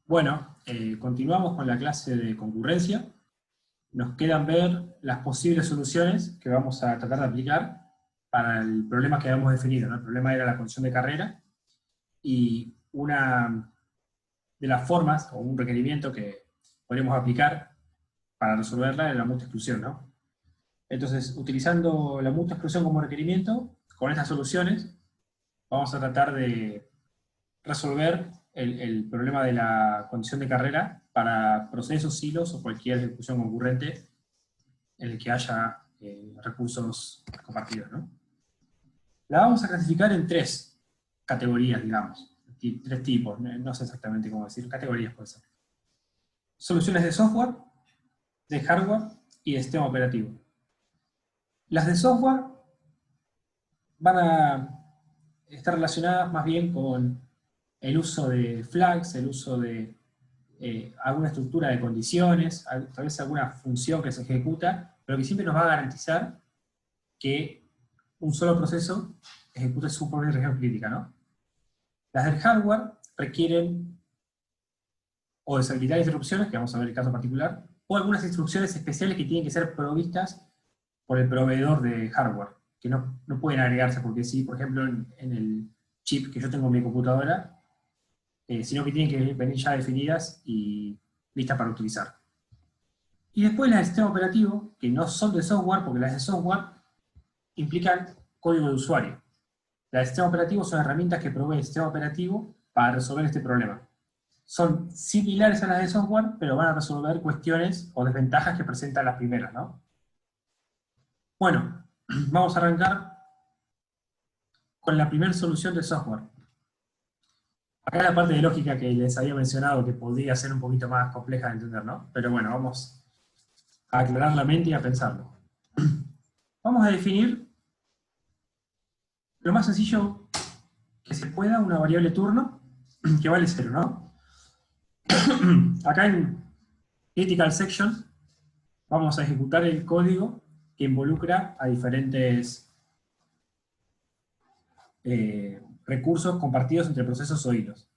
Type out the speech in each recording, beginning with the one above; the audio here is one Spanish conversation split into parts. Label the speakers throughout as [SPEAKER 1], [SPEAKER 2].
[SPEAKER 1] Bueno, continuamos con la clase de concurrencia. Nos quedan ver las posibles soluciones que vamos a tratar de aplicar para el problema que habíamos definido, ¿no? El problema era la condición de carrera, y una de las formas, o un requerimiento que podríamos aplicar para resolverla era la mutua exclusión, ¿no? Entonces, utilizando la mutua exclusión como requerimiento, con estas soluciones, vamos a tratar de resolver el problema de la condición de carrera para procesos, hilos o cualquier ejecución concurrente en el que haya recursos compartidos, ¿no? La vamos a clasificar en tres categorías, digamos, tres tipos, no sé exactamente cómo decir, categorías puede ser. Soluciones de software, de hardware y de sistema operativo. Las de software van a estar relacionadas más bien con el uso de flags, el uso de alguna estructura de condiciones, tal vez alguna función que se ejecuta, pero que siempre nos va a garantizar que un solo proceso ejecute su propia región crítica, ¿no? Las del hardware requieren o deshabilitar interrupciones, que vamos a ver el caso particular, o algunas instrucciones especiales que tienen que ser provistas por el proveedor de hardware, que no pueden agregarse porque sí, por ejemplo, en el chip que yo tengo en mi computadora, sino que tienen que venir ya definidas y listas para utilizar. Y después las del sistema operativo, que no son de software, porque las de software implican código de usuario. Las del sistema operativo son herramientas que provee el sistema operativo para resolver este problema. Son similares a las de software, pero van a resolver cuestiones o desventajas que presentan las primeras, ¿no? Bueno, vamos a arrancar con la primera solución de software. Acá la parte de lógica que les había mencionado, que podría ser un poquito más compleja de entender, ¿no? Pero bueno, vamos a aclarar la mente y a pensarlo. Vamos a definir lo más sencillo que se pueda una variable turno que vale 0, ¿no? Acá en Critical Section vamos a ejecutar el código que involucra a diferentes recursos compartidos entre procesos o hilos.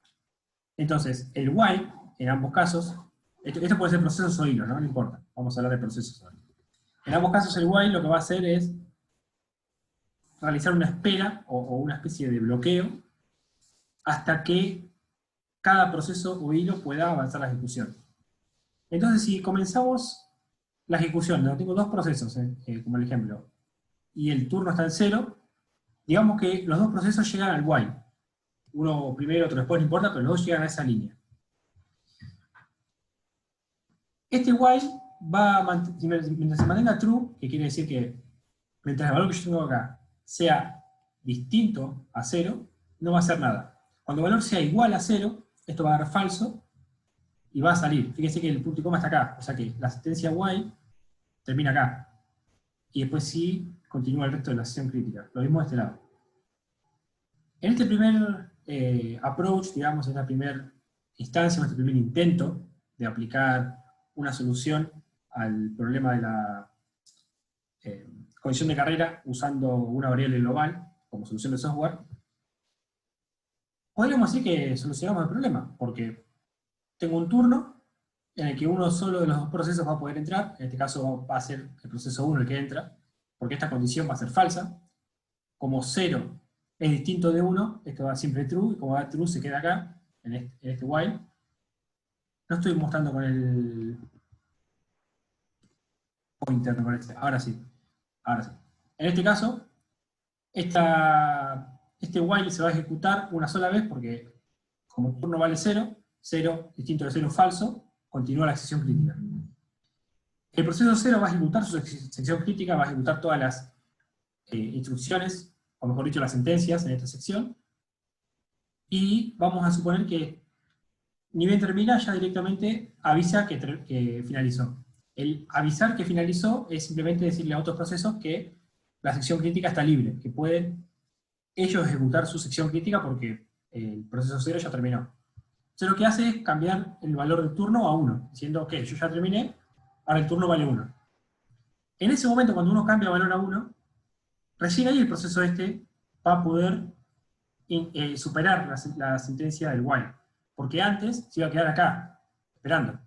[SPEAKER 1] Entonces, el while, en ambos casos, esto puede ser procesos o hilos, ¿no? No importa, vamos a hablar de procesos o hilos. En ambos casos el while lo que va a hacer es realizar una espera o una especie de bloqueo hasta que cada proceso o hilo pueda avanzar la ejecución. Entonces, si comenzamos la ejecución, no tengo dos procesos, como el ejemplo, y el turno está en 0, digamos que los dos procesos llegan al while. Uno primero, otro después, no importa, pero los dos llegan a esa línea. Este while va a mientras se mantenga true, que quiere decir que mientras el valor que yo tengo acá sea distinto a 0, no va a hacer nada. Cuando el valor sea igual a 0, esto va a dar falso y va a salir. Fíjense que el punto y coma está acá, o sea que la sentencia while termina acá. Y después sí continúa el resto de la sesión crítica. Lo mismo de este lado. En este primer approach, digamos, en esta primera instancia, en este primer intento de aplicar una solución al problema de la condición de carrera usando una variable global como solución de software, podríamos decir que solucionamos el problema, porque tengo un turno en el que uno solo de los dos procesos va a poder entrar, en este caso va a ser el proceso 1 el que entra, porque esta condición va a ser falsa. Como 0 es distinto de 1, esto va siempre true, y como va true se queda acá, en este while. No estoy mostrando con el pointer, me parece. Ahora sí. Ahora sí. En este caso, este while se va a ejecutar una sola vez porque como turno vale 0, 0 distinto de 0 falso, continúa la sección crítica. El proceso 0 va a ejecutar su sección crítica, va a ejecutar todas las instrucciones, o mejor dicho, las sentencias en esta sección, y vamos a suponer que ni bien termina, ya directamente avisa que finalizó. El avisar que finalizó es simplemente decirle a otros procesos que la sección crítica está libre, que pueden ellos ejecutar su sección crítica porque el proceso 0 ya terminó. Entonces lo que hace es cambiar el valor del turno a 1, diciendo, ok, yo ya terminé, ahora el turno vale 1. En ese momento, cuando uno cambia valor a 1, recién ahí el proceso este va a poder superar la sentencia del while. porque antes se iba a quedar acá, esperando.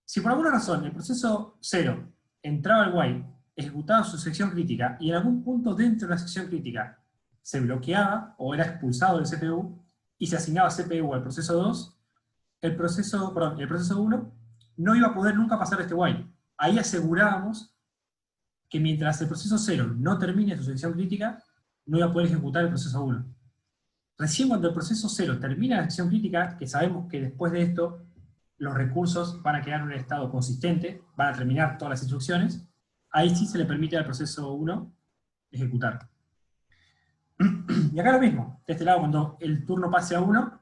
[SPEAKER 1] Si por alguna razón el proceso 0 entraba al while, ejecutaba su sección crítica, y en algún punto dentro de la sección crítica se bloqueaba, o era expulsado del CPU, y se asignaba CPU al proceso 2, el proceso 1 no iba a poder nunca pasar este while. Ahí asegurábamos que mientras el proceso 0 no termine su sección crítica, no iba a poder ejecutar el proceso 1. Recién cuando el proceso 0 termina la sección crítica, que sabemos que después de esto los recursos van a quedar en un estado consistente, van a terminar todas las instrucciones, ahí sí se le permite al proceso 1 ejecutar. Y acá lo mismo, de este lado cuando el turno pase a 1,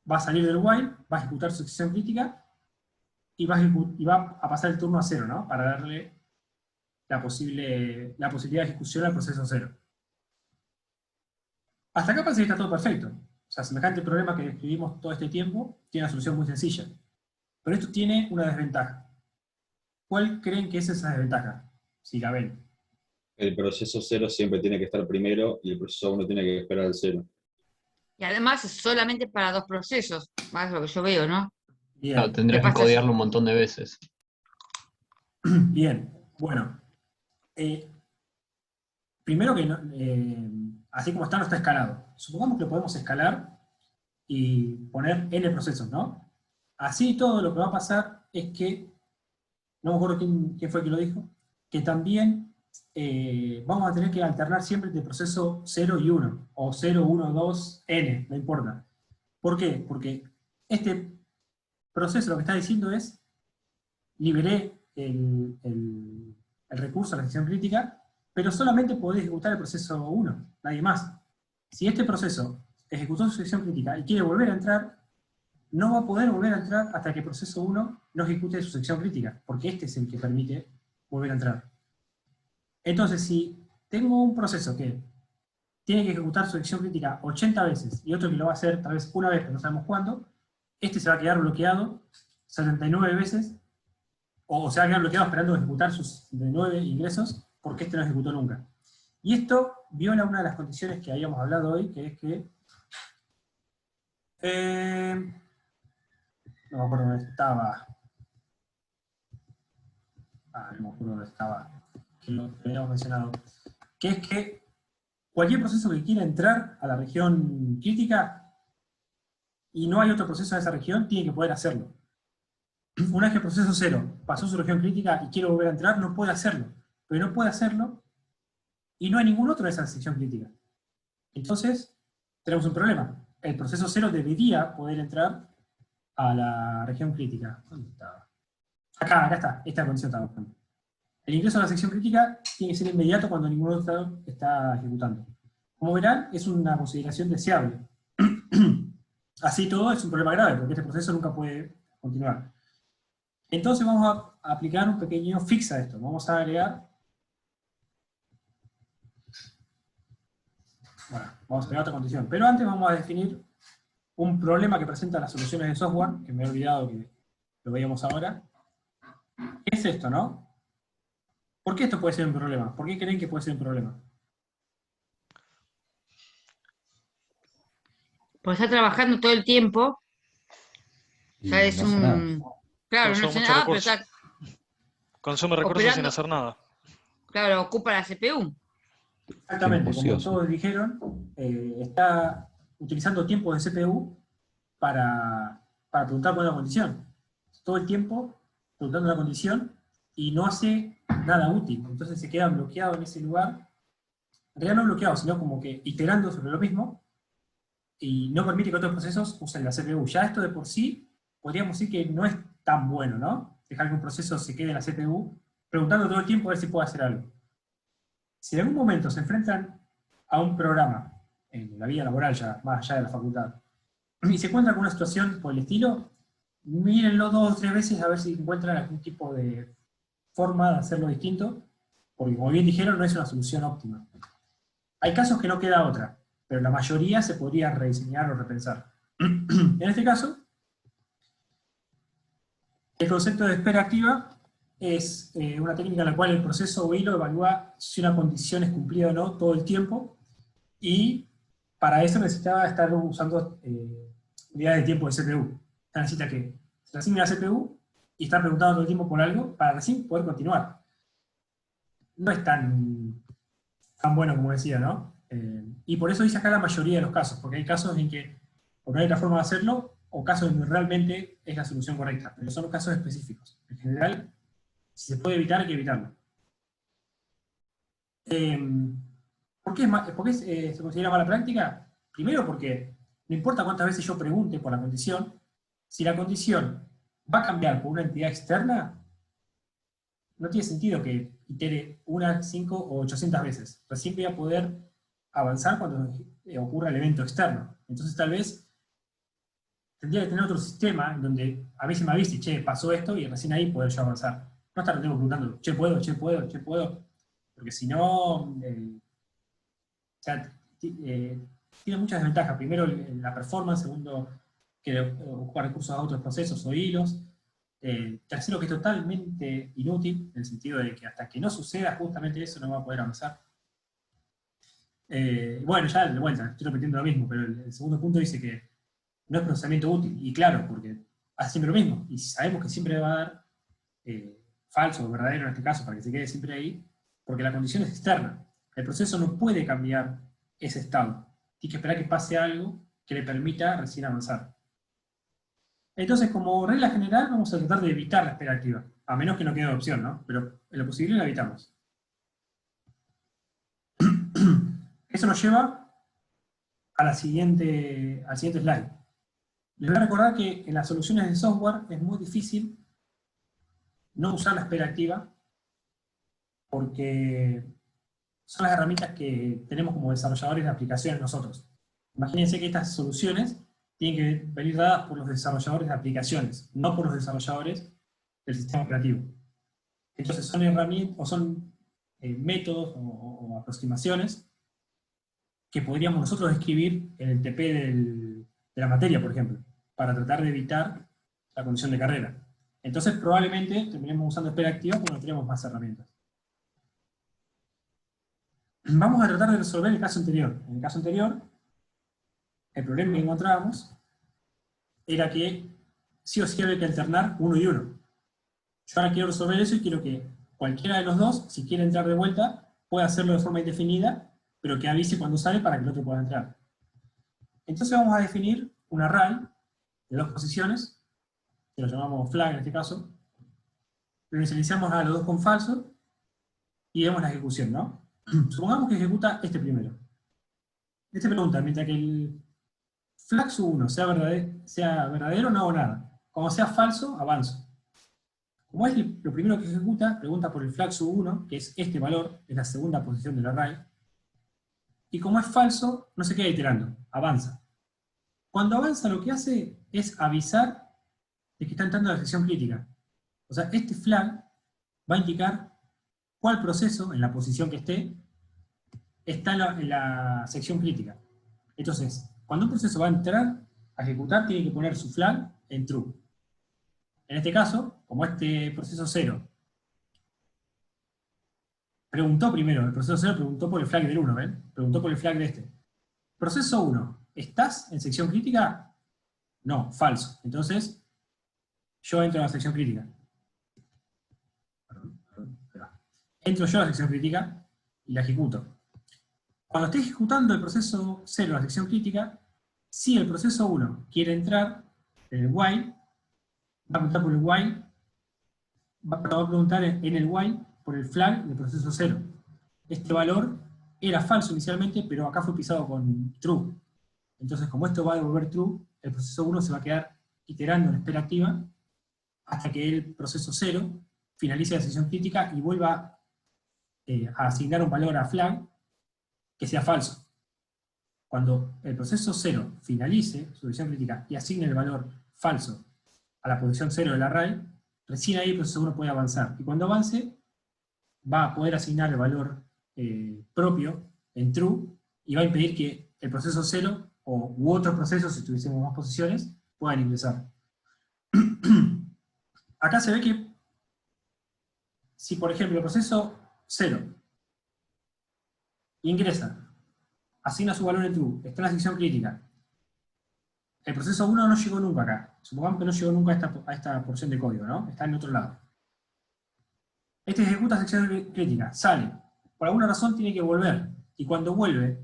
[SPEAKER 1] va a salir del while, va a ejecutar su sección crítica, y va a pasar el turno a 0, ¿no? Para darle la posibilidad de ejecución al proceso 0. Hasta acá parece que está todo perfecto. O sea, semejante problema que describimos todo este tiempo tiene una solución muy sencilla. Pero esto tiene una desventaja. ¿Cuál creen que es esa desventaja? Si la ven.
[SPEAKER 2] El proceso 0 siempre tiene que estar primero y el proceso 1 tiene que esperar al 0.
[SPEAKER 3] Y además es solamente para 2 procesos, más lo que yo veo, ¿no?
[SPEAKER 1] Bien.
[SPEAKER 4] Claro, tendrías que codearlo un montón de veces.
[SPEAKER 1] Bien, bueno. Primero que, así como está, no está escalado. Supongamos que lo podemos escalar y poner n procesos, ¿no? Así todo lo que va a pasar es que, no me acuerdo quién fue el que lo dijo, que también vamos a tener que alternar siempre entre proceso 0 y 1, o 0, 1, 2, n, no importa. ¿Por qué? Porque este proceso lo que está diciendo es, liberé el recurso a la sección crítica, pero solamente podés ejecutar el proceso 1, nadie más. Si este proceso ejecutó su sección crítica y quiere volver a entrar, no va a poder volver a entrar hasta que el proceso 1 no ejecute su sección crítica, porque este es el que permite volver a entrar. Entonces, si tengo un proceso que tiene que ejecutar su sección crítica 80 veces, y otro que lo va a hacer tal vez una vez, pero no sabemos cuándo, este se va a quedar bloqueado 79 veces, o se va a quedar bloqueado esperando ejecutar sus 9 ingresos, porque este no ejecutó nunca. Y esto viola una de las condiciones que habíamos hablado hoy, que es que... no me acuerdo dónde estaba. No me acuerdo dónde estaba. Que lo habíamos mencionado. Que es que cualquier proceso que quiera entrar a la región crítica y no hay otro proceso en esa región, tiene que poder hacerlo. Una vez que el proceso 0 pasó su región crítica y quiere volver a entrar, no puede hacerlo. Pero no puede hacerlo y no hay ningún otro en esa sección crítica. Entonces, tenemos un problema. El proceso 0 debería poder entrar a la región crítica. ¿Dónde estaba? Acá está. Esta condición estaba buscando. El ingreso a la sección crítica tiene que ser inmediato cuando ninguno otro está ejecutando. Como verán, es una consideración deseable. Así todo es un problema grave, porque este proceso nunca puede continuar. Entonces vamos a aplicar un pequeño fix a esto. Vamos a agregar... Bueno, vamos a agregar otra condición. Pero antes vamos a definir un problema que presentan las soluciones de software, que me he olvidado que lo veíamos ahora. ¿Qué es esto, no? ¿Por qué esto puede ser un problema? ¿Por qué creen que puede ser un problema?
[SPEAKER 3] Pues está trabajando todo el tiempo. O sea, es
[SPEAKER 5] no hace
[SPEAKER 3] un... Claro, no
[SPEAKER 6] Consume
[SPEAKER 3] hace
[SPEAKER 6] mucho
[SPEAKER 3] nada, pero
[SPEAKER 6] recurso.
[SPEAKER 3] está...
[SPEAKER 6] Consume recursos
[SPEAKER 3] operando.
[SPEAKER 6] sin hacer nada.
[SPEAKER 3] Claro, ocupa la CPU.
[SPEAKER 1] Exactamente, como
[SPEAKER 5] ocioso.
[SPEAKER 1] todos dijeron, está utilizando tiempo de CPU para preguntar por una condición. Todo el tiempo preguntando una condición y no hace nada útil. Entonces se queda bloqueado en ese lugar. En realidad no bloqueado, sino como que iterando sobre lo mismo y no permite que otros procesos usen la CPU. Ya esto de por sí, podríamos decir que no es tan bueno, ¿no? Dejar que un proceso se quede en la CPU preguntando todo el tiempo a ver si puede hacer algo. Si en algún momento se enfrentan a un programa, en la vida laboral ya, más allá de la facultad, y se encuentran con una situación por el estilo, mírenlo 2 o 3 veces a ver si encuentran algún tipo de forma de hacerlo distinto, porque como bien dijeron, no es una solución óptima. Hay casos que no queda otra, pero la mayoría se podría rediseñar o repensar. En este caso, el concepto de espera activa es una técnica en la cual el proceso o hilo evalúa si una condición es cumplida o no todo el tiempo, y para eso necesitaba estar usando unidades de tiempo de CPU. Ya necesita que se le asigne a la CPU y está preguntando todo el tiempo por algo para recién poder continuar. No es tan bueno como decía, ¿no? Y por eso dice acá la mayoría de los casos, porque hay casos en que o no hay otra forma de hacerlo, o casos en donde realmente es la solución correcta, pero son casos específicos. En general, si se puede evitar, hay que evitarlo. ¿Por qué se considera mala práctica? Primero porque no importa cuántas veces yo pregunte por la condición, si la condición va a cambiar por una entidad externa, no tiene sentido que itere 1, 5 o 800 veces. Recién voy a poder avanzar cuando ocurra el evento externo. Entonces tal vez tendría que tener otro sistema en donde a veces me avise, che, pasó esto, y recién ahí poder yo avanzar. No estar preguntando, che, puedo, che, puedo, che, puedo. Porque si no, tiene muchas desventajas. Primero, la performance. Segundo, que ocupa recursos a otros procesos o hilos. Tercero, que es totalmente inútil, en el sentido de que hasta que no suceda justamente eso, no va a poder avanzar. Bueno, ya de vuelta, estoy repitiendo lo mismo, pero el segundo punto dice que no es procesamiento útil. Y claro, porque hace siempre lo mismo. Y sabemos que siempre va a dar falso o verdadero en este caso, para que se quede siempre ahí, porque la condición es externa. El proceso no puede cambiar ese estado. Tiene que esperar que pase algo que le permita recién avanzar. Entonces, como regla general, vamos a tratar de evitar la espera activa, a menos que no quede opción, ¿no? Pero en lo posible la evitamos. Eso nos lleva a al siguiente slide. Les voy a recordar que en las soluciones de software es muy difícil no usar la espera activa, porque son las herramientas que tenemos como desarrolladores de aplicaciones nosotros. Imagínense que estas soluciones tienen que venir dadas por los desarrolladores de aplicaciones, no por los desarrolladores del sistema operativo. Entonces son herramientas, o son métodos o aproximaciones que podríamos nosotros escribir en el TP de la materia, por ejemplo, para tratar de evitar la condición de carrera. Entonces probablemente terminemos usando espera activa cuando tenemos más herramientas. Vamos a tratar de resolver el caso anterior. En el caso anterior, el problema que encontrábamos era que sí o sí había que alternar uno y uno. Yo ahora quiero resolver eso y quiero que cualquiera de los dos, si quiere entrar de vuelta, pueda hacerlo de forma indefinida, pero que avise cuando sale para que el otro pueda entrar. Entonces vamos a definir un array de dos posiciones, que lo llamamos flag en este caso, lo inicializamos a los dos con falso, y vemos la ejecución, ¿no? Supongamos que ejecuta este primero. Este pregunta, mientras que el flag sub1 sea verdadero, no hago nada. Como sea falso, avanzo. Como es lo primero que ejecuta, pregunta por el flag sub1, que es este valor, es la segunda posición del array. Y como es falso, no se queda iterando, avanza. Cuando avanza, lo que hace es avisar de que está entrando a la sección crítica. O sea, este flag va a indicar cuál proceso, en la posición que esté, está en la sección crítica. Entonces, cuando un proceso va a entrar a ejecutar, tiene que poner su flag en true. En este caso, como este proceso 0 preguntó primero, el proceso 0 preguntó por el flag del 1, ¿ven? Preguntó por el flag de este. Proceso 1, ¿estás en sección crítica? No, falso. Entonces, yo entro a la sección crítica. Entro yo a la sección crítica y la ejecuto. Cuando esté ejecutando el proceso 0 a la sección crítica, si el proceso 1 quiere entrar en el while, va a preguntar por el while, va a preguntar en el while por el flag del proceso 0. Este valor era falso inicialmente, pero acá fue pisado con true. Entonces, como esto va a devolver true, el proceso 1 se va a quedar iterando en espera activa hasta que el proceso 0 finalice la sección crítica y vuelva a asignar un valor a flag que sea falso. Cuando el proceso 0 finalice su sección crítica y asigne el valor falso a la posición 0 del array, recién ahí el proceso 1 puede avanzar. Y cuando avance, va a poder asignar el valor propio en true, y va a impedir que el proceso 0 u otros procesos, si tuviésemos más posiciones, puedan ingresar. Acá se ve que si, por ejemplo, el proceso 0 ingresa, asigna su valor en true, está en la sección crítica, el proceso 1 no llegó nunca acá. Supongamos que no llegó nunca a esta porción de código, ¿no? Está en otro lado. Este ejecuta sección crítica, sale. Por alguna razón tiene que volver. Y cuando vuelve,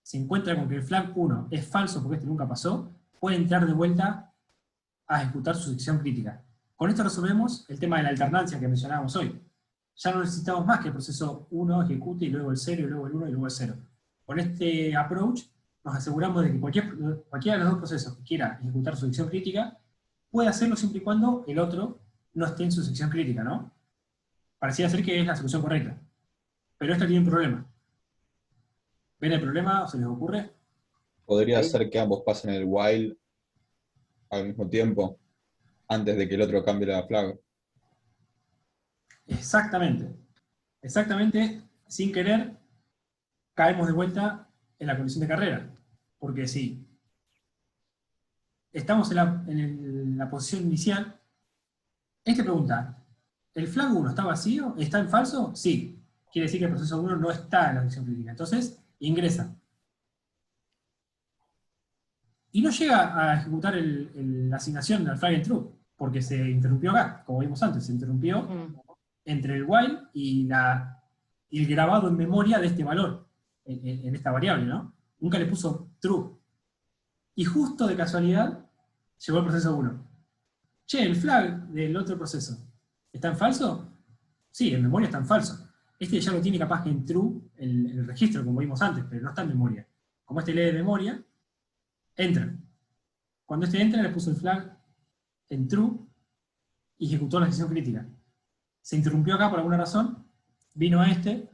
[SPEAKER 1] se encuentra con que el flag 1 es falso porque este nunca pasó, puede entrar de vuelta a ejecutar su sección crítica. Con esto resolvemos el tema de la alternancia que mencionábamos hoy. Ya no necesitamos más que el proceso 1 ejecute y luego el 0, y luego el 1 y luego el 0. Con este approach nos aseguramos de que cualquiera de los dos procesos que quiera ejecutar su sección crítica puede hacerlo siempre y cuando el otro no esté en su sección crítica, ¿no? Parecía ser que es la solución correcta. Pero esto tiene un problema. ¿Ven el problema? ¿O se les ocurre?
[SPEAKER 2] Podría
[SPEAKER 5] Ahí.
[SPEAKER 2] ser que ambos pasen el while al mismo tiempo, antes de que el otro cambie la flag.
[SPEAKER 1] Exactamente. Exactamente, sin querer, caemos de vuelta en la condición de carrera. Porque si estamos en la posición inicial, este pregunta, ¿el flag 1 está vacío? ¿Está en falso? Sí. Quiere decir que el proceso 1 no está en la sección crítica. Entonces, ingresa. Y no llega a ejecutar la asignación del flag en true, porque se interrumpió acá, como vimos antes, se interrumpió entre el while y el grabado en memoria de este valor, en esta variable, ¿no? Nunca le puso true. Y justo de casualidad, llegó el proceso 1. Che, el flag del otro proceso, ¿está en falso? Sí, en memoria está en falso. Este ya lo tiene capaz que en true el registro, como vimos antes, pero no está en memoria. Como este lee de memoria, entra. Cuando este entra, le puso el flag en true y ejecutó la sección crítica. Se interrumpió acá por alguna razón, vino a este,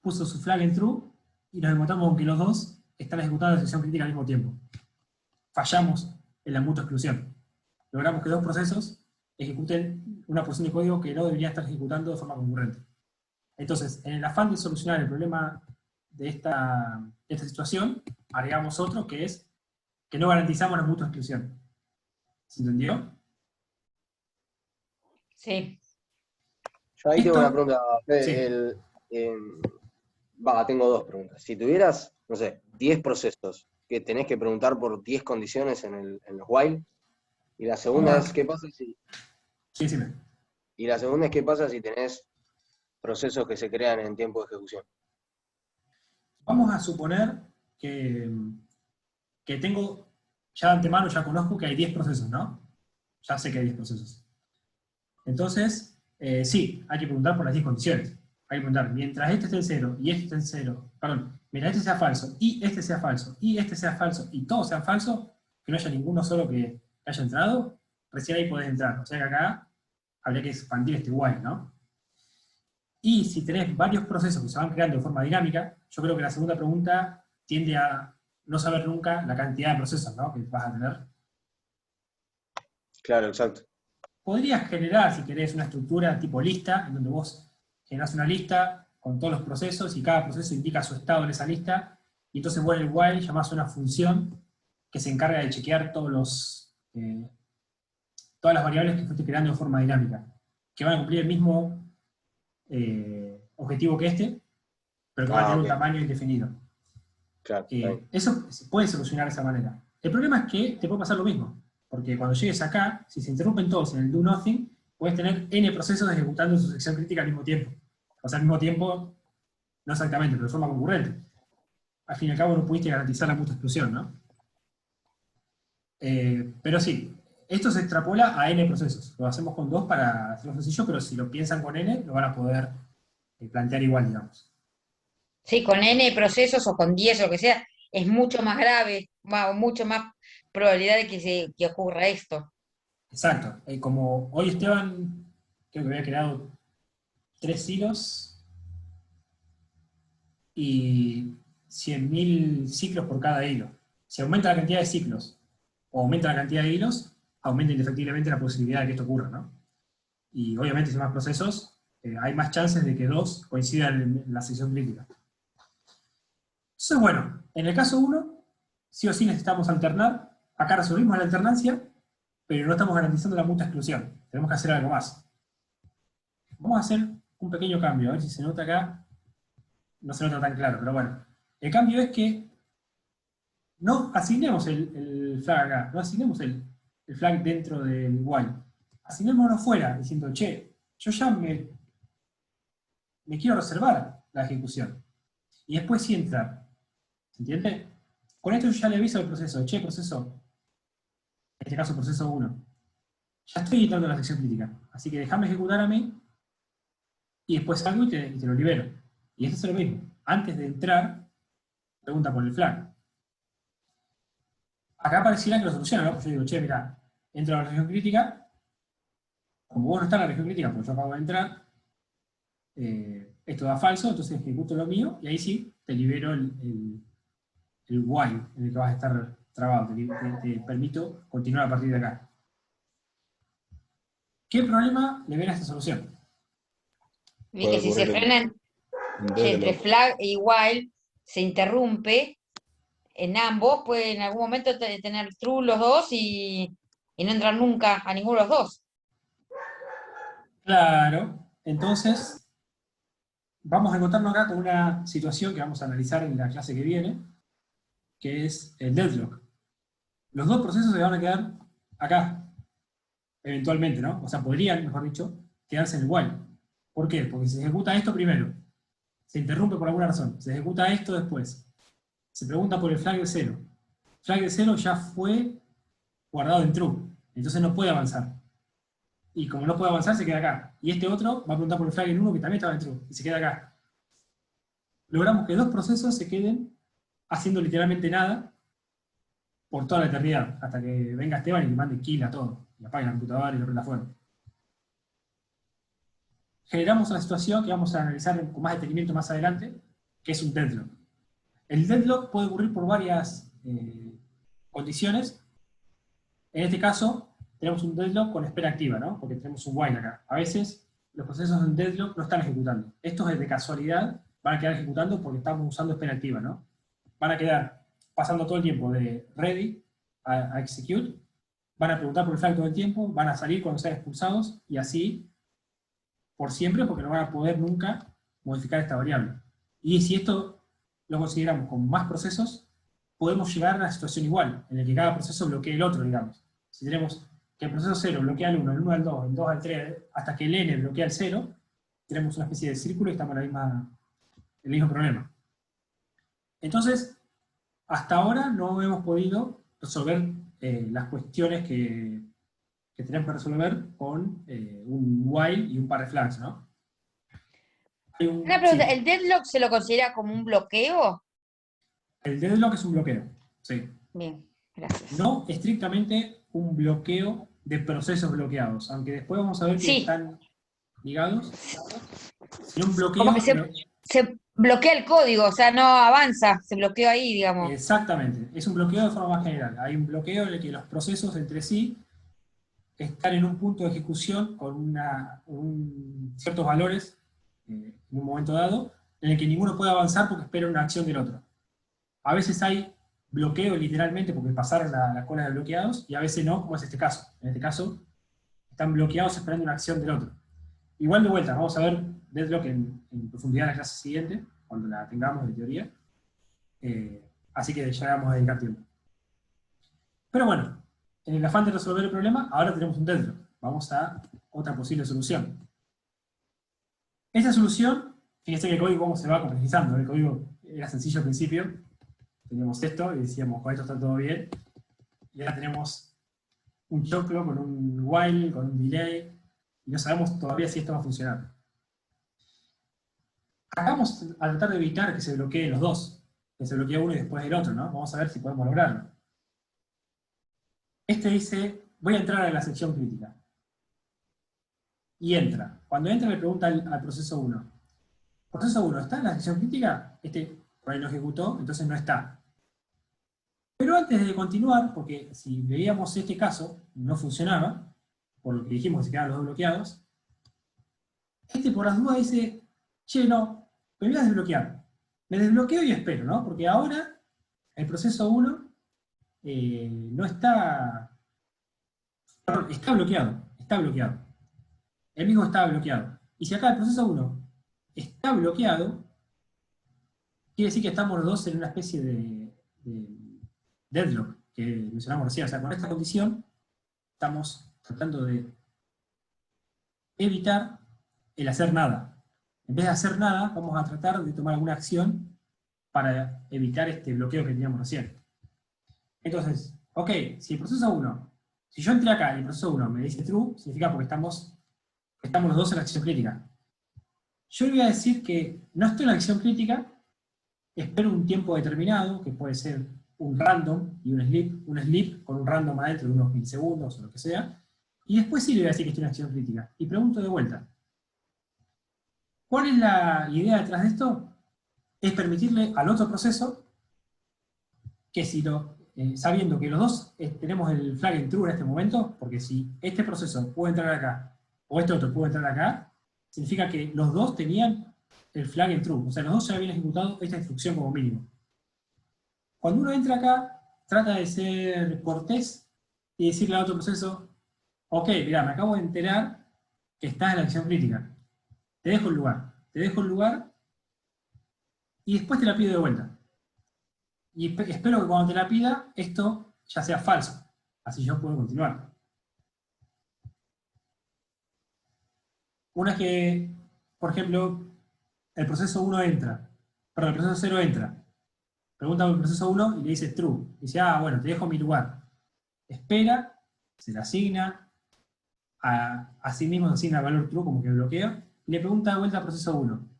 [SPEAKER 1] puso su flag en true, y nos encontramos con que los dos están ejecutando la sección crítica al mismo tiempo. Fallamos en la mutua exclusión. Logramos que dos procesos ejecuten una porción de código que no debería estar ejecutando de forma concurrente. Entonces, en el afán de solucionar el problema de esta situación, agregamos otro que es que no garantizamos la mutua exclusión. ¿Se entendió?
[SPEAKER 3] Sí.
[SPEAKER 5] Yo ahí tengo
[SPEAKER 1] Esto-
[SPEAKER 5] una pregunta, Fede,
[SPEAKER 1] sí.
[SPEAKER 5] tengo dos preguntas. Si tuvieras, no sé, 10 procesos que tenés que preguntar por 10 condiciones en los while, y la segunda es, ¿qué pasa si...?
[SPEAKER 1] Sí, decime.
[SPEAKER 5] Y la segunda es, ¿qué pasa si tenés procesos que se crean en tiempo de ejecución?
[SPEAKER 1] Vamos a suponer que tengo, ya de antemano ya conozco que hay 10 procesos, ¿no? Ya sé que hay 10 procesos. Entonces, sí, hay que preguntar por las 10 condiciones. Hay que preguntar, mientras este esté en 0, y este esté en 0, perdón, mientras este sea falso, y este sea falso, y este sea falso, y todos sean falsos, que no haya ninguno solo que haya entrado, recién ahí podés entrar. O sea que acá habría que expandir este while, ¿no? Y si tenés varios procesos que se van creando de forma dinámica, yo creo que la segunda pregunta tiende a no saber nunca la cantidad de procesos, ¿no?, que vas a tener.
[SPEAKER 5] Claro, exacto.
[SPEAKER 1] Podrías generar, si querés, una estructura tipo lista, en donde vos generás una lista con todos los procesos y cada proceso indica su estado en esa lista, y entonces vos en el while llamás a una función que se encarga de chequear todas las variables que fuiste creando de forma dinámica, que van a cumplir el mismo objetivo que este, pero que van a tener un
[SPEAKER 5] Ok.
[SPEAKER 1] tamaño indefinido.
[SPEAKER 5] Claro, está bien.
[SPEAKER 1] Eso se puede solucionar de esa manera. El problema es que te puede pasar lo mismo, porque cuando llegues acá, si se interrumpen todos en el do nothing, puedes tener n procesos ejecutando su sección crítica al mismo tiempo. O sea, al mismo tiempo, no exactamente, pero de forma concurrente. Al fin y al cabo no pudiste garantizar la mutua exclusión, ¿no? Pero sí, esto se extrapola a n procesos. Lo hacemos con 2 para hacerlo sencillo, pero si lo piensan con n, lo van a poder plantear igual, digamos.
[SPEAKER 3] Sí, con N procesos o con 10 o lo que sea, es mucho más grave, mucho más probabilidad de que ocurra esto.
[SPEAKER 1] Exacto. Como hoy Esteban, creo que había creado 3 hilos y 100.000 ciclos por cada hilo. Si aumenta la cantidad de ciclos o aumenta la cantidad de hilos, aumenta indefectiblemente la posibilidad de que esto ocurra, ¿no? Y obviamente si hay más procesos, hay más chances de que 2 coincidan en la sección crítica. Entonces, bueno, en el caso 1, sí o sí necesitamos alternar. Acá resolvimos la alternancia, pero no estamos garantizando la mutua exclusión. Tenemos que hacer algo más. Vamos a hacer un pequeño cambio, a ver si se nota acá. No se nota tan claro, pero bueno. El cambio es que no asignemos el flag acá, no asignemos el flag dentro del while. Asignémoslo fuera, diciendo, che, yo ya me quiero reservar la ejecución. Y después sí entrar. ¿Se entiende? Con esto yo ya le aviso al proceso, che, proceso, en este caso proceso 1, ya estoy entrando en la sección crítica, así que déjame ejecutar a mí, y después salgo y te lo libero. Y esto es lo mismo. Antes de entrar, pregunta por el flag. Acá pareciera que lo soluciona, ¿no? Pues yo digo, che, mirá, entro a la región crítica, como vos no estás en la región crítica, porque yo acabo de entrar, esto da falso, entonces ejecuto lo mío, y ahí sí, te libero el while en el que vas a estar trabado, te permito continuar a partir de acá. ¿Qué problema le ven a esta solución?
[SPEAKER 3] Vi que si se frenan
[SPEAKER 2] Un
[SPEAKER 3] entre
[SPEAKER 2] deadlock.
[SPEAKER 3] flag y while, se interrumpe en ambos, puede en algún momento tener true los dos y no entrar nunca a ninguno de los dos.
[SPEAKER 1] Claro, entonces vamos a encontrarnos acá con una situación que vamos a analizar en la clase que viene, que es el deadlock. Los dos procesos se van a quedar acá, eventualmente, ¿no? O sea, podrían, mejor dicho, quedarse en el while. ¿Por qué? Porque se ejecuta esto primero, se interrumpe por alguna razón, se ejecuta esto después, se pregunta por el flag de 0. El flag de 0 ya fue guardado en true, entonces no puede avanzar. Y como no puede avanzar, se queda acá. Y este otro va a preguntar por el flag en 1 que también estaba en true, y se queda acá. Logramos que dos procesos se queden haciendo literalmente nada por toda la eternidad, hasta que venga Esteban y le mande kill a todo, y apague la computadora y lo prenda fuego. Generamos una situación que vamos a analizar con más detenimiento más adelante, que es un deadlock. El deadlock puede ocurrir por varias condiciones. En este caso, tenemos un deadlock con espera activa, ¿no? Porque tenemos un while acá. A veces los procesos en deadlock no están ejecutando. Estos de casualidad van a quedar ejecutando porque estamos usando espera activa, ¿no? Van a quedar pasando todo el tiempo de ready a execute, van a preguntar por el flag todo el tiempo, van a salir cuando sean expulsados, y así por siempre, porque no van a poder nunca modificar esta variable. Y si esto lo consideramos con más procesos, podemos llegar a una situación igual, en la que cada proceso bloquee el otro, digamos. Si tenemos que el proceso 0 bloquea el 1, el 1 al 2, el 2 al 3, hasta que el n bloquea el 0, tenemos una especie de círculo y estamos en el mismo problema. Entonces, hasta ahora no hemos podido resolver las cuestiones que tenemos que resolver con un while y un par de flags, ¿no?
[SPEAKER 3] Una pregunta,
[SPEAKER 1] Sí,
[SPEAKER 3] ¿el deadlock se lo considera como un bloqueo?
[SPEAKER 1] el deadlock es un bloqueo, sí.
[SPEAKER 3] Bien, gracias.
[SPEAKER 1] No estrictamente un bloqueo de procesos bloqueados, aunque después vamos a ver que
[SPEAKER 3] Sí.
[SPEAKER 1] están ligados, sino un bloqueo...
[SPEAKER 3] Como que se bloquea el código, o sea, no avanza, se bloqueó ahí, digamos.
[SPEAKER 1] Exactamente, es un bloqueo de forma más general. Hay un bloqueo en el que los procesos entre sí están en un punto de ejecución con ciertos valores en un momento dado, en el que ninguno puede avanzar porque espera una acción del otro. A veces hay bloqueo literalmente porque pasaron la cola de bloqueados, y a veces no, como es este caso. En este caso, están bloqueados esperando una acción del otro. Igual de vuelta, vamos a ver deadlock en profundidad en la clase siguiente, cuando la tengamos de teoría. Así que ya vamos a dedicar tiempo. Pero bueno, en el afán de resolver el problema, ahora tenemos un deadlock. Vamos a otra posible solución. Esta solución, fíjense que el código cómo se va complejizando. El código era sencillo al principio. Teníamos esto y decíamos, con esto está todo bien. Y ahora tenemos un choclo con un while, con un delay, y no sabemos todavía si esto va a funcionar. Acá vamos a tratar de evitar que se bloqueen los dos, que se bloquee uno y después el otro, ¿no? Vamos a ver si podemos lograrlo. Este dice, voy a entrar a la sección crítica. Y entra. Cuando entra le pregunta al proceso 1. ¿Proceso 1 está en la sección crítica? Este por ahí no ejecutó, entonces no está. Pero antes de continuar, porque si veíamos este caso, no funcionaba, por lo que dijimos que se quedaban los dos bloqueados, este por las dudas dice, che, no, me voy a desbloquear. Me desbloqueo y espero, ¿no? Porque ahora el proceso 1 no está... Perdón, está bloqueado. El mismo está bloqueado. Y si acá el proceso 1 está bloqueado, quiere decir que estamos los dos en una especie de deadlock que mencionamos recién. O sea, con esta condición estamos tratando de evitar el hacer nada. En vez de hacer nada, vamos a tratar de tomar alguna acción para evitar este bloqueo que teníamos recién. Entonces, ok, si el proceso 1, si yo entré acá y el proceso 1 me dice true, significa porque estamos los dos en la acción crítica. Yo le voy a decir que no estoy en la acción crítica, espero un tiempo determinado, que puede ser un random y un sleep con un random adentro de unos milisegundos o lo que sea, y después sí le voy a decir que estoy en acción crítica. Y pregunto de vuelta, ¿cuál es la idea detrás de esto? Es permitirle al otro proceso que si sabiendo que los dos tenemos el flag en true en este momento, porque si este proceso puede entrar acá, o este otro puede entrar acá, significa que los dos tenían el flag en true, o sea, los dos ya habían ejecutado esta instrucción como mínimo. Cuando uno entra acá, trata de ser cortés y decirle al otro proceso, ok, mirá, me acabo de enterar que estás en la acción crítica, te dejo el lugar, y después te la pido de vuelta. Y espero que cuando te la pida, esto ya sea falso. Así yo puedo continuar. Una vez que, por ejemplo, el proceso 1 entra, perdón, el proceso 0 entra, pregunta al proceso 1 y le dice true. Dice, bueno, te dejo mi lugar. Espera, se le asigna, a sí mismo se asigna el valor true como que bloquea, y le pregunta de vuelta al proceso 1.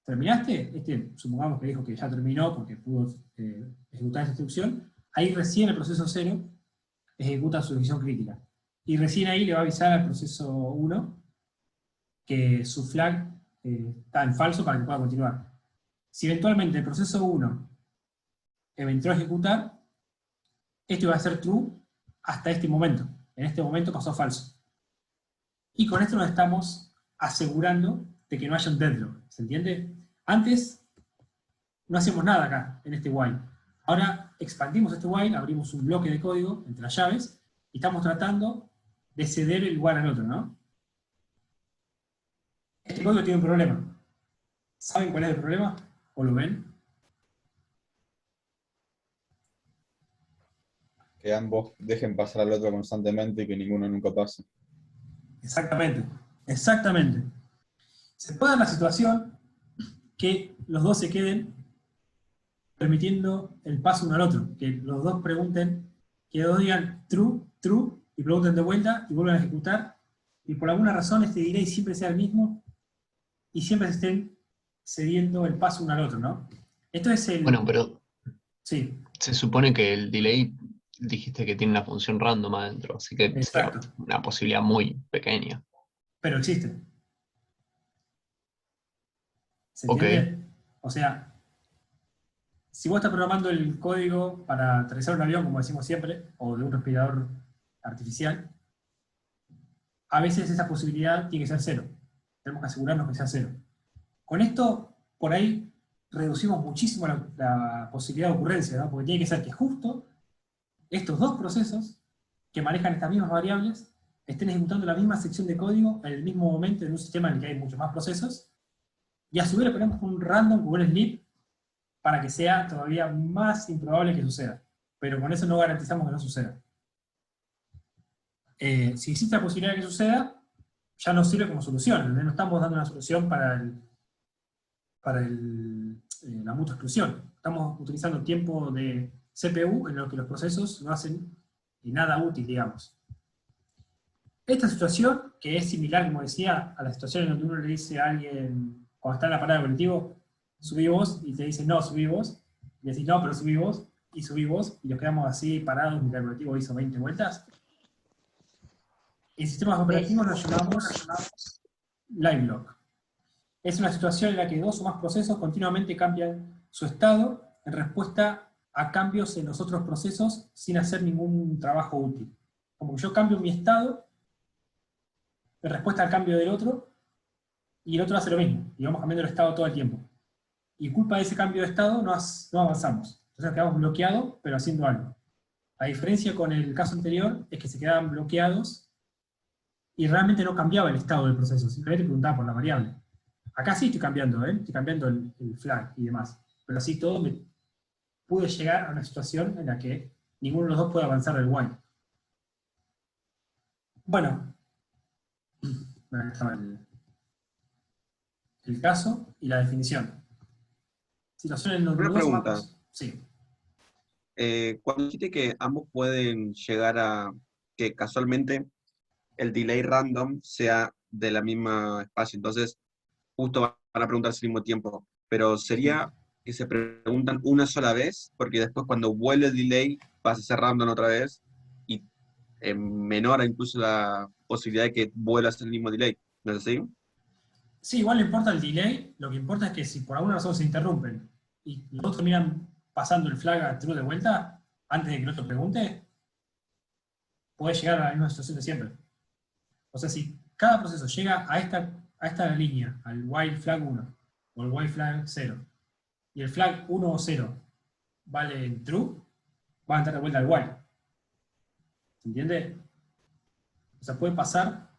[SPEAKER 1] ¿Terminaste? Supongamos que dijo que ya terminó porque pudo ejecutar esa instrucción. Ahí recién el proceso 0 ejecuta su decisión crítica. Y recién ahí le va a avisar al proceso 1 que su flag está en falso para que pueda continuar. Si eventualmente el proceso 1 entró a ejecutar, esto iba a ser true hasta este momento. En este momento pasó falso. Y con esto nos estamos asegurando de que no haya un deadlock. ¿Se entiende? Antes no hacíamos nada acá, en este while. Ahora expandimos este while, abrimos un bloque de código entre las llaves, y estamos tratando de ceder el lugar al otro, ¿no? Este código tiene un problema. ¿Saben cuál es el problema? ¿O lo ven?
[SPEAKER 2] Que ambos dejen pasar al otro constantemente y que ninguno nunca pase.
[SPEAKER 1] Exactamente, exactamente. Se puede dar la situación que los dos se queden permitiendo el paso uno al otro, que los dos pregunten, que los dos digan true, true, y pregunten de vuelta y vuelvan a ejecutar, y por alguna razón este delay siempre sea el mismo, y siempre se estén cediendo el paso uno al otro, ¿no? Esto es el...
[SPEAKER 4] Bueno, pero
[SPEAKER 1] sí,
[SPEAKER 4] se supone que el delay, dijiste que tiene una función random adentro, así que sería
[SPEAKER 1] exacto,
[SPEAKER 4] una posibilidad muy pequeña.
[SPEAKER 1] pero existe. ¿Se
[SPEAKER 4] Ok.
[SPEAKER 1] entiende? O sea, si vos estás programando el código para aterrizar un avión, como decimos siempre, o de un respirador artificial, a veces esa posibilidad tiene que ser 0. Tenemos que asegurarnos que sea 0. Con esto, por ahí, reducimos muchísimo la posibilidad de ocurrencia, ¿no? Porque tiene que ser que justo estos dos procesos que manejan estas mismas variables estén ejecutando la misma sección de código en el mismo momento en un sistema en el que hay muchos más procesos, y a su vez le ponemos un random como un sleep para que sea todavía más improbable que suceda. Pero con eso no garantizamos que no suceda. Si existe la posibilidad de que suceda, ya nos sirve como solución. No estamos dando una solución para la mutua exclusión. Estamos utilizando tiempo de CPU en lo que los procesos no hacen nada útil, digamos. Esta situación, que es similar, como decía, a la situación en donde uno le dice a alguien, cuando está en la parada de colectivo, subí vos, y te dice, no, subí vos, y decís, no, pero subí vos, y subí vos, y nos quedamos así parados mientras el colectivo hizo 20 vueltas. En sistemas operativos lo llamamos live lock. Es una situación en la que dos o más procesos continuamente cambian su estado en respuesta a cambios en los otros procesos sin hacer ningún trabajo útil. Como que yo cambio mi estado en respuesta al cambio del otro, y el otro hace lo mismo, y vamos cambiando el estado todo el tiempo. Y culpa de ese cambio de estado no avanzamos. Entonces quedamos bloqueados, pero haciendo algo. La diferencia con el caso anterior es que se quedaban bloqueados y realmente no cambiaba el estado del proceso, simplemente preguntaba por la variable. Acá sí estoy cambiando, estoy cambiando el flag y demás, pero así todo me pude llegar a una situación en la que ninguno de los dos puede avanzar del while. Bueno, acá estaba el caso y la definición. Situaciones en donde
[SPEAKER 7] Una
[SPEAKER 1] los dos
[SPEAKER 7] pregunta.
[SPEAKER 1] vamos. Sí.
[SPEAKER 7] Cuando dijiste que ambos pueden llegar a que casualmente el delay random sea de la misma espacio, entonces justo van a preguntarse al mismo tiempo, pero sería que se preguntan una sola vez, porque después cuando vuelve el delay pasa a ser random otra vez y menor incluso la posibilidad de que vuelva a ser el mismo delay, ¿no es así?
[SPEAKER 1] Sí, igual no importa el delay, lo que importa es que si por alguna razón se interrumpen y los dos terminan pasando el flag a true de vuelta, antes de que el otro pregunte, podés llegar a la misma situación de siempre. O sea, si cada proceso llega a esta línea, al while flag 1 o el while flag 0, y el flag 1 o 0 vale en true, va a entrar de vuelta al while. ¿Se entiende? O sea, puede pasar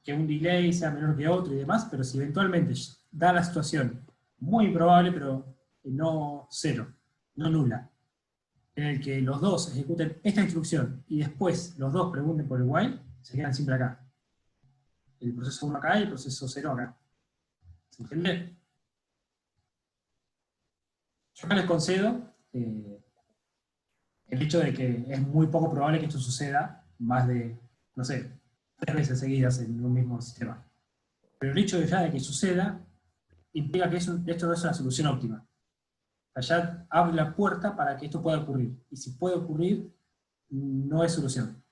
[SPEAKER 1] que un delay sea menor que otro y demás, pero si eventualmente da la situación muy improbable, pero no cero, no nula, en el que los dos ejecuten esta instrucción y después los dos pregunten por el while, se quedan siempre acá. El proceso 1 acá y el proceso 0 acá. ¿Se entiende? Yo acá les concedo el hecho de que es muy poco probable que esto suceda más de, no sé, 3 veces seguidas en un mismo sistema. Pero el hecho de ya de que suceda implica que esto no es una solución óptima. O sea, ya abre la puerta para que esto pueda ocurrir. Y si puede ocurrir, no es solución.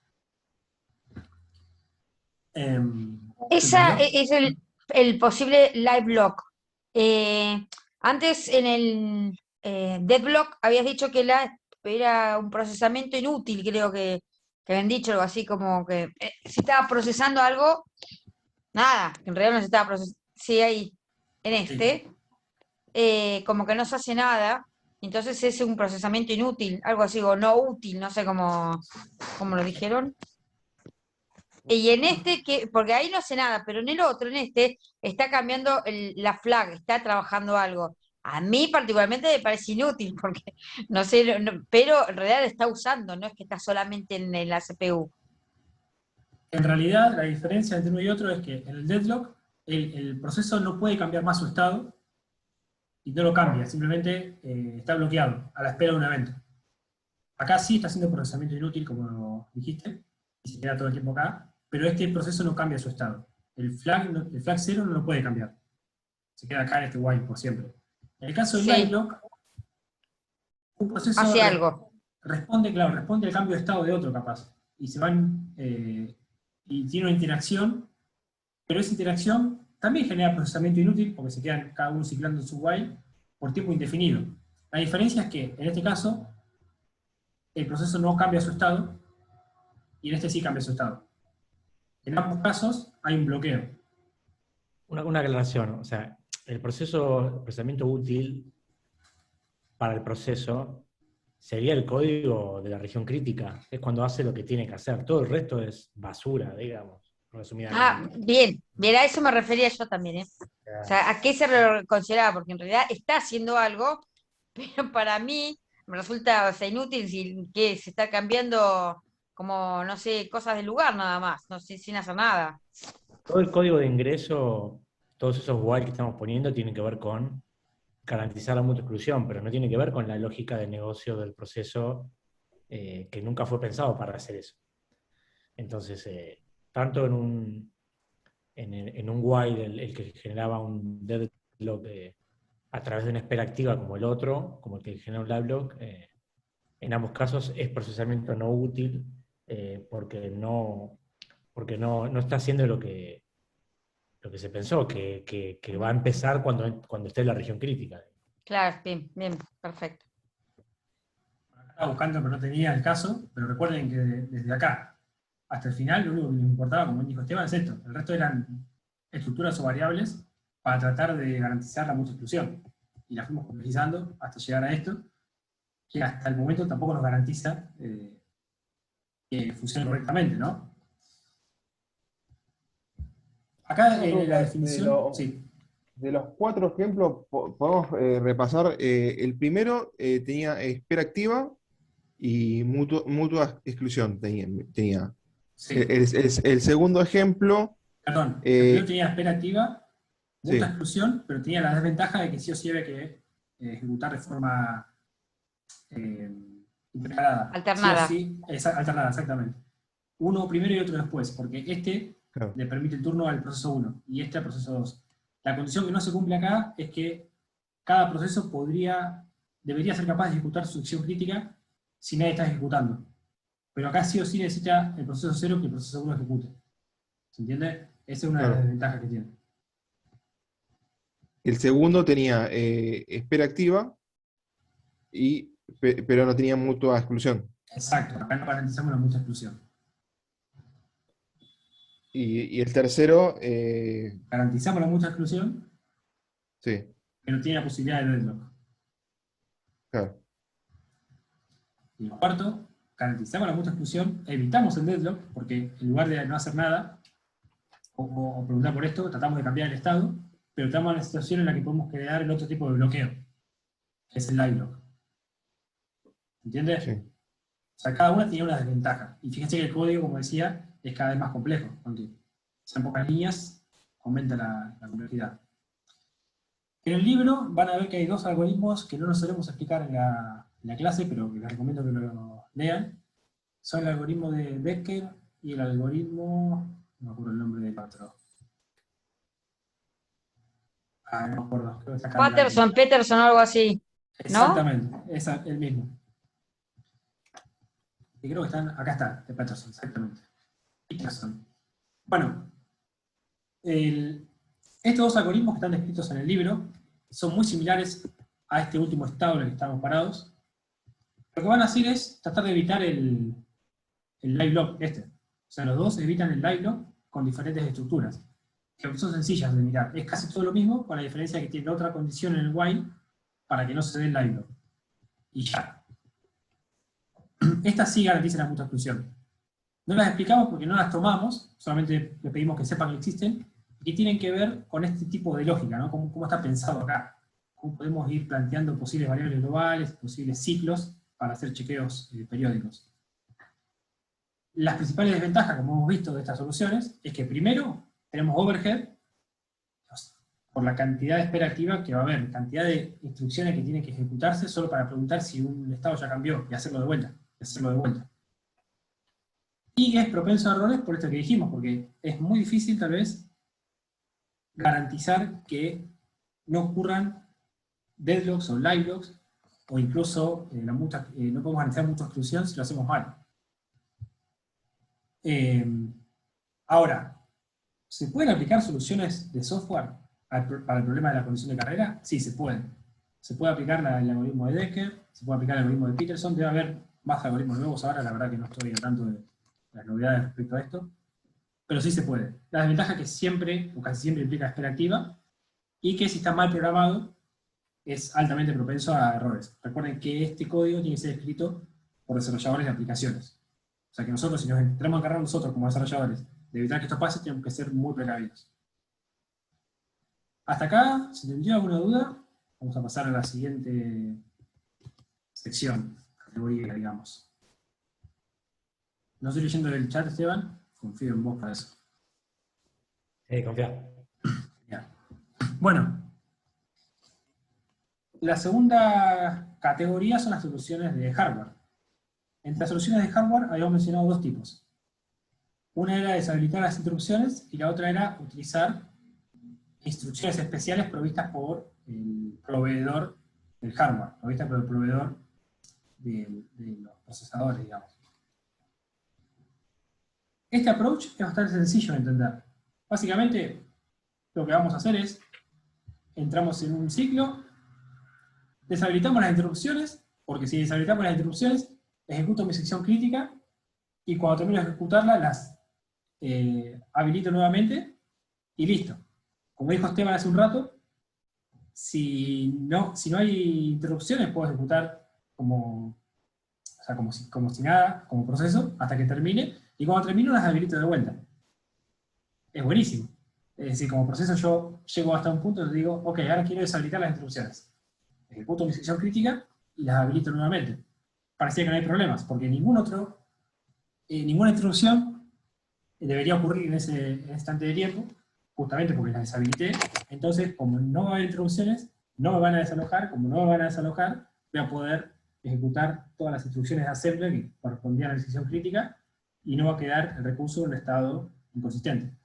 [SPEAKER 3] Esa
[SPEAKER 1] ¿Entendió?
[SPEAKER 3] es el posible live lock. Antes en el deadlock habías dicho que era un procesamiento inútil, creo que habían dicho algo así como que si estaba procesando algo, nada, que en realidad no se estaba procesando. Sí, ahí, en este, como que no se hace nada, entonces es un procesamiento inútil, algo así, o no útil, no sé cómo lo dijeron. Y en este, porque ahí no hace nada, pero en el otro, en este, está cambiando la flag, está trabajando algo. A mí particularmente me parece inútil, porque no sé, pero en realidad lo está usando, no es que está solamente en la CPU.
[SPEAKER 1] En realidad, la diferencia entre uno y otro es que en el deadlock, el proceso no puede cambiar más su estado y no lo cambia, simplemente está bloqueado a la espera de un evento. Acá sí está haciendo procesamiento inútil, como dijiste, y se queda todo el tiempo acá, pero este proceso no cambia su estado. El flag 0 no lo puede cambiar. Se queda acá en este while por siempre. En el caso del live
[SPEAKER 3] Sí,
[SPEAKER 1] lock, un proceso
[SPEAKER 3] hace algo.
[SPEAKER 1] responde al cambio de estado de otro capaz. Y se van, y tiene una interacción, pero esa interacción también genera procesamiento inútil, porque se quedan cada uno ciclando su while por tiempo indefinido. La diferencia es que, en este caso, el proceso no cambia su estado, y en este sí cambia su estado. En ambos casos hay un bloqueo.
[SPEAKER 8] Una aclaración, o sea, el procesamiento útil para el proceso sería el código de la región crítica, es cuando hace lo que tiene que hacer. Todo el resto es basura, digamos, resumidamente.
[SPEAKER 3] Bien, a eso me refería yo también, ¿eh? O sea, ¿a qué se consideraba? Porque en realidad está haciendo algo, pero para mí me resulta, o sea, inútil si que se está cambiando como, no sé, cosas del lugar nada más, no sé, sin hacer nada.
[SPEAKER 8] Todo el código de ingreso, todos esos while que estamos poniendo tienen que ver con garantizar la mutua exclusión, pero no tiene que ver con la lógica de negocio del proceso que nunca fue pensado para hacer eso. Entonces, tanto en un while, el que generaba un deadlock a través de una espera activa como el otro, como el que genera un live lock, en ambos casos es procesamiento no útil porque no está haciendo lo que se pensó, que va a empezar cuando esté en la región crítica.
[SPEAKER 3] Claro, bien, perfecto.
[SPEAKER 1] Estaba buscando, pero no tenía el caso, pero recuerden que desde acá hasta el final, lo único que nos importaba, como dijo Esteban, es esto. El resto eran estructuras o variables para tratar de garantizar la mutua exclusión. Y la fuimos complejizando hasta llegar a esto, que hasta el momento tampoco nos garantiza que funcione correctamente, ¿no? Acá en la definición, sí.
[SPEAKER 9] De los 4 ejemplos, podemos repasar. El primero tenía espera activa y mutua exclusión tenía.
[SPEAKER 1] Sí.
[SPEAKER 9] El segundo ejemplo,
[SPEAKER 1] Perdón, el primero tenía espera activa, mucha
[SPEAKER 9] sí.
[SPEAKER 1] exclusión, pero tenía la desventaja de que sí o sí había que ejecutar de forma intercalada.
[SPEAKER 3] Alternada.
[SPEAKER 1] Sí o sí, alternada, exactamente. Uno primero y otro después, porque este
[SPEAKER 9] Claro.
[SPEAKER 1] le permite el turno al proceso 1 y este al proceso 2. La condición que no se cumple acá es que cada proceso debería ser capaz de ejecutar su acción crítica si nadie está ejecutando. Pero acá sí o sí necesita el proceso 0 que el proceso 1 ejecute. ¿Se entiende? Esa es una de las
[SPEAKER 9] Claro.
[SPEAKER 1] desventajas que tiene.
[SPEAKER 9] El segundo tenía espera activa, pero no tenía mutua exclusión.
[SPEAKER 1] Exacto, acá no garantizamos la mucha exclusión.
[SPEAKER 9] Y el tercero,
[SPEAKER 1] Garantizamos la mucha exclusión,
[SPEAKER 9] sí,
[SPEAKER 1] pero tiene la posibilidad de deadlock.
[SPEAKER 9] claro.
[SPEAKER 1] Y el cuarto, garantizamos la mucha exclusión, evitamos el deadlock, porque en lugar de no hacer nada, o preguntar por esto, tratamos de cambiar el estado, pero estamos en la situación en la que podemos crear el otro tipo de bloqueo, que es el live lock. ¿Entiendes?
[SPEAKER 9] Sí.
[SPEAKER 1] O sea, cada una tiene una desventaja. Y fíjense que el código, como decía, es cada vez más complejo. Aunque sean pocas líneas, aumenta la complejidad. En el libro van a ver que hay dos algoritmos que no nos solemos explicar en la clase, pero que les recomiendo que lo lean. Son el algoritmo de Becker y el algoritmo... No me acuerdo el nombre del otro. No me acuerdo. Creo que está acá en la-
[SPEAKER 3] Peterson o algo así.
[SPEAKER 1] Exactamente, es el mismo. Y creo que están, acá está, de Peterson, exactamente. Peterson. Bueno, estos dos algoritmos que están descritos en el libro son muy similares a este último estado en el que estamos parados. Lo que van a hacer es tratar de evitar el live lock este. O sea, los dos evitan el live lock con diferentes estructuras, que son sencillas de mirar. Es casi todo lo mismo, con la diferencia que tiene otra condición en el while para que no se dé el live lock. Y ya. Estas sí garantizan la mutua exclusión. No las explicamos porque no las tomamos, solamente le pedimos que sepan que existen, y que tienen que ver con este tipo de lógica, ¿no? Cómo está pensado acá. Cómo podemos ir planteando posibles variables globales, posibles ciclos, para hacer chequeos periódicos. Las principales desventajas, como hemos visto, de estas soluciones, es que primero tenemos overhead, por la cantidad de espera activa que va a haber, cantidad de instrucciones que tienen que ejecutarse solo para preguntar si un estado ya cambió y hacerlo de vuelta. Y es propenso a errores por esto que dijimos, porque es muy difícil tal vez garantizar que no ocurran deadlocks o live locks, o incluso no podemos garantizar mucha exclusión si lo hacemos mal. Ahora, ¿se pueden aplicar soluciones de software para el problema de la condición de carrera? Sí, se puede. Se puede aplicar el algoritmo de Decker, se puede aplicar el algoritmo de Peterson, debe haber más algoritmos nuevos ahora, la verdad que no estoy al tanto de las novedades respecto a esto, pero sí se puede. La desventaja es que siempre, o casi siempre, implica espera activa, y que si está mal programado, es altamente propenso a errores. Recuerden que este código tiene que ser escrito por desarrolladores de aplicaciones. O sea que nosotros, si nos entramos a encargar nosotros como desarrolladores de evitar que esto pase, tenemos que ser muy precavidos. ¿Hasta acá? ¿Se entendió alguna duda? Vamos a pasar a la siguiente sección, categoría, digamos. No estoy leyendo el chat, Esteban. Confío en vos para eso.
[SPEAKER 8] Confía.
[SPEAKER 1] Genial. Bueno, la segunda categoría son las soluciones de hardware. Entre las soluciones de hardware habíamos mencionado dos tipos. Una era deshabilitar las interrupciones y la otra era utilizar instrucciones especiales provistas por el proveedor del hardware, provistas por el proveedor de los procesadores, digamos. Este approach es bastante sencillo de entender. Básicamente, lo que vamos a hacer es, entramos en un ciclo, deshabilitamos las interrupciones, porque si deshabilitamos las interrupciones, ejecuto mi sección crítica, y cuando termino de ejecutarla, las habilito nuevamente, y listo. Como dijo Esteban hace un rato, si no hay interrupciones, puedo ejecutar como si nada, como proceso, hasta que termine, y cuando termino las habilito de vuelta. Es buenísimo. Es decir, como proceso yo llego hasta un punto y digo, ok, ahora quiero deshabilitar las interrupciones. Ejecuto mi sección crítica y las habilito nuevamente. parecía que no hay problemas, porque ninguna instrucción debería ocurrir en ese instante de tiempo, justamente porque las deshabilité. Entonces, como no va a haber instrucciones, no me van a desalojar. Como no me van a desalojar, voy a poder ejecutar todas las instrucciones de assembler que correspondían a la decisión crítica, y no va a quedar el recurso en un estado inconsistente.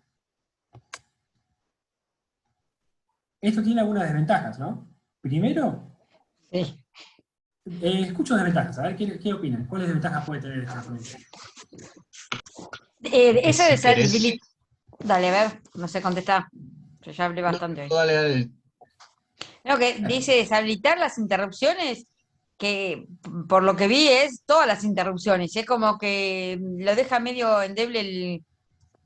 [SPEAKER 1] Esto tiene algunas desventajas, ¿no? Primero,
[SPEAKER 3] Sí.
[SPEAKER 1] escucho desventajas, a ver qué opinan. ¿Cuáles desventajas puede tener esta herramienta?
[SPEAKER 3] Esa
[SPEAKER 4] si
[SPEAKER 3] de ser
[SPEAKER 4] querés-
[SPEAKER 3] Dale, a ver, no sé contestar. Yo ya hablé bastante hoy.
[SPEAKER 4] Dale, dale.
[SPEAKER 3] Lo que dice deshabilitar las interrupciones, que por lo que vi es todas las interrupciones. Es como que lo deja medio endeble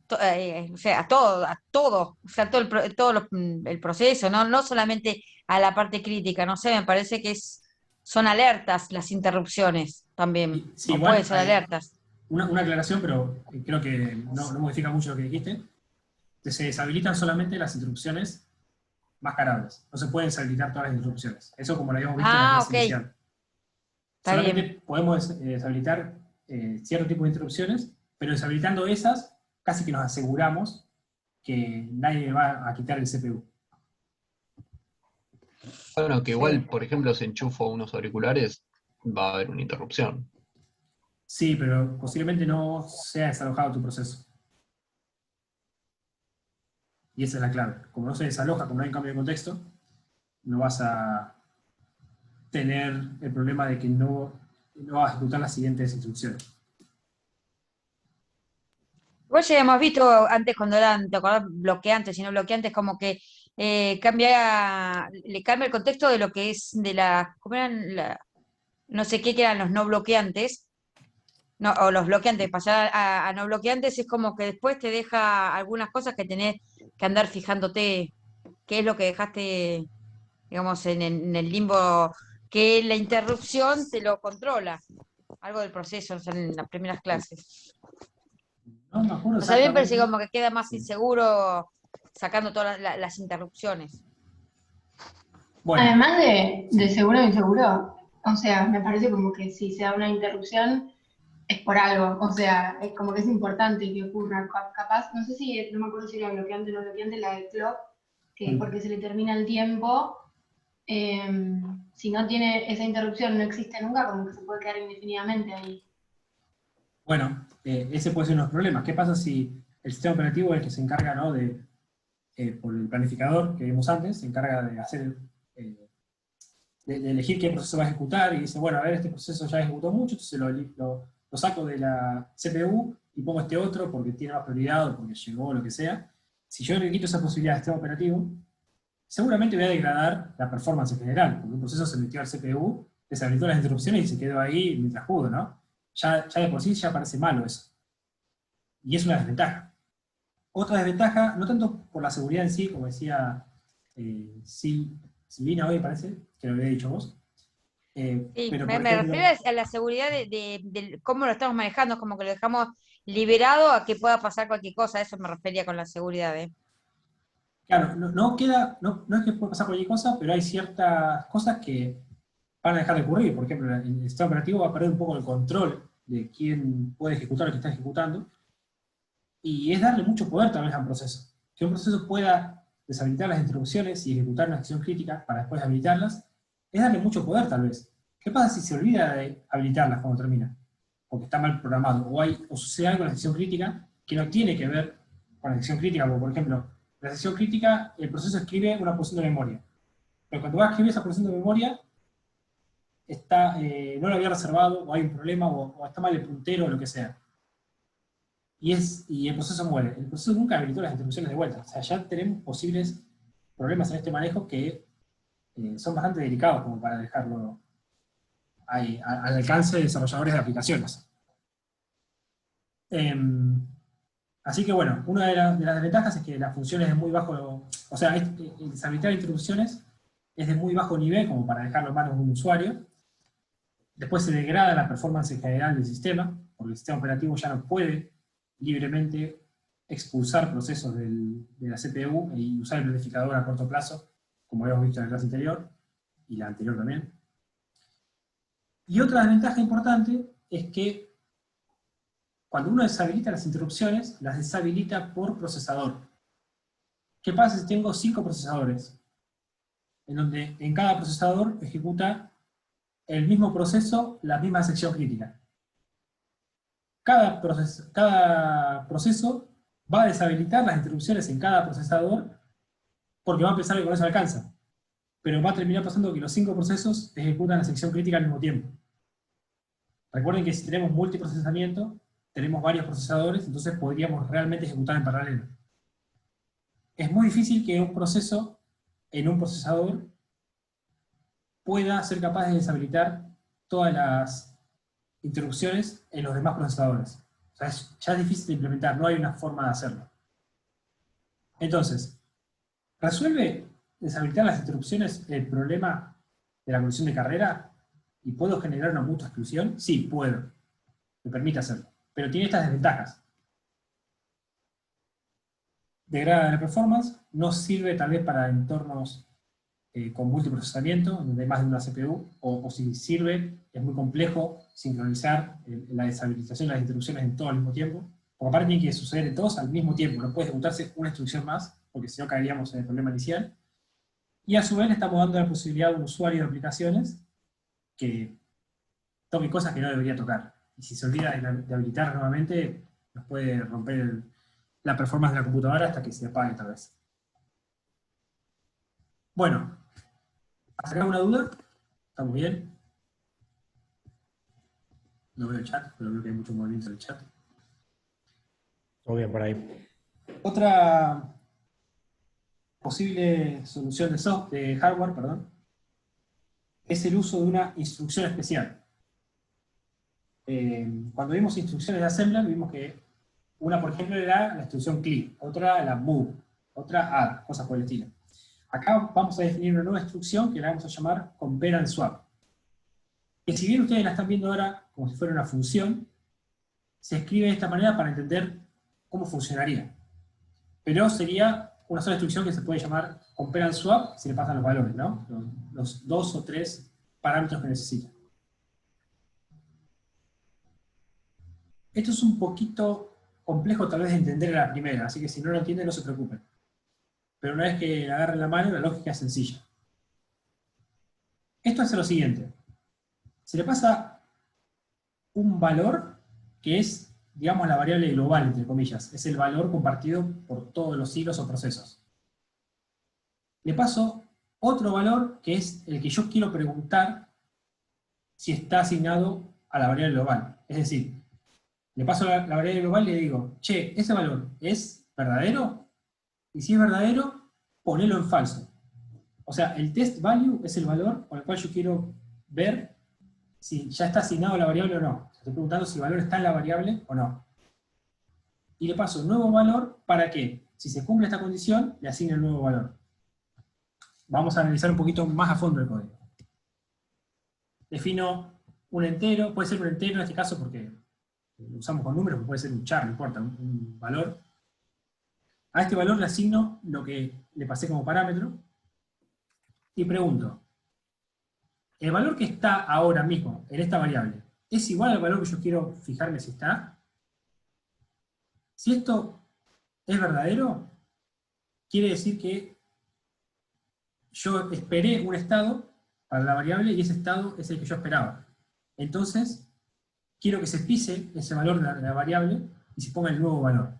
[SPEAKER 3] o sea, a todo, o sea, el proceso, ¿no? No solamente a la parte crítica, no sé, me parece que son alertas las interrupciones también,
[SPEAKER 1] Sí,
[SPEAKER 3] o pueden
[SPEAKER 1] igual
[SPEAKER 3] ser
[SPEAKER 1] hay
[SPEAKER 3] alertas.
[SPEAKER 1] una aclaración, pero creo que no modifica mucho lo que dijiste. Se deshabilitan solamente las interrupciones mascarables. No se pueden deshabilitar todas las interrupciones. Eso como lo habíamos visto en la clase
[SPEAKER 3] Ok,
[SPEAKER 1] inicial.
[SPEAKER 3] está
[SPEAKER 1] Solamente
[SPEAKER 3] bien.
[SPEAKER 1] podemos deshabilitar cierto tipo de interrupciones, pero deshabilitando esas, casi que nos aseguramos que nadie me va a quitar el CPU.
[SPEAKER 4] Bueno, que
[SPEAKER 3] Sí.
[SPEAKER 4] igual, por ejemplo, si enchufo unos auriculares, va a haber una interrupción.
[SPEAKER 1] Sí, pero posiblemente no sea desalojado tu proceso. Y esa es la clave. Como no se desaloja, como no hay cambio de contexto, no vas a tener el problema de que no vas a ejecutar las siguientes instrucciones.
[SPEAKER 3] Igual ya hemos visto antes cuando eran, ¿te acordás? Bloqueantes y no bloqueantes, como que le cambia el contexto de lo que es ¿cómo eran? No sé qué que eran los no bloqueantes, no, o los bloqueantes, pasar a no bloqueantes es como que después te deja algunas cosas que tenés que andar fijándote, qué es lo que dejaste, digamos, en el limbo, que la interrupción te lo controla, algo del proceso, o sea, en las primeras clases.
[SPEAKER 1] No me acuerdo
[SPEAKER 3] O sea, a mí me parece
[SPEAKER 1] exactamente.
[SPEAKER 3] como que queda más
[SPEAKER 1] Sí.
[SPEAKER 3] inseguro sacando todas las interrupciones.
[SPEAKER 1] Bueno,
[SPEAKER 10] Además de seguro o inseguro, o sea, me parece como que si se da una interrupción es por algo, o sea, es como que es importante que ocurra. Capaz, no sé si, no me acuerdo si era bloqueante o no bloqueante, la de clock, que porque se le termina el tiempo, si no tiene esa interrupción, no existe nunca, como que se puede quedar indefinidamente ahí.
[SPEAKER 1] bueno, ese puede ser uno de los problemas. ¿Qué pasa si el sistema operativo es el que se encarga, ¿no? Por el planificador que vimos antes, se encarga de hacer, de elegir qué proceso va a ejecutar, y dice, bueno, a ver, este proceso ya ejecutó mucho, entonces lo saco de la CPU y pongo este otro porque tiene más prioridad o porque llegó o lo que sea. Si yo le quito esa posibilidad al sistema operativo, seguramente voy a degradar la performance en general, porque un proceso se metió al CPU, deshabilitó las interrupciones y se quedó ahí mientras pudo, ¿no? Ya de por sí ya parece malo eso. Y es una desventaja. Otra desventaja, no tanto por la seguridad en sí, como decía Silvina hoy, parece, que lo había dicho vos,
[SPEAKER 3] Sí,
[SPEAKER 1] pero
[SPEAKER 3] me,
[SPEAKER 1] por
[SPEAKER 3] me refiero
[SPEAKER 1] ejemplo,
[SPEAKER 3] a la seguridad de cómo lo estamos manejando, como que lo dejamos liberado a que pueda pasar cualquier cosa, a eso me refería con la seguridad, ¿eh?
[SPEAKER 1] claro, no es que pueda pasar cualquier cosa, pero hay ciertas cosas que van a dejar de ocurrir. Por ejemplo, el sistema operativo va a perder un poco el control de quién puede ejecutar lo que está ejecutando, y es darle mucho poder también a un proceso. Que un proceso pueda deshabilitar las instrucciones y ejecutar una acción crítica para después habilitarlas, es darle mucho poder tal vez. ¿Qué pasa si se olvida de habilitarlas cuando termina? Porque está mal programado, o sucede algo en la sección crítica que no tiene que ver con la sección crítica, como por ejemplo, en la sección crítica el proceso escribe una porción de memoria, pero cuando va a escribir esa porción de memoria, no lo había reservado, o hay un problema, o está mal el puntero, o lo que sea. Y el proceso muere. El proceso nunca habilitó las instrucciones de vuelta. O sea, ya tenemos posibles problemas en este manejo que son bastante delicados como para dejarlo ahí, al alcance de desarrolladores de aplicaciones. Así que bueno, una de las desventajas es que la función es de muy bajo, o sea, el deshabilitar instrucciones es de muy bajo nivel como para dejarlo en manos de un usuario. Después se degrada la performance en general del sistema, porque el sistema operativo ya no puede libremente expulsar procesos de la CPU y usar el planificador a corto plazo, como habíamos visto en la clase anterior, y la anterior también. Y otra desventaja importante es que cuando uno deshabilita las interrupciones, las deshabilita por procesador. ¿Qué pasa si tengo 5 procesadores? En donde en cada procesador ejecuta el mismo proceso, la misma sección crítica. Cada proceso va a deshabilitar las interrupciones en cada procesador porque va a pensar que con eso alcanza. Pero va a terminar pasando que los 5 procesos ejecutan la sección crítica al mismo tiempo. Recuerden que si tenemos multiprocesamiento, tenemos varios procesadores, entonces podríamos realmente ejecutar en paralelo. Es muy difícil que un proceso en un procesador pueda ser capaz de deshabilitar todas las interrupciones en los demás procesadores. O sea, ya es difícil de implementar, no hay una forma de hacerlo. Entonces, ¿resuelve deshabilitar las interrupciones el problema de la condición de carrera? ¿Y puedo generar una mutua exclusión? Sí, puedo. Me permite hacerlo. Pero tiene estas desventajas. Degrada la performance, no sirve tal vez para entornos con multiprocesamiento, donde hay más de una CPU, o si sirve, es muy complejo sincronizar la deshabilitación y las instrucciones en todo al mismo tiempo, porque aparte tiene que suceder en todos al mismo tiempo, no puede ejecutarse una instrucción más, porque si no caeríamos en el problema inicial. Y a su vez le estamos dando la posibilidad a un usuario de aplicaciones que toque cosas que no debería tocar. Y si se olvida de habilitar nuevamente, nos puede romper la performance de la computadora hasta que se apague tal vez. Bueno, ¿hasta acá una duda? ¿Estamos bien? No veo el chat, pero veo que hay mucho movimiento en el chat.
[SPEAKER 8] Todo bien por ahí.
[SPEAKER 1] Otra posible solución de hardware, perdón, es el uso de una instrucción especial. Cuando vimos instrucciones de assembler, vimos que una, por ejemplo, era la instrucción clear, otra la move, otra add, cosas por el estilo. Acá vamos a definir una nueva instrucción que la vamos a llamar compare and swap. Que si bien ustedes la están viendo ahora como si fuera una función, se escribe de esta manera para entender cómo funcionaría. Pero sería una sola instrucción que se puede llamar compare and swap si le pasan los valores, ¿no? Los 2 o 3 parámetros que necesita. Esto es un poquito complejo tal vez de entender a la primera, así que si no lo entienden no se preocupen. Pero una vez que la agarren la mano, la lógica es sencilla. Esto hace lo siguiente. Se le pasa un valor que es, digamos, la variable global, entre comillas. Es el valor compartido por todos los hilos o procesos. Le paso otro valor que es el que yo quiero preguntar si está asignado a la variable global. Es decir, le paso la variable global y le digo, che, ¿ese valor es verdadero? Y si es verdadero, ponelo en falso. O sea, el test value es el valor con el cual yo quiero ver si ya está asignado a la variable o no. Estoy preguntando si el valor está en la variable o no. Y le paso un nuevo valor para que, si se cumple esta condición, le asigne el nuevo valor. Vamos a analizar un poquito más a fondo el código. Defino un entero, puede ser un entero en este caso porque lo usamos con números, puede ser un char, no importa, un valor. A este valor le asigno lo que le pasé como parámetro y pregunto, ¿el valor que está ahora mismo en esta variable es igual al valor que yo quiero fijarme si está? Si esto es verdadero, quiere decir que yo esperé un estado para la variable y ese estado es el que yo esperaba. Entonces, quiero que se pise ese valor de la variable y se ponga el nuevo valor.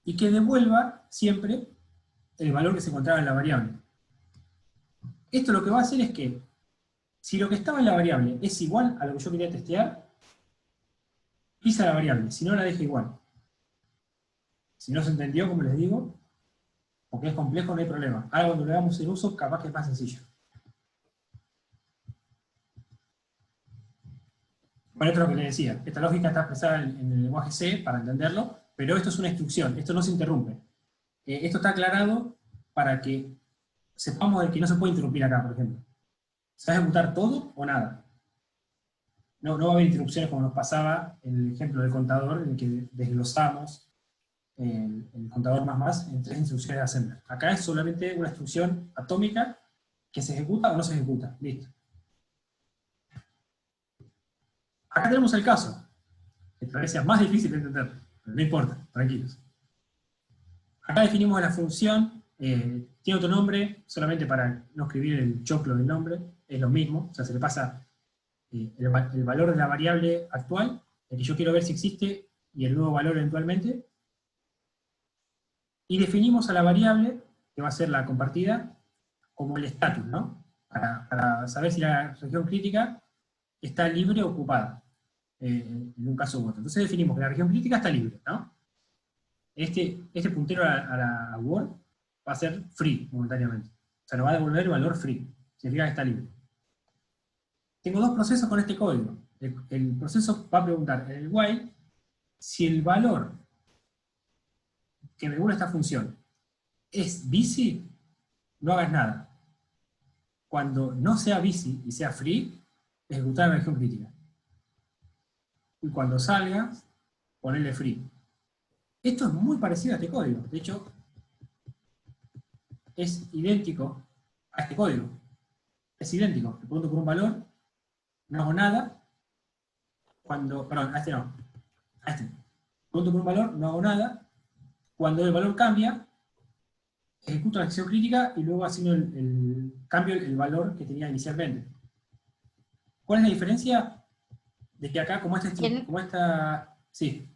[SPEAKER 1] Y que devuelva siempre el valor que se encontraba en la variable. Esto lo que va a hacer es que, si lo que estaba en la variable es igual a lo que yo quería testear, pisa la variable, si no la deja igual. Si no se entendió, como les digo, porque es complejo, no hay problema. Ahora cuando le damos el uso, capaz que es más sencillo. Bueno, esto es lo que les decía. Esta lógica está expresada en el lenguaje C para entenderlo, pero esto es una instrucción, esto no se interrumpe. Esto está aclarado para que sepamos de que no se puede interrumpir acá, por ejemplo. ¿Se va a ejecutar todo o nada? No va a haber interrupciones como nos pasaba en el ejemplo del contador, en el que desglosamos el contador más en 3 instrucciones de assembler. Acá es solamente una instrucción atómica que se ejecuta o no se ejecuta. Listo. Acá tenemos el caso, que tal vez sea más difícil de entender, pero no importa, tranquilos. Acá definimos la función, tiene otro nombre, solamente para no escribir el choclo del nombre, es lo mismo, o sea, se le pasa el valor de la variable actual, el que yo quiero ver si existe, y el nuevo valor eventualmente, y definimos a la variable, que va a ser la compartida, como el status, ¿no? Para saber si la región crítica está libre o ocupada, en un caso u otro. Entonces definimos que la región crítica está libre, ¿no? Este puntero a la Word va a ser free momentáneamente. O sea, nos va a devolver el valor free. Significa que está libre. Tengo dos procesos con este código. El proceso va a preguntar en el while si el valor que me devuelve esta función es busy, no hagas nada. Cuando no sea busy y sea free, ejecutar la región crítica. Y cuando salga, ponerle free. Esto es muy parecido a este código. De hecho, es idéntico a este código. Es idéntico. Le pregunto por un valor, no hago nada. Perdón, a este no. A este. Pregunto por un valor, no hago nada. Cuando el valor cambia, ejecuto la acción crítica y luego asigno cambio el valor que tenía inicialmente. ¿Cuál es la diferencia? De que acá, como esta... Sí.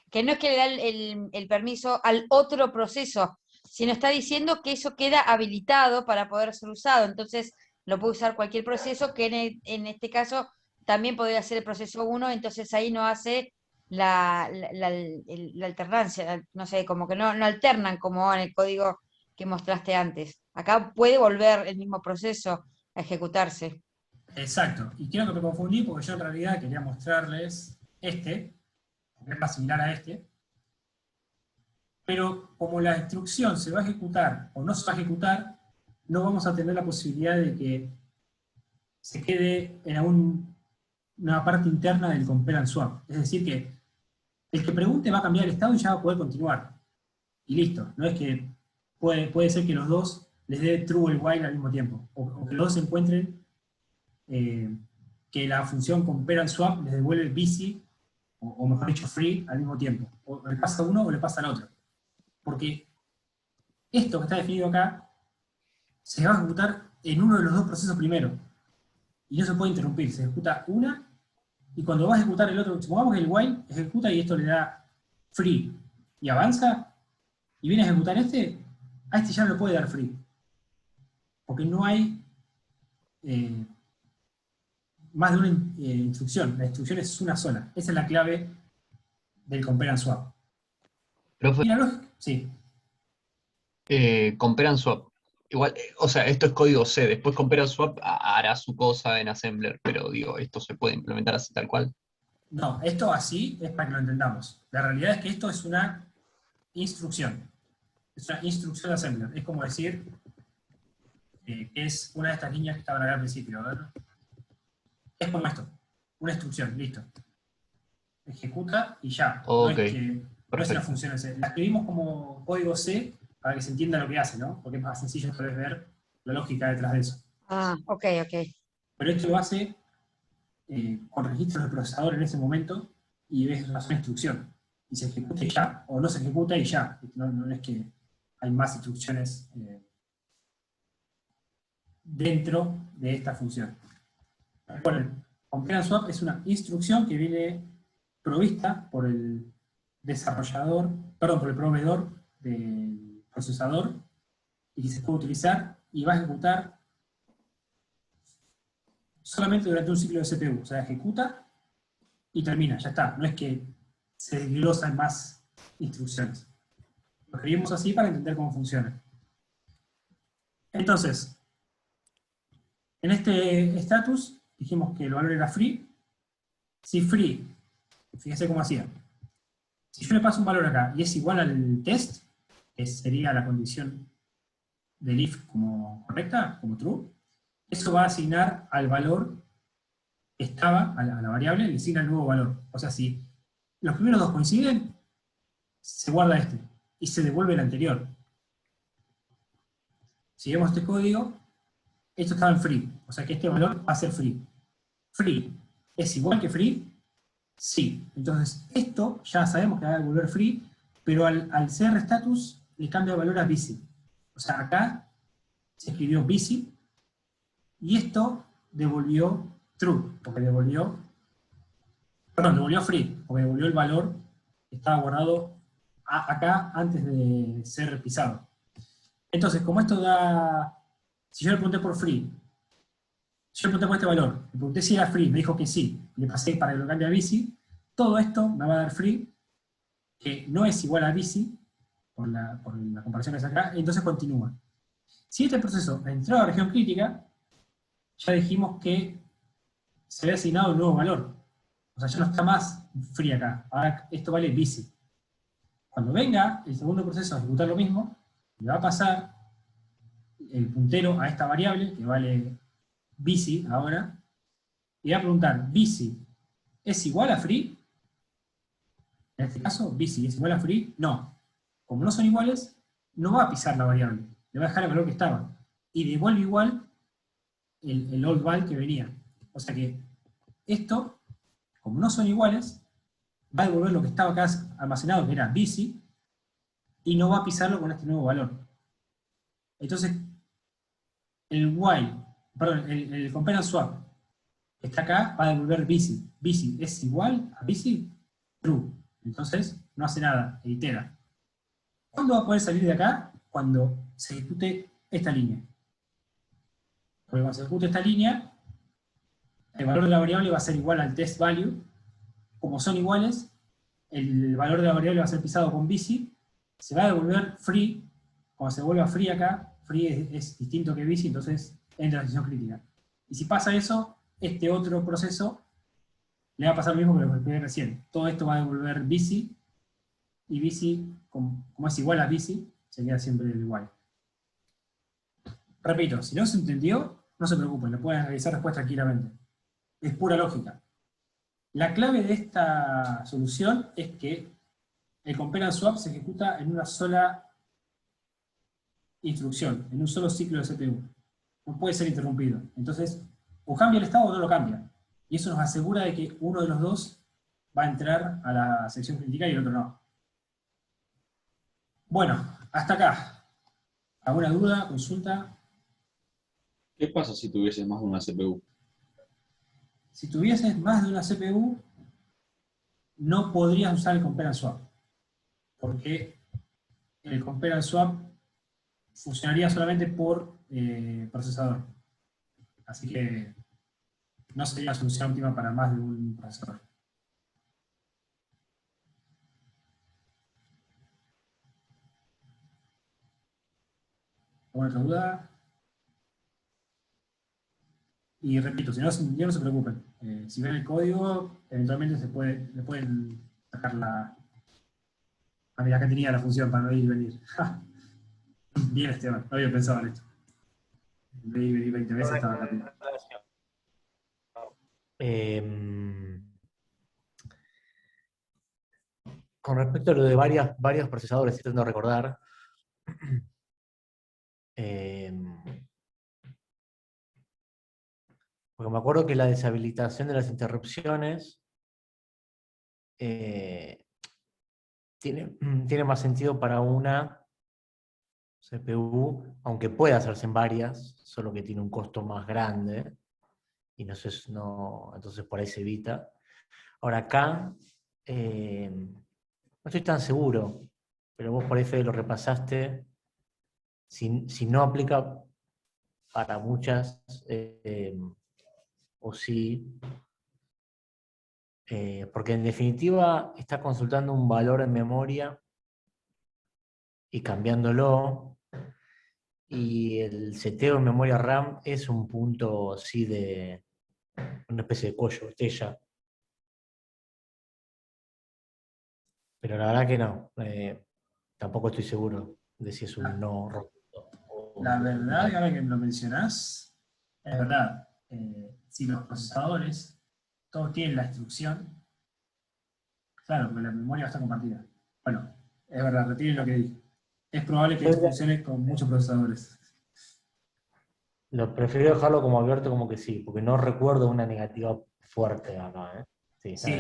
[SPEAKER 3] Que no es que le da el permiso al otro proceso, sino está diciendo que eso queda habilitado para poder ser usado. Entonces lo puede usar cualquier proceso, que en este caso también podría ser el proceso 1, entonces ahí no hace la alternancia, no sé, como que no alternan como en el código que mostraste antes. Acá puede volver el mismo proceso a ejecutarse.
[SPEAKER 1] Exacto, y creo que me confundí porque yo en realidad quería mostrarles este, porque es más similar a este, pero como la instrucción se va a ejecutar o no se va a ejecutar, no vamos a tener la posibilidad de que se quede en una parte interna del compare and swap. Es decir que el que pregunte va a cambiar el estado y ya va a poder continuar. Y listo, no es que puede ser que los dos les dé true el while al mismo tiempo, o que los dos encuentren que la función compare and swap les devuelve busy, o mejor dicho free, al mismo tiempo. O le pasa a uno o le pasa al otro. Porque esto que está definido acá se va a ejecutar en uno de los dos procesos primero. Y no se puede interrumpir. Se ejecuta una, y cuando va a ejecutar el otro, supongamos que el while ejecuta y esto le da free, y avanza, y viene a ejecutar a este ya no le puede dar free. Porque no hay más de una instrucción. La instrucción es una sola. Esa es la clave del compare and swap.
[SPEAKER 4] Profe,
[SPEAKER 1] Y la lógica, sí.
[SPEAKER 4] compare and swap. Igual, o sea, esto es código C, después compare and swap hará su cosa en Assembler, pero digo, esto se puede implementar así tal cual.
[SPEAKER 1] No, esto así es para que lo entendamos. La realidad es que esto es una instrucción. Es una instrucción de Assembler. Es como decir que es una de estas líneas que estaban acá al principio. A ver. Es como esto. Una instrucción, listo. Ejecuta y ya.
[SPEAKER 4] Ok,
[SPEAKER 1] No es una función C. La escribimos como código C para que se entienda lo que hace, ¿no? Porque es más sencillo tal vez ver la lógica detrás de eso.
[SPEAKER 3] Ah, ok.
[SPEAKER 1] Pero esto lo hace con registros del procesador en ese momento y ves una sola instrucción. Y se ejecuta y ya, o no se ejecuta y ya. No es que hay más instrucciones dentro de esta función. Recuerden, compare and swap es una instrucción que viene provista por el por el proveedor del procesador, y que se puede utilizar y va a ejecutar solamente durante un ciclo de CPU. O sea, ejecuta y termina, ya está. No es que se desglosan más instrucciones. Lo escribimos así para entender cómo funciona. Entonces, en este status dijimos que el valor era free. Si free, fíjese cómo hacía. Si yo le paso un valor acá y es igual al test, que sería la condición del if como correcta, como true, eso va a asignar al valor que estaba, a la variable, le asigna el nuevo valor. O sea, si los primeros dos coinciden, se guarda este y se devuelve el anterior. Si vemos este código, esto estaba en free, o sea que este valor va a ser free. Free. ¿Es igual que free? Sí. Entonces, esto ya sabemos que va a devolver free, pero al CR status le cambia el valor a busy. O sea, acá se escribió busy, y esto devolvió true, porque devolvió free, porque devolvió el valor que estaba guardado acá antes de ser pisado. Entonces, como esto da, si yo le pregunté por free, yo le pregunté por este valor, le pregunté si era free, me dijo que sí, le pasé para que lo cambie a busy, todo esto me va a dar free, que no es igual a busy, por la comparación que es acá, entonces continúa. Si este proceso entró a la región crítica, ya dijimos que se había asignado un nuevo valor. O sea, ya no está más free acá, ahora esto vale busy. Cuando venga el segundo proceso a ejecutar lo mismo, le va a pasar el puntero a esta variable, que vale busy ahora, y va a preguntar, busy ¿es igual a free? En este caso, busy ¿es igual a free? No. Como no son iguales, no va a pisar la variable, le va a dejar el valor que estaba, y devuelve igual el old val que venía. O sea que esto, como no son iguales, va a devolver lo que estaba acá almacenado, que era busy, y no va a pisarlo con este nuevo valor. Entonces, el compare swap que está acá va a devolver busy. Busy es igual a busy, true. Entonces, no hace nada, itera. ¿Cuándo va a poder salir de acá? Cuando se ejecute esta línea. Porque cuando se ejecute esta línea, el valor de la variable va a ser igual al test value. Como son iguales, el valor de la variable va a ser pisado con busy, se va a devolver free. Cuando se vuelva free acá, free es distinto que busy, entonces entra en la situación crítica. Y si pasa eso, este otro proceso le va a pasar lo mismo que lo que expliqué recién. Todo esto va a devolver busy, y busy, como es igual a busy, se queda siempre igual. Repito, si no se entendió, no se preocupen, lo pueden revisar después tranquilamente. Es pura lógica. La clave de esta solución es que el compare and swap se ejecuta en una sola instrucción, en un solo ciclo de CPU. No puede ser interrumpido. Entonces, o cambia el estado o no lo cambia. Y eso nos asegura de que uno de los dos va a entrar a la sección crítica y el otro no. Bueno, hasta acá. ¿Alguna duda, consulta?
[SPEAKER 2] ¿Qué pasa si tuviese más de una CPU?
[SPEAKER 1] Si tuvieses más de una CPU, no podrías usar el compare and swap. Porque el compare and swap funcionaría solamente por procesador. Así que no sería la solución óptima para más de un procesador. ¿Alguna otra duda? Y repito, si no se entendió, no se preocupen. Si ven el código, eventualmente le pueden sacar la... Ah, mira, acá tenía la función para no ir y venir. Bien, Esteban, no había pensado en esto. En vez de venir 20 veces, estaba rápido.
[SPEAKER 8] Con respecto a lo de varios procesadores, estoy tratando de recordar. Porque me acuerdo que la deshabilitación de las interrupciones tiene más sentido para una CPU, aunque pueda hacerse en varias, solo que tiene un costo más grande, y entonces por ahí se evita. Ahora acá, no estoy tan seguro, pero vos por ahí, Fede, lo repasaste, si no aplica para muchas, o sí, porque en definitiva está consultando un valor en memoria y cambiándolo, y el seteo en memoria RAM es un punto así de una especie de cuello botella. Pero la verdad que no, tampoco estoy seguro de si es un no rotundo.
[SPEAKER 1] La verdad, y ahora que lo mencionás, es verdad. Si los procesadores todos tienen la instrucción, claro, porque la memoria va a estar compartida. Bueno, es verdad, retiren lo que dije. Es probable que esto funcione con muchos procesadores.
[SPEAKER 8] Lo prefiero dejarlo como abierto como que sí, porque no recuerdo una negativa fuerte acá, ¿eh? Sí, está
[SPEAKER 1] Sí,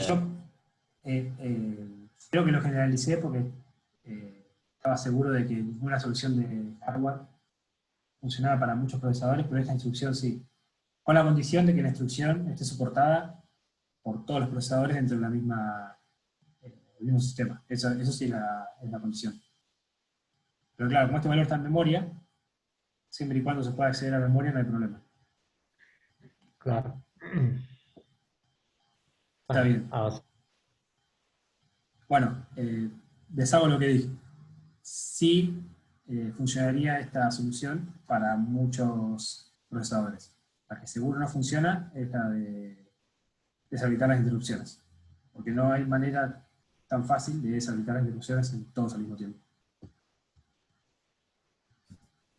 [SPEAKER 8] bien.
[SPEAKER 1] yo creo que lo generalicé porque estaba seguro de que ninguna solución de hardware funcionaba para muchos procesadores, pero esta instrucción sí. Con la condición de que la instrucción esté soportada por todos los procesadores dentro de el mismo sistema. Eso sí es la condición. Pero claro, como este valor está en memoria, siempre y cuando se pueda acceder a la memoria no hay problema.
[SPEAKER 8] Claro.
[SPEAKER 1] Está bien. Bueno, deshago lo que dije. Sí funcionaría esta solución para muchos procesadores. La que seguro no funciona es la de deshabilitar las interrupciones. Porque no hay manera tan fácil de deshabilitar las interrupciones en todos al mismo tiempo.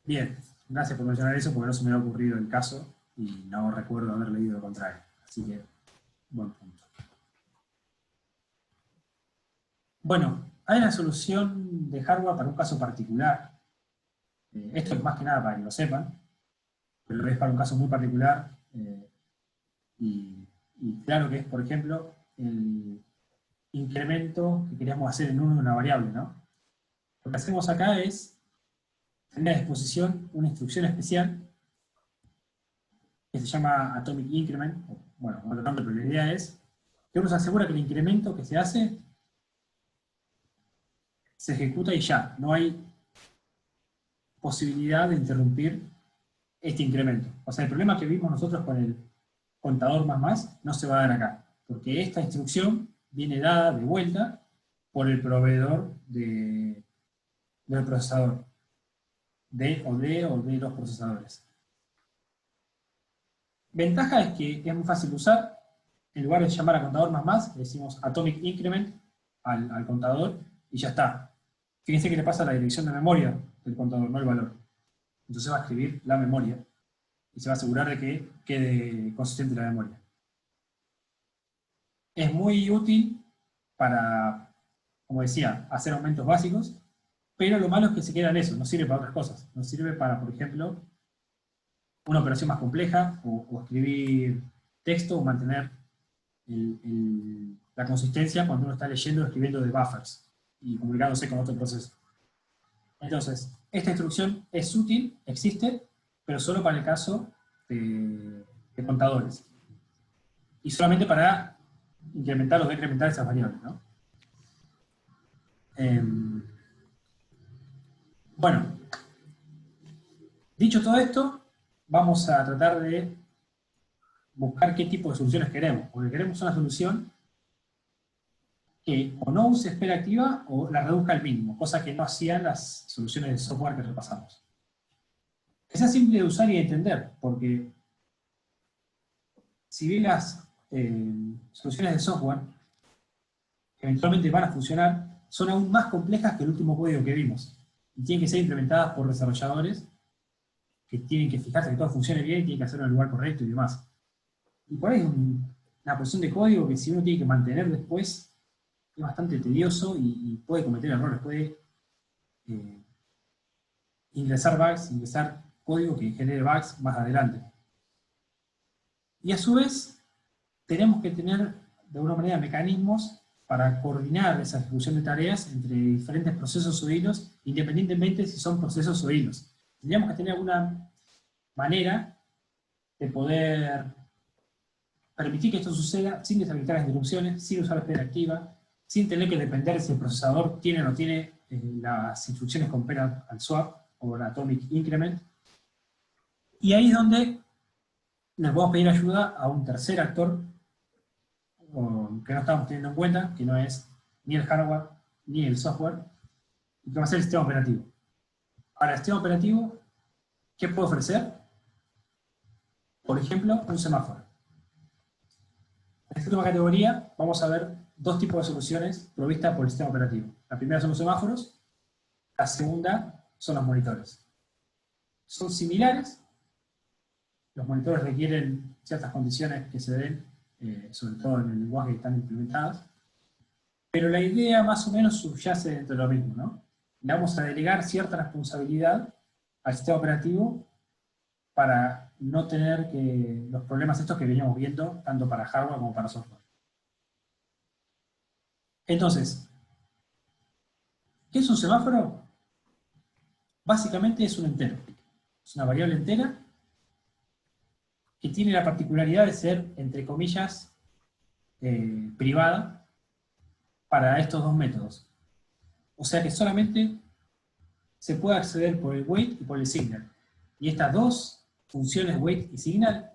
[SPEAKER 1] Bien, gracias por mencionar eso porque no se me ha ocurrido el caso y no recuerdo haber leído lo contrario. Así que, buen punto. Bueno, hay una solución de hardware para un caso particular. Esto es más que nada para que lo sepan, pero es para un caso muy particular. Y claro que es, por ejemplo, el incremento que queríamos hacer en uno de una variable, ¿no? Lo que hacemos acá es tener a disposición una instrucción especial que se llama Atomic Increment, bueno, otro nombre, pero la idea es que uno se asegura que el incremento que se hace se ejecuta y ya, no hay posibilidad de interrumpir este incremento. O sea, el problema que vimos nosotros con el contador más no se va a dar acá, porque esta instrucción viene dada de vuelta por el proveedor del procesador, o de los procesadores. Ventaja es que es muy fácil de usar. En lugar de llamar a contador le decimos Atomic Increment al contador y ya está. Fíjense que le pasa la dirección de memoria del contador, no el valor. Entonces va a escribir la memoria y se va a asegurar de que quede consistente la memoria. Es muy útil para, como decía, hacer aumentos básicos, pero lo malo es que se queda en eso, no sirve para otras cosas. No sirve para, por ejemplo, una operación más compleja, o escribir texto, o mantener la consistencia cuando uno está leyendo o escribiendo de buffers y comunicándose con otro proceso. Entonces, esta instrucción es útil, existe, pero solo para el caso de contadores. Y solamente para incrementar o decrementar esas variables, ¿no? Bueno, dicho todo esto, vamos a tratar de buscar qué tipo de soluciones queremos, porque queremos una solución que o no use espera activa o la reduzca al mínimo, cosa que no hacían las soluciones de software que repasamos. Que sea simple de usar y de entender, porque si bien las soluciones de software eventualmente van a funcionar, son aún más complejas que el último código que vimos, y tienen que ser implementadas por desarrolladores que tienen que fijarse que todo funcione bien y tienen que hacerlo en el lugar correcto y demás. Y por ahí es una porción de código que si uno tiene que mantener después, es bastante tedioso y puede cometer errores, puede ingresar código que genere bugs más adelante. Y a su vez, tenemos que tener de alguna manera mecanismos para coordinar esa ejecución de tareas entre diferentes procesos o hilos, independientemente si son procesos o hilos. Tendríamos que tener alguna manera de poder permitir que esto suceda sin deshabilitar las interrupciones, sin usar la espera activa, sin tener que depender si el procesador tiene o no tiene las instrucciones con pera al swap o el Atomic Increment. Y ahí es donde les podemos pedir ayuda a un tercer actor que no estamos teniendo en cuenta, que no es ni el hardware ni el software, y que va a ser el sistema operativo. Ahora, el sistema operativo, ¿qué puede ofrecer? Por ejemplo, un semáforo. En esta última categoría vamos a ver dos tipos de soluciones provistas por el sistema operativo. La primera son los semáforos, la segunda son los monitores. Son similares, los monitores requieren ciertas condiciones que se den, sobre todo en el lenguaje que están implementadas, pero la idea más o menos subyace dentro de lo mismo, ¿no? Le vamos a delegar cierta responsabilidad al sistema operativo para no tener los problemas estos que veníamos viendo, tanto para hardware como para software. Entonces, ¿qué es un semáforo? Básicamente es un entero. Es una variable entera que tiene la particularidad de ser, entre comillas, privada para estos dos métodos. O sea que solamente se puede acceder por el wait y por el signal. Y estas dos funciones wait y signal,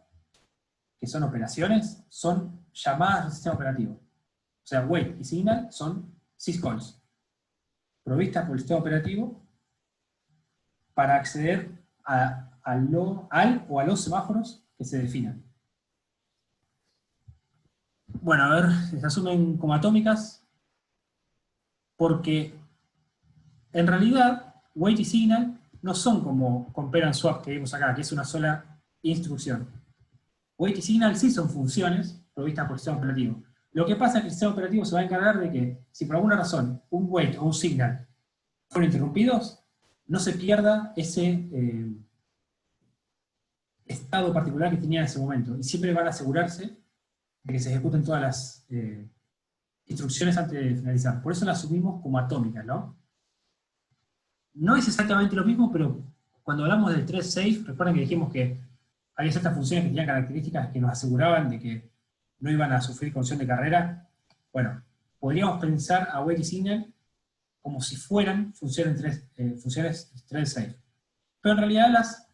[SPEAKER 1] que son operaciones, son llamadas del sistema operativo. O sea, wait y signal son syscalls, provistas por el sistema operativo para acceder al o a los semáforos que se definan. Bueno, a ver, se asumen como atómicas, porque en realidad wait y signal no son como compare and swap que vimos acá, que es una sola instrucción. Wait y signal sí son funciones provistas por el sistema operativo. Lo que pasa es que el sistema operativo se va a encargar de que, si por alguna razón un wait o un signal fueron interrumpidos, no se pierda ese estado particular que tenía en ese momento. Y siempre van a asegurarse de que se ejecuten todas las instrucciones antes de finalizar. Por eso las asumimos como atómicas, ¿no? No es exactamente lo mismo, pero cuando hablamos del thread safe, recuerden que dijimos que había ciertas funciones que tenían características que nos aseguraban de que no iban a sufrir colisión de carrera. Bueno, podríamos pensar a wait y signal como si fueran funciones thread safe. Pero en realidad las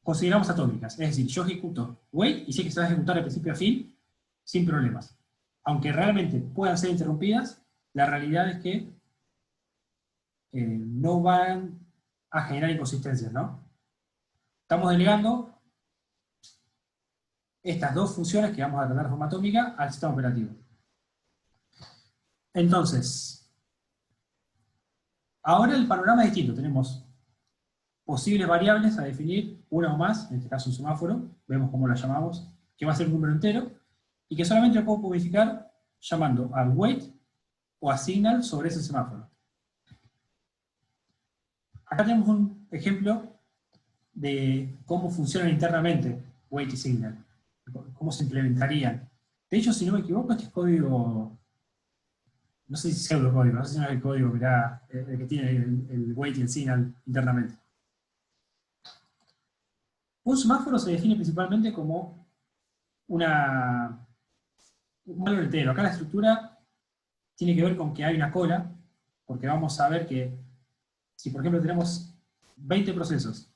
[SPEAKER 1] consideramos atómicas. Es decir, yo ejecuto wait y sé que se va a ejecutar de principio a fin sin problemas. Aunque realmente puedan ser interrumpidas, la realidad es que no van a generar inconsistencias, ¿no? Estamos delegando estas dos funciones que vamos a tratar de forma atómica al sistema operativo. Entonces, ahora el panorama es distinto. Tenemos posibles variables a definir, una o más, en este caso un semáforo, vemos cómo la llamamos, que va a ser un número entero, y que solamente lo puedo modificar llamando al wait o a signal sobre ese semáforo. Acá tenemos un ejemplo de cómo funcionan internamente wait y signal, cómo se implementarían. De hecho, si no me equivoco, este es código, no sé si es pseudocódigo, no sé si no es el código que tiene el wait y el signal internamente. Un semáforo se define principalmente como un valor entero. Acá la estructura tiene que ver con que hay una cola, porque vamos a ver que si por ejemplo tenemos 20 procesos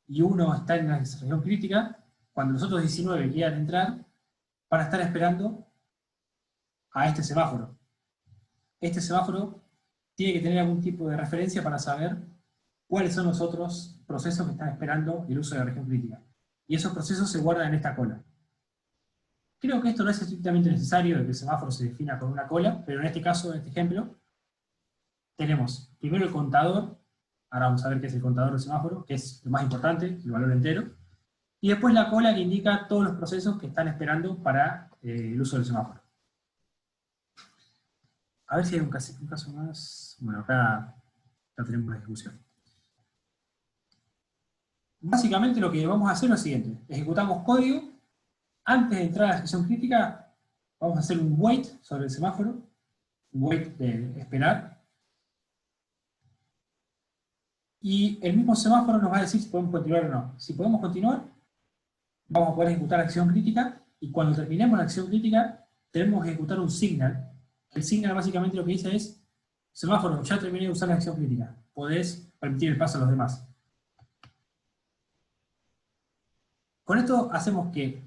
[SPEAKER 1] y uno está en la región crítica, cuando los otros 19 quieran entrar, van a estar esperando a este semáforo. Este semáforo tiene que tener algún tipo de referencia para saber cuáles son los otros procesos que están esperando el uso de la región crítica. Y esos procesos se guardan en esta cola. Creo que esto no es estrictamente necesario de que el semáforo se defina con una cola, pero en este caso, en este ejemplo, tenemos primero el contador, ahora vamos a ver qué es el contador del semáforo, que es lo más importante, el valor entero, y después la cola que indica todos los procesos que están esperando para el uso del semáforo. A ver si hay un caso más. Bueno, acá tenemos una discusión. Básicamente lo que vamos a hacer es lo siguiente: ejecutamos código, antes de entrar a la sección crítica, vamos a hacer un wait sobre el semáforo, un wait de esperar, y el mismo semáforo nos va a decir si podemos continuar o no. Si podemos continuar, vamos a poder ejecutar la acción crítica, y cuando terminemos la acción crítica, tenemos que ejecutar un signal. El signal básicamente lo que dice es: semáforo, ya terminé de usar la acción crítica, podés permitir el paso a los demás. Con esto hacemos que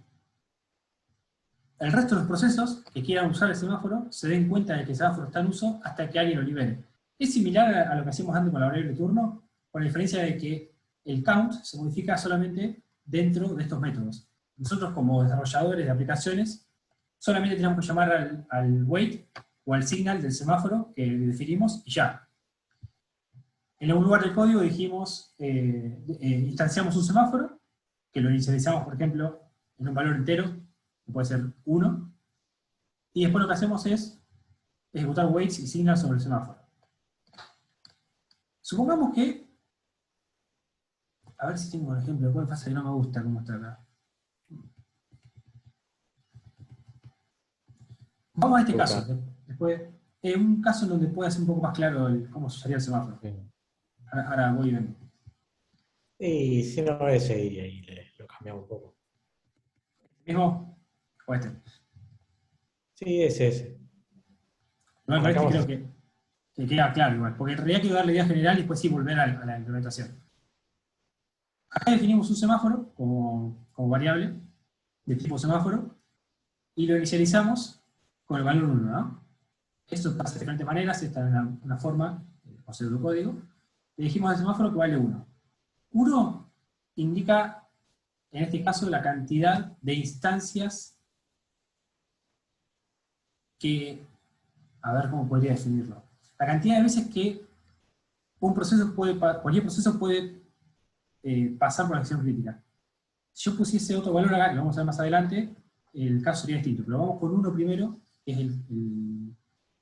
[SPEAKER 1] el resto de los procesos que quieran usar el semáforo se den cuenta de que el semáforo está en uso hasta que alguien lo libere. Es similar a lo que hacíamos antes con la variable de turno, con la diferencia de que el count se modifica solamente dentro de estos métodos. Nosotros, como desarrolladores de aplicaciones, solamente tenemos que llamar al wait o al signal del semáforo que definimos y ya. En algún lugar del código dijimos, instanciamos un semáforo, que lo inicializamos, por ejemplo, en un valor entero, que puede ser 1, y después lo que hacemos es ejecutar waits y signals sobre el semáforo. Supongamos que A ver si tengo un ejemplo. Después pasa que no me gusta cómo está acá. Vamos a este
[SPEAKER 8] Toca.
[SPEAKER 1] caso. Después, un caso en donde pueda ser un poco más claro cómo se usaría el semáforo.
[SPEAKER 8] Sí.
[SPEAKER 1] Ahora voy y vengo.
[SPEAKER 8] Y si no, ese ahí lo cambiamos un poco.
[SPEAKER 1] ¿Mismo? ¿O este?
[SPEAKER 8] Sí, ese.
[SPEAKER 1] No, me parece
[SPEAKER 8] Arrancamos.
[SPEAKER 1] que creo que queda claro igual, porque en realidad quiero dar la idea general y después sí volver a la implementación. Acá definimos un semáforo como variable de tipo semáforo y lo inicializamos con el valor 1, ¿no? Esto pasa de diferentes maneras, esta es una forma, o pseudocódigo. Le dijimos al semáforo que vale 1. 1 indica, en este caso, la cantidad de instancias que, a ver cómo podría definirlo. La cantidad de veces que cualquier proceso puede pasar por la acción crítica. Si yo pusiese otro valor acá, que lo vamos a ver más adelante, el caso sería distinto. Pero vamos con 1 primero, que es el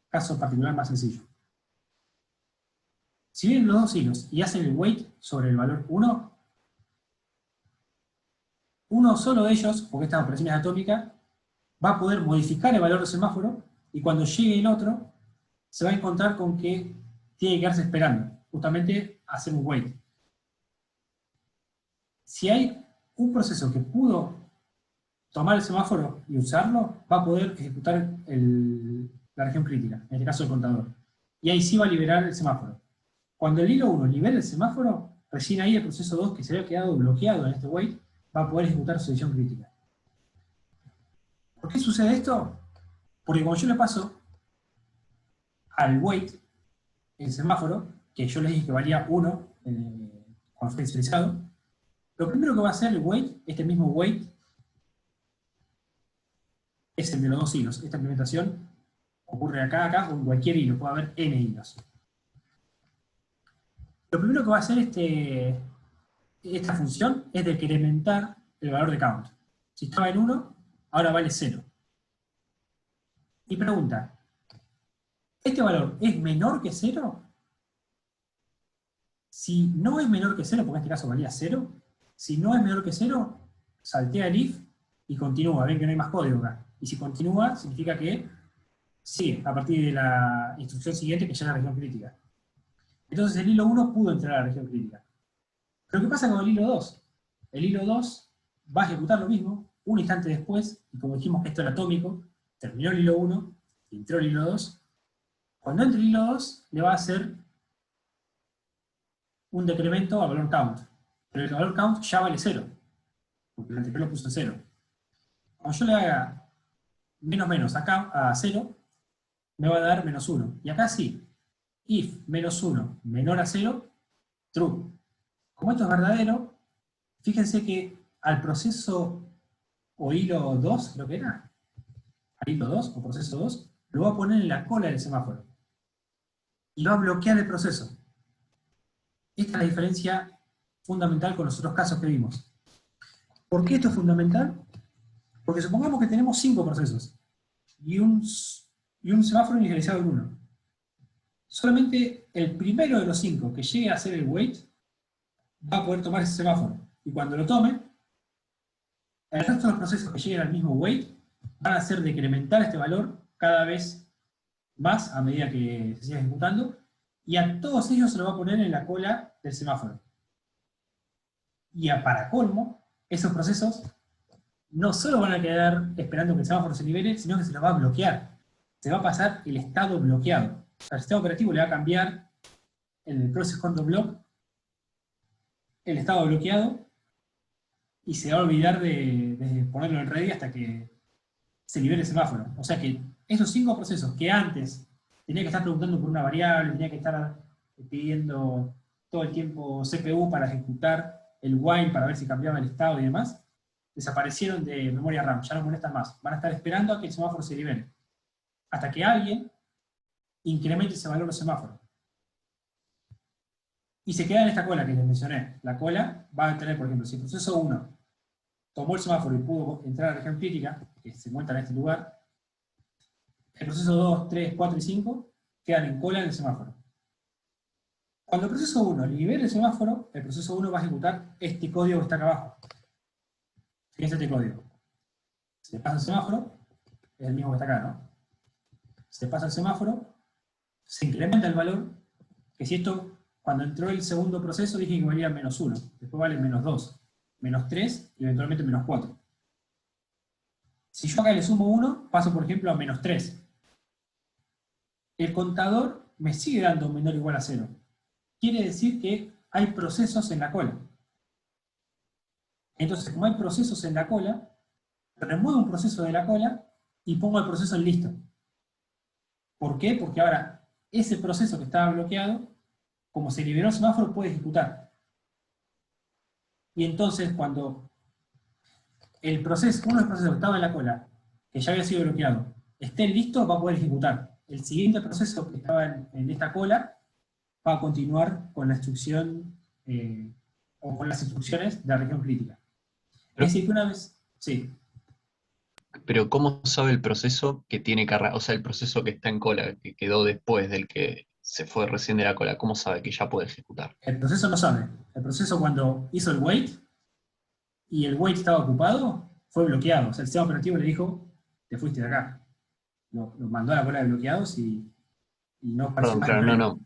[SPEAKER 1] caso particular más sencillo. Si vienen los dos hilos y hacen el weight sobre el valor 1, uno solo de ellos, porque esta operación es atómica, va a poder modificar el valor del semáforo y cuando llegue el otro, se va a encontrar con que tiene que quedarse esperando, justamente hacer un wait. Si hay un proceso que pudo tomar el semáforo y usarlo, va a poder ejecutar la región crítica, en este caso el contador. Y ahí sí va a liberar el semáforo. Cuando el hilo 1 libere el semáforo, recién ahí el proceso 2, que se había quedado bloqueado en este wait, va a poder ejecutar su decisión crítica. ¿Por qué sucede esto? Porque cuando yo le paso al wait el semáforo, que yo les dije que valía 1 cuando fue inicializado, lo primero que va a hacer el wait, este mismo wait, es el de los dos hilos. Esta implementación ocurre acá, o en cualquier hilo, puede haber n hilos. Lo primero que va a hacer esta función es decrementar el valor de count. Si estaba en 1, ahora vale 0. Y pregunta, ¿este valor es menor que 0? Si no es menor que 0, porque en este caso valía 0, si no es menor que 0, saltea el if y continúa. Ven que no hay más código acá. Y si continúa, significa que sigue a partir de la instrucción siguiente, que ya es la región crítica. Entonces el hilo 1 pudo entrar a la región crítica. Pero ¿qué pasa con el hilo 2? El hilo 2 va a ejecutar lo mismo un instante después, y como dijimos que esto era atómico, terminó el hilo 1, entró el hilo 2. Cuando entre el hilo 2, le va a hacer un decremento al valor count. Pero el valor count ya vale 0, porque el anterior lo puso en 0. Cuando yo le haga menos acá a 0, me va a dar menos 1. Y acá sí, if menos 1 menor a 0, true. Como esto es verdadero, fíjense que al proceso o hilo 2, creo que era, al hilo 2 o proceso 2, lo va a poner en la cola del semáforo. Y va a bloquear el proceso. Esta es la diferencia fundamental con los otros casos que vimos. ¿Por qué esto es fundamental? Porque supongamos que tenemos 5 procesos y un semáforo inicializado en 1. Solamente el primero de los 5 que llegue a hacer el wait va a poder tomar ese semáforo. Y cuando lo tome, el resto de los procesos que lleguen al mismo wait van a hacer decrementar este valor cada vez más a medida que se siga ejecutando, y a todos ellos se lo va a poner en la cola del semáforo. Y para colmo, esos procesos no solo van a quedar esperando que el semáforo se libere, sino que se los va a bloquear. Se va a pasar el estado bloqueado. Al sistema operativo le va a cambiar en el process control block el estado bloqueado y se va a olvidar de ponerlo en ready hasta que se libere el semáforo. O sea que esos 5 procesos que antes tenía que estar preguntando por una variable, tenía que estar pidiendo todo el tiempo CPU para ejecutar el while para ver si cambiaba el estado y demás, desaparecieron de memoria RAM, ya no molestan más. Van a estar esperando a que el semáforo se libere. Hasta que alguien incremente ese valor del semáforo. Y se queda en esta cola que les mencioné. La cola va a tener, por ejemplo, si el proceso 1 tomó el semáforo y pudo entrar a la región crítica, que se encuentra en este lugar, el proceso 2, 3, 4 y 5 quedan en cola en el semáforo. Cuando el proceso 1 libere el semáforo, el proceso 1 va a ejecutar este código que está acá abajo. Fíjense este código. Se pasa el semáforo, es el mismo que está acá, ¿no? Se pasa el semáforo, se incrementa el valor, que si esto, cuando entró el segundo proceso, dije que valía -1, después vale -2, -3 y eventualmente -4. Si yo acá le sumo 1, paso por ejemplo a -3. El contador me sigue dando menor o igual a 0. Quiere decir que hay procesos en la cola. Entonces, como hay procesos en la cola, remuevo un proceso de la cola y pongo el proceso en listo. ¿Por qué? Porque ahora ese proceso que estaba bloqueado, como se liberó el semáforo, puede ejecutar. Y entonces, cuando el proceso, uno de los procesos que estaba en la cola, que ya había sido bloqueado, esté listo, va a poder ejecutar. El siguiente proceso que estaba en esta cola va a continuar con la instrucción o con las instrucciones de la región crítica. Es decir, que una vez... Sí.
[SPEAKER 4] Pero ¿cómo sabe el proceso que tiene que arrancar? O sea, el proceso que está en cola, que quedó después del que se fue recién de la cola, ¿cómo sabe que ya puede ejecutar?
[SPEAKER 1] El proceso no sabe. El proceso cuando hizo el wait y el wait estaba ocupado, fue bloqueado. O sea, el sistema operativo le dijo, te fuiste de acá. Lo mandó a la cola de bloqueados y no apareció
[SPEAKER 4] Perdón,
[SPEAKER 1] más.
[SPEAKER 4] claro, no.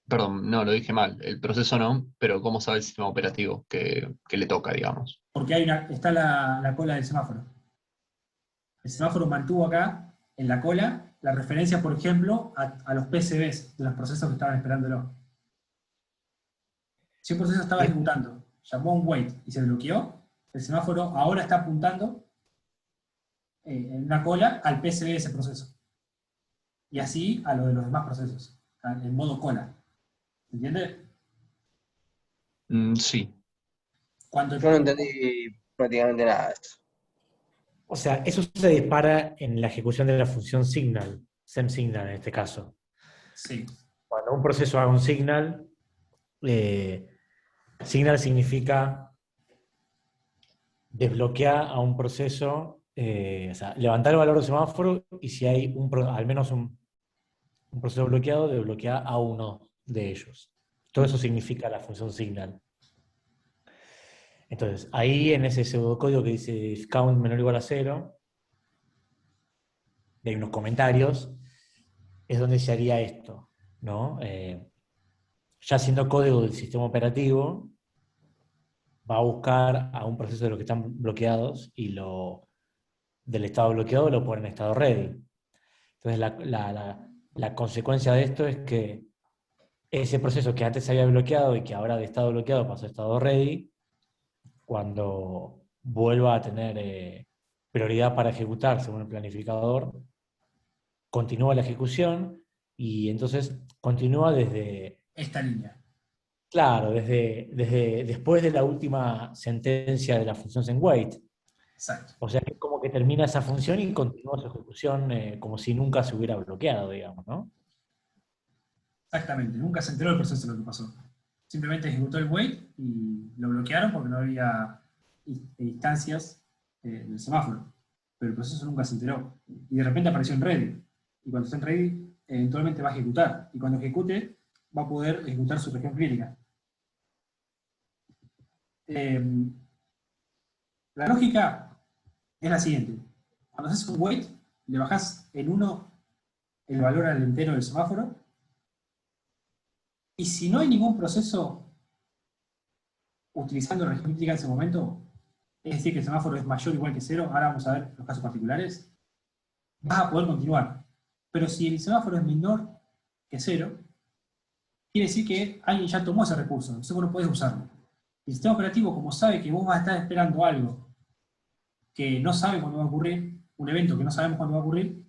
[SPEAKER 4] Perdón, no, lo dije mal. El proceso no, pero ¿cómo sabe el sistema operativo que le toca, digamos?
[SPEAKER 1] Porque está la cola del semáforo. El semáforo mantuvo acá, en la cola, la referencia, por ejemplo, a los PCBs de los procesos que estaban esperándolo. Si un proceso estaba ejecutando, llamó a un wait y se bloqueó, el semáforo ahora está apuntando en una cola al PCB de ese proceso. Y así a lo de los demás procesos, en modo cola. ¿Se entiende?
[SPEAKER 4] Sí.
[SPEAKER 5] Yo no entendí prácticamente nada de esto.
[SPEAKER 8] O sea, eso se dispara en la ejecución de la función signal, semSignal en este caso.
[SPEAKER 1] Sí.
[SPEAKER 8] Cuando un proceso haga un signal, signal significa desbloquear a un proceso, o sea, levantar el valor del semáforo y si hay al menos un proceso bloqueado, desbloquear a uno de ellos. Todo eso significa la función signal. Entonces, ahí en ese pseudocódigo que dice if count menor o igual a 0, hay unos comentarios, es donde se haría esto, ¿no? Ya siendo código del sistema operativo, va a buscar a un proceso de los que están bloqueados y del estado bloqueado lo pone en estado ready. Entonces, la consecuencia de esto es que ese proceso que antes se había bloqueado y que ahora de estado bloqueado pasó a estado ready, cuando vuelva a tener prioridad para ejecutar según el planificador, continúa la ejecución y entonces continúa desde...
[SPEAKER 1] Esta línea.
[SPEAKER 8] Claro, desde después de la última sentencia de la función sendWait.
[SPEAKER 1] Exacto.
[SPEAKER 8] O sea que como que termina esa función y continúa su ejecución como si nunca se hubiera bloqueado, digamos, ¿no?
[SPEAKER 1] Exactamente, nunca se enteró del proceso de lo que pasó. Simplemente ejecutó el wait y lo bloquearon porque no había instancias del semáforo. Pero el proceso nunca se enteró. Y de repente apareció en ready. Y cuando esté en ready, eventualmente va a ejecutar. Y cuando ejecute, va a poder ejecutar su región crítica. La lógica es la siguiente. Cuando haces un wait, le bajás en 1 el valor al entero del semáforo. Y si no hay ningún proceso utilizando región crítica en ese momento, es decir, que el semáforo es mayor o igual que 0, ahora vamos a ver los casos particulares, vas a poder continuar. Pero si el semáforo es menor que 0, quiere decir que alguien ya tomó ese recurso, entonces vos no podés usarlo. El sistema operativo, como sabe que vos vas a estar esperando algo que no sabe cuándo va a ocurrir, un evento que no sabemos cuándo va a ocurrir,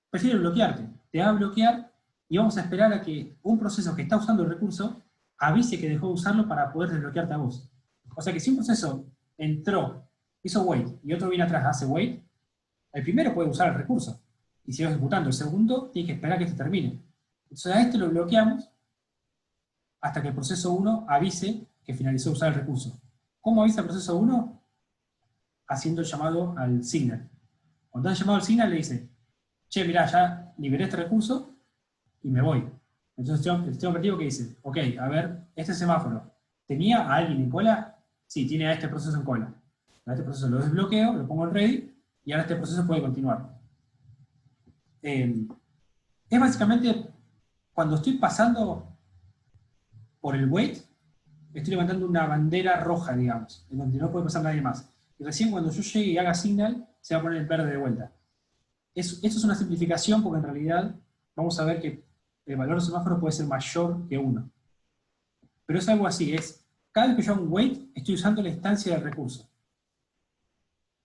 [SPEAKER 1] prefiere bloquearte. Te va a bloquear y vamos a esperar a que un proceso que está usando el recurso avise que dejó de usarlo para poder desbloquearte a vos. O sea que si un proceso entró, hizo wait, y otro viene atrás, hace wait, el primero puede usar el recurso y sigue ejecutando. El segundo tiene que esperar a que se termine. Entonces a este lo bloqueamos hasta que el proceso 1 avise que finalizó de usar el recurso. ¿Cómo avisa el proceso 1? Haciendo el llamado al signal. Cuando hace el llamado al signal le dice, che, mirá, ya liberé este recurso y me voy. Entonces el sistema operativo que dice, ok, a ver, este semáforo, ¿tenía a alguien en cola? Sí, tiene a este proceso en cola. A este proceso lo desbloqueo, lo pongo en ready, y ahora este proceso puede continuar. Es básicamente, cuando estoy pasando por el wait, estoy levantando una bandera roja, digamos, en donde no puede pasar nadie más. Y recién cuando yo llegue y haga signal, se va a poner el verde de vuelta. Esto es una simplificación porque en realidad vamos a ver que el valor del semáforo puede ser mayor que 1. Pero es algo así, cada vez que yo hago un wait, estoy usando la instancia del recurso.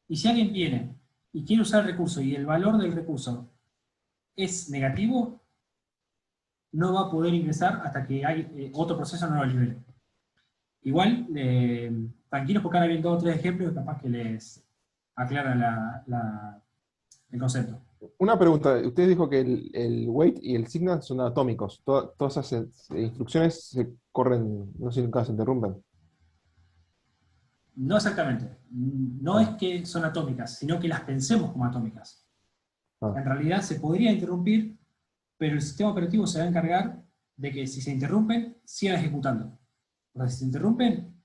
[SPEAKER 1] Y si alguien viene y quiere usar el recurso y el valor del recurso es negativo, no va a poder ingresar hasta que otro proceso no lo libere. Igual, tranquilos porque ahora vienen 2 o 3 ejemplos que capaz que les aclaran el concepto.
[SPEAKER 9] Una pregunta, usted dijo que el wait y el signal son atómicos. Todas esas instrucciones se corren, no sé si nunca se interrumpen.
[SPEAKER 1] No exactamente. No es que son atómicas, sino que las pensemos como atómicas. En realidad se podría interrumpir, pero el sistema operativo se va a encargar de que si se interrumpen, sigan ejecutando. O sea, si se interrumpen,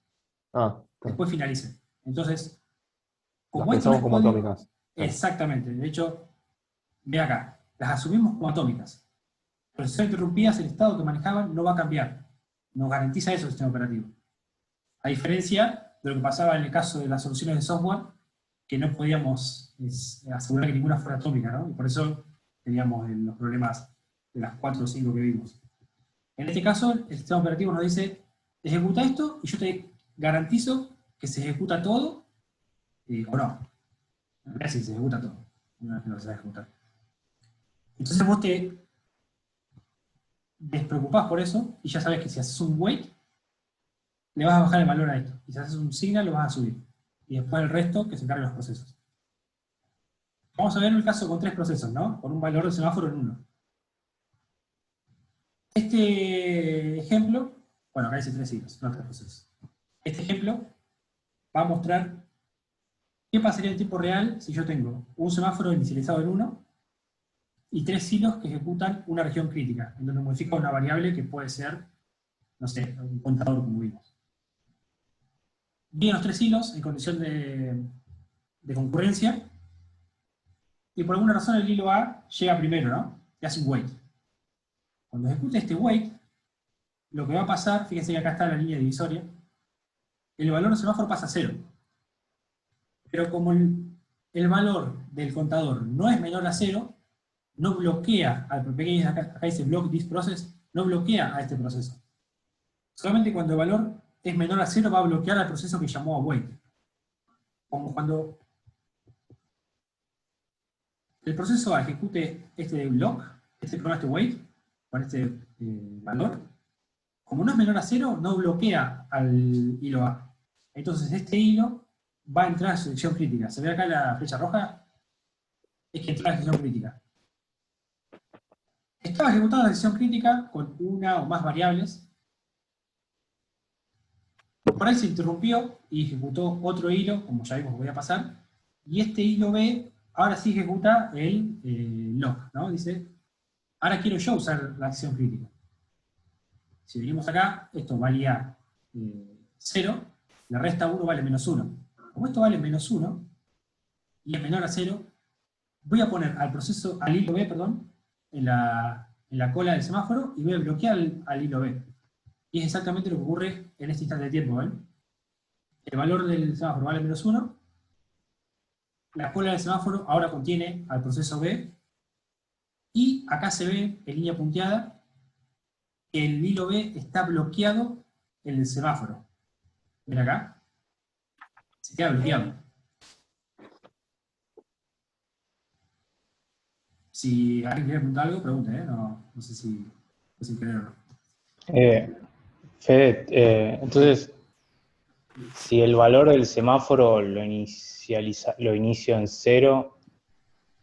[SPEAKER 1] después finalicen. Entonces, como
[SPEAKER 9] las
[SPEAKER 1] esto no
[SPEAKER 9] pensamos
[SPEAKER 1] es
[SPEAKER 9] como
[SPEAKER 1] código,
[SPEAKER 9] atómicas.
[SPEAKER 1] exactamente. De hecho, ve acá, las asumimos como atómicas. Pero si son interrumpidas, el estado que manejaban no va a cambiar. Nos garantiza eso el sistema operativo. A diferencia de lo que pasaba en el caso de las soluciones de software, que no podíamos asegurar que ninguna fuera atómica, ¿no? Y por eso teníamos los problemas de las 4 o 5 que vimos. En este caso, el sistema operativo nos dice, ejecuta esto y yo te garantizo que se ejecuta todo, o no. En realidad sí, se ejecuta todo. No es que no se va a ejecutar. Entonces vos te despreocupás por eso y ya sabes que si haces un wait, le vas a bajar el valor a esto. Y si haces un signal, lo vas a subir. Y después el resto, que se encarguen los procesos. Vamos a ver el caso con 3 procesos, ¿no? Con un valor de semáforo en 1. Este ejemplo, bueno, acá dice 3 hilos, no 3 procesos. Este ejemplo va a mostrar qué pasaría en tiempo real si yo tengo un semáforo inicializado en 1 y 3 hilos que ejecutan una región crítica, en donde modifica una variable que puede ser, no sé, un contador como vimos. Vienen los 3 hilos en condición de concurrencia, y por alguna razón el hilo A llega primero, ¿no? Y hace un wait. Cuando ejecute este wait, lo que va a pasar, fíjense que acá está la línea divisoria, el valor del semáforo pasa a 0. Pero como el valor del contador no es menor a 0, no bloquea, acá dice block this process, no bloquea a este proceso. Solamente cuando el valor es menor a 0 va a bloquear al proceso que llamó a wait. Como cuando el proceso A ejecute este block, este wait, con este valor, como no es menor a 0, no bloquea al hilo A. Entonces este hilo va a entrar a su sección crítica. ¿Se ve acá la flecha roja? Es que entra a la sección crítica. Estaba ejecutando la sección crítica con una o más variables. Por ahí se interrumpió y ejecutó otro hilo, como ya vimos que voy a pasar. Y este hilo B ahora sí ejecuta el lock, ¿no? Dice, ahora quiero yo usar la sección crítica. Si venimos acá, esto valía 0, le resta 1, vale menos 1. Como esto vale menos 1, y es menor a 0, voy a poner al hilo B, perdón, en la cola del semáforo, y voy a bloquear al hilo B. Y es exactamente lo que ocurre en este instante de tiempo, ¿ven? El valor del semáforo vale menos 1, la cola del semáforo ahora contiene al proceso B, y acá se ve en línea punteada que el hilo B está bloqueado en el semáforo. ¿Ven acá? Se queda bloqueado. Si alguien quiere preguntar algo, pregunte, ¿eh? No sé si es sin querer o no.
[SPEAKER 11] Fede, entonces, si el valor del semáforo lo inicio en 0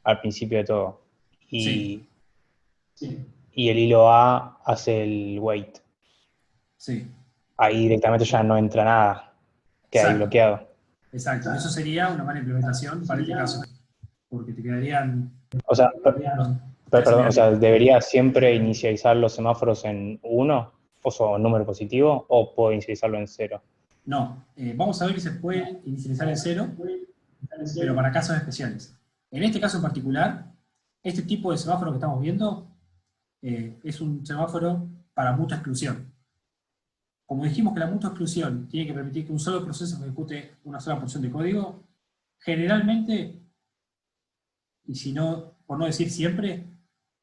[SPEAKER 11] al principio de todo, y el hilo A hace el wait.
[SPEAKER 1] Sí.
[SPEAKER 11] Ahí directamente ya no entra nada, queda ahí bloqueado.
[SPEAKER 1] Exacto, eso sería una mala implementación para este caso, porque te quedarían...
[SPEAKER 11] O sea, Perdón, o sea, ¿debería siempre inicializar los semáforos en 1, o número positivo, o puedo inicializarlo en 0?
[SPEAKER 1] No, vamos a ver que se puede inicializar en 0, pero para casos especiales. En este caso en particular, este tipo de semáforo que estamos viendo es un semáforo para mutua exclusión. Como dijimos que la mutua exclusión tiene que permitir que un solo proceso ejecute una sola porción de código, generalmente, y si no, por no decir siempre,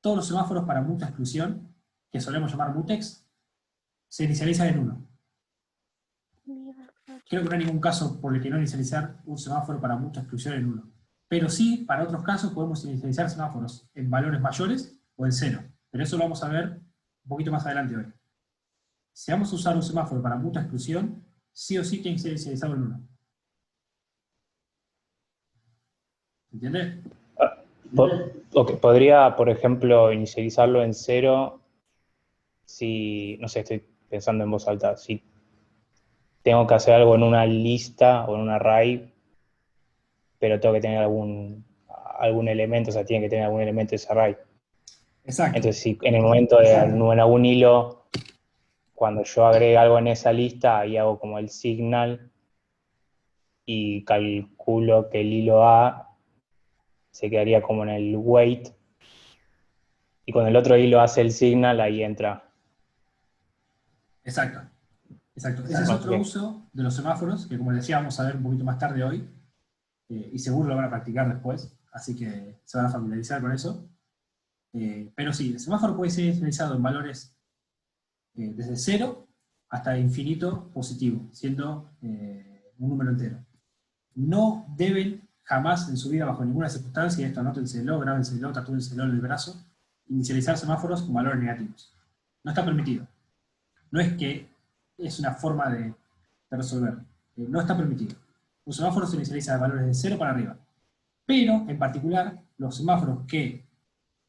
[SPEAKER 1] todos los semáforos para mutua exclusión, que solemos llamar mutex, se inicializan en 1. Creo que no hay ningún caso por el que no inicializar un semáforo para mutua exclusión en 1. Pero sí, para otros casos podemos inicializar semáforos en valores mayores o en 0. Pero eso lo vamos a ver un poquito más adelante hoy. Si vamos a usar un semáforo para mutua exclusión, sí o sí tiene que ser inicializado en 1. ¿Entiendes?
[SPEAKER 11] Ok, podría, por ejemplo, inicializarlo en 0 si, no sé, estoy pensando en voz alta, si tengo que hacer algo en una lista o en un array, pero tengo que tener algún elemento, o sea, tiene que tener algún elemento de ese array.
[SPEAKER 1] Exacto.
[SPEAKER 11] Entonces, si en el momento de en algún hilo, cuando yo agregue algo en esa lista, ahí hago como el signal y calculo que el hilo A se quedaría como en el wait, y cuando el otro hilo hace el signal, ahí entra.
[SPEAKER 1] Exacto. Exacto. Ese es otro uso de los semáforos, que como les decía, vamos a ver un poquito más tarde hoy, y seguro lo van a practicar después, así que se van a familiarizar con eso. Pero sí, el semáforo puede ser inicializado en valores desde 0 hasta infinito positivo, siendo un número entero. No deben jamás en su vida, bajo ninguna circunstancia, esto anótenselo, grábenselo, tatúenselo en el brazo, inicializar semáforos con valores negativos. No está permitido. No es que es una forma de resolver. No está permitido. Un semáforo se inicializa de valores de 0 para arriba. Pero, en particular, los semáforos que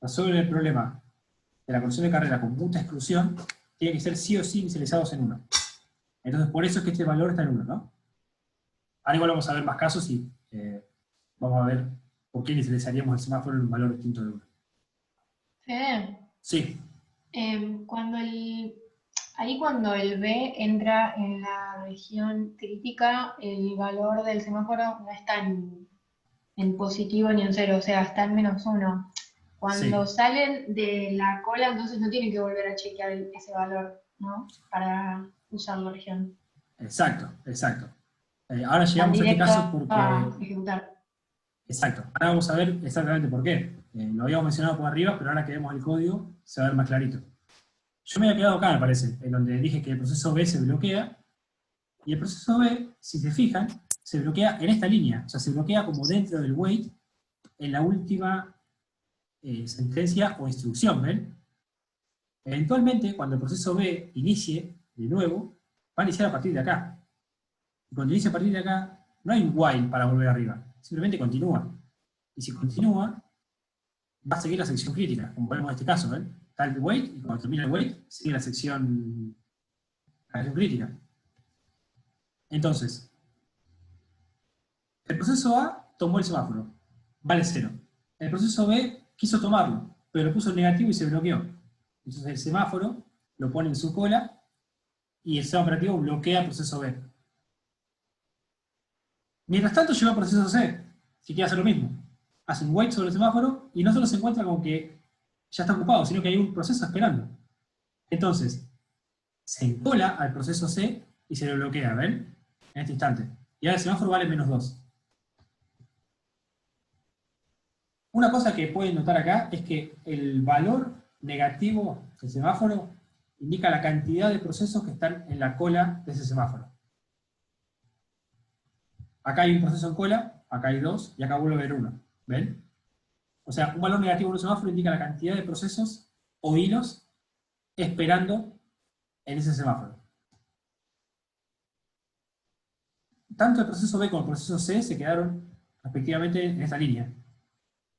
[SPEAKER 1] resuelven el problema de la conexión de carrera con mucha exclusión tienen que ser sí o sí inicializados en 1. Entonces, por eso es que este valor está en 1, ¿no? Ahora igual vamos a ver más casos y vamos a ver por qué inicializaríamos el semáforo en un valor distinto de 1.
[SPEAKER 10] Fede,
[SPEAKER 1] Sí.
[SPEAKER 10] Cuando el B entra en la región crítica, el valor del semáforo no está en positivo ni en 0, o sea, está en -1. Cuando salen de la cola, entonces no tienen que volver a chequear ese valor, ¿no? Para usar la región.
[SPEAKER 1] Exacto, exacto. Ahora llegamos a este caso porque...
[SPEAKER 10] A ejecutar.
[SPEAKER 1] Exacto. Ahora vamos a ver exactamente por qué. Lo habíamos mencionado por arriba, pero ahora que vemos el código se va a ver más clarito. Yo me había quedado acá, me parece, en donde dije que el proceso B se bloquea, y el proceso B, si se fijan, se bloquea en esta línea, o sea, se bloquea como dentro del wait en la última sentencia o instrucción, ¿ven? Eventualmente, cuando el proceso B inicie de nuevo, va a iniciar a partir de acá. Y cuando inicia a partir de acá, no hay un while para volver arriba, simplemente continúa. Y si continúa, va a seguir la sección crítica, como vemos en este caso, ¿ven? Está el wait, y cuando termina el wait, sigue la sección crítica. Entonces, el proceso A tomó el semáforo, vale 0. El proceso B quiso tomarlo, pero lo puso en negativo y se bloqueó. Entonces el semáforo lo pone en su cola y el sistema operativo bloquea el proceso B. Mientras tanto llega el proceso C, que quiere hacer lo mismo. Hace un wait sobre el semáforo y no solo se encuentra con que ya está ocupado, sino que hay un proceso esperando. Entonces, se encola al proceso C y se lo bloquea, ¿ven? En este instante. Y ahora el semáforo vale -2. Una cosa que pueden notar acá es que el valor negativo del semáforo indica la cantidad de procesos que están en la cola de ese semáforo. Acá hay un proceso en cola, acá hay 2, y acá vuelve a haber 1. ¿Ven? O sea, un valor negativo en un semáforo indica la cantidad de procesos o hilos esperando en ese semáforo. Tanto el proceso B como el proceso C se quedaron respectivamente en esta línea,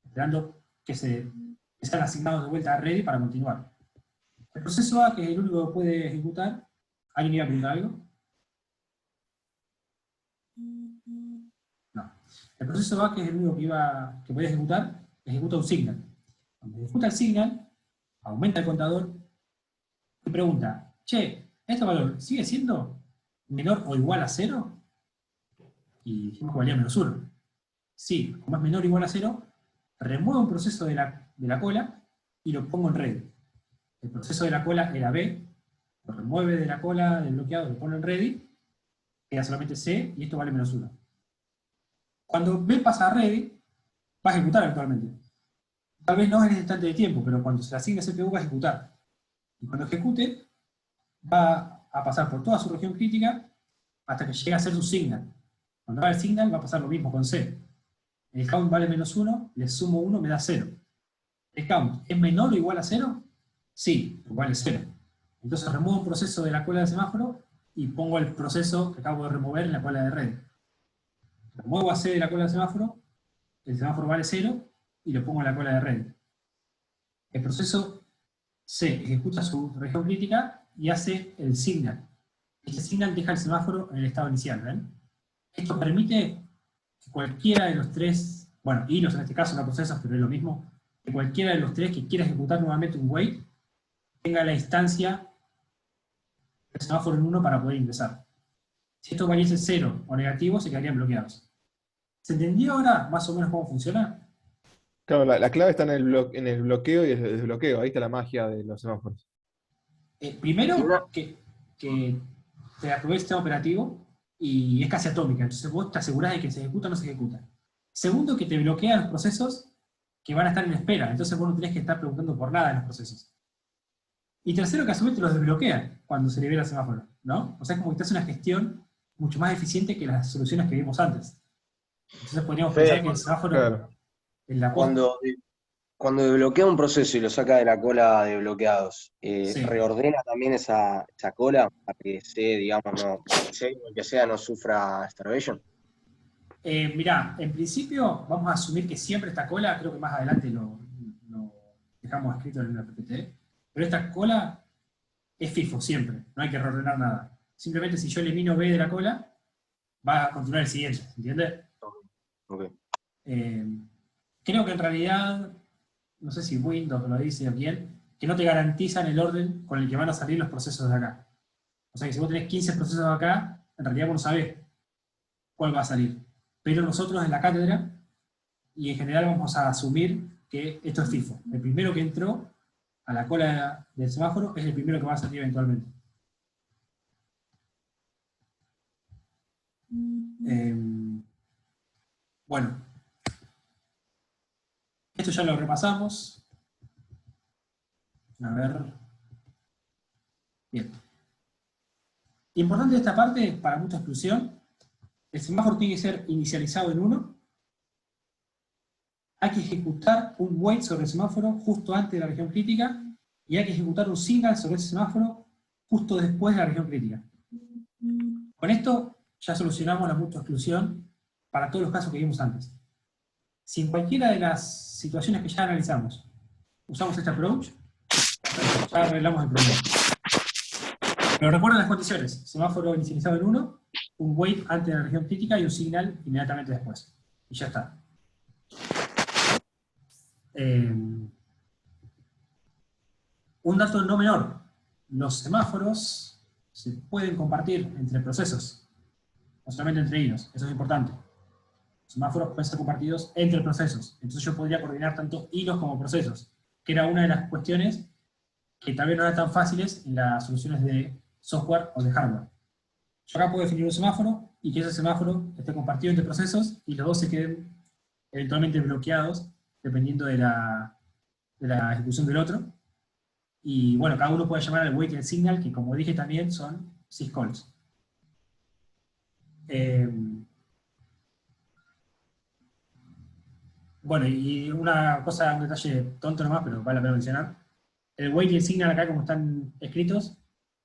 [SPEAKER 1] esperando que sean asignados de vuelta a ready para continuar. El proceso A, que es el único que puede ejecutar, ¿alguien iba a preguntar algo? No. El proceso A, que es el único que puede ejecutar, ejecuta un signal. Cuando se ejecuta el signal, aumenta el contador y pregunta, che, ¿este valor sigue siendo menor o igual a 0? Y dijimos que valía -1. Sí, como es menor o igual a 0, remuevo un proceso de la cola y lo pongo en ready. El proceso de la cola era B, lo remueve de la cola del bloqueado, lo pone en ready, queda solamente C y esto vale -1. Cuando B pasa a ready, va a ejecutar actualmente. Tal vez no en ese instante de tiempo, pero cuando se le asigne CPU va a ejecutar. Y cuando ejecute, va a pasar por toda su región crítica hasta que llegue a ser su signal. Cuando haga el signal va a pasar lo mismo con C. El count vale -1, le sumo 1, me da 0. ¿El count es menor o igual a 0? Sí, vale 0. Entonces remuevo un proceso de la cola del semáforo y pongo el proceso que acabo de remover en la cola de red. Remuevo a C de la cola del semáforo, el semáforo vale 0, y lo pongo en la cola de red. El proceso C ejecuta su región crítica y hace el signal. Este signal deja el semáforo en el estado inicial, ¿ven? Esto permite que cualquiera de los tres, bueno, hilos en este caso, no procesos, pero es lo mismo, que cualquiera de los tres que quiera ejecutar nuevamente un wait, tenga la instancia del semáforo en 1 para poder ingresar. Si esto valiese 0 o negativo, se quedarían bloqueados. ¿Se entendió ahora más o menos cómo funciona?
[SPEAKER 9] Claro, la clave está en el bloqueo y el desbloqueo. Ahí está la magia de los semáforos.
[SPEAKER 1] Primero, que te aprobé el sistema operativo y es casi atómica, entonces vos te asegurás de que se ejecuta o no se ejecuta. Segundo, que te bloquea los procesos que van a estar en espera, entonces vos no tenés que estar preguntando por nada en los procesos. Y tercero, que a su vez te los desbloquea cuando se libera el semáforo, ¿no? O sea, es como que te hace una gestión mucho más eficiente que las soluciones que vimos antes. Entonces podríamos pensar que el semáforo...
[SPEAKER 9] Claro.
[SPEAKER 1] En la
[SPEAKER 5] Cuando desbloquea un proceso y lo saca de la cola de bloqueados,
[SPEAKER 1] Sí.
[SPEAKER 5] ¿reordena también esa cola para que C, digamos, que sea no sufra starvation?
[SPEAKER 1] Mirá, en principio vamos a asumir que siempre esta cola, creo que más adelante lo dejamos escrito en el PPT, pero esta cola es FIFO siempre, no hay que reordenar nada. Simplemente si yo elimino B de la cola, va a continuar el siguiente, ¿entiendes?
[SPEAKER 5] Okay.
[SPEAKER 1] Creo que en realidad, no sé si Windows lo dice bien, que no te garantizan el orden con el que van a salir los procesos de acá. O sea que si vos tenés 15 procesos acá, en realidad vos no sabés cuál va a salir. Pero nosotros en la cátedra, y en general vamos a asumir que esto es FIFO. El primero que entró a la cola del semáforo es el primero que va a salir eventualmente. Bueno, esto ya lo repasamos. A ver. Bien. Importante de esta parte, para mucha exclusión, el semáforo tiene que ser inicializado en 1. Hay que ejecutar un wait sobre el semáforo justo antes de la región crítica, y hay que ejecutar un signal sobre ese semáforo justo después de la región crítica. Con esto ya solucionamos la mutua exclusión para todos los casos que vimos antes. Si en cualquiera de las situaciones que ya analizamos usamos este approach, ya arreglamos el problema. Pero recuerden las condiciones: semáforo inicializado en 1, un wait antes de la región crítica y un signal inmediatamente después. Y ya está. Un dato no menor: los semáforos se pueden compartir entre procesos, no solamente entre hilos, eso es importante. Los semáforos pueden ser compartidos entre procesos, entonces yo podría coordinar tanto hilos como procesos, que era una de las cuestiones que tal vez no eran tan fáciles en las soluciones de software o de hardware. Yo acá puedo definir un semáforo y que ese semáforo esté compartido entre procesos y los dos se queden eventualmente bloqueados dependiendo de la ejecución del otro. Y bueno, cada uno puede llamar al wait y al signal, que como dije también son syscalls. Bueno, y una cosa, un detalle tonto nomás, pero vale la pena mencionar. El wait y el signal acá, como están escritos,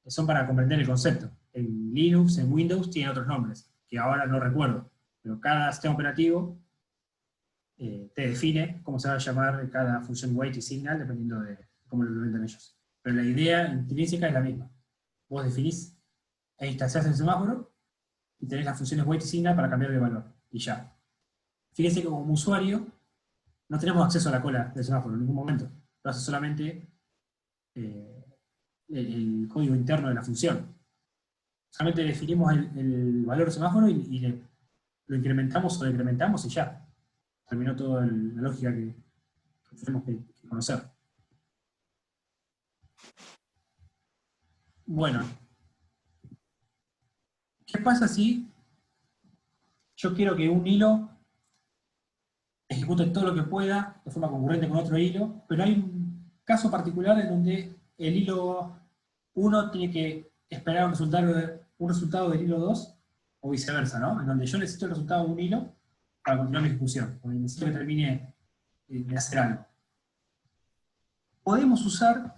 [SPEAKER 1] son para comprender el concepto. En Linux, en Windows, tienen otros nombres, que ahora no recuerdo. Pero cada sistema operativo te define cómo se va a llamar cada función wait y signal, dependiendo de cómo lo implementan ellos. Pero la idea intrínseca es la misma. Vos definís e instanciás el semáforo, y tenés las funciones wait y signal para cambiar de valor. Y ya. Fíjense que como usuario, no tenemos acceso a la cola del semáforo en ningún momento. Lo hace solamente el código interno de la función. Solamente definimos el valor del semáforo y lo incrementamos o decrementamos y ya. Terminó toda la lógica que tenemos que conocer. Bueno. ¿Qué pasa si yo quiero que un hilo ejecute todo lo que pueda de forma concurrente con otro hilo, pero hay un caso particular en donde el hilo 1 tiene que esperar un resultado del hilo 2 o viceversa, ¿no? En donde yo necesito el resultado de un hilo para continuar mi ejecución, porque necesito que termine de hacer algo. Podemos usar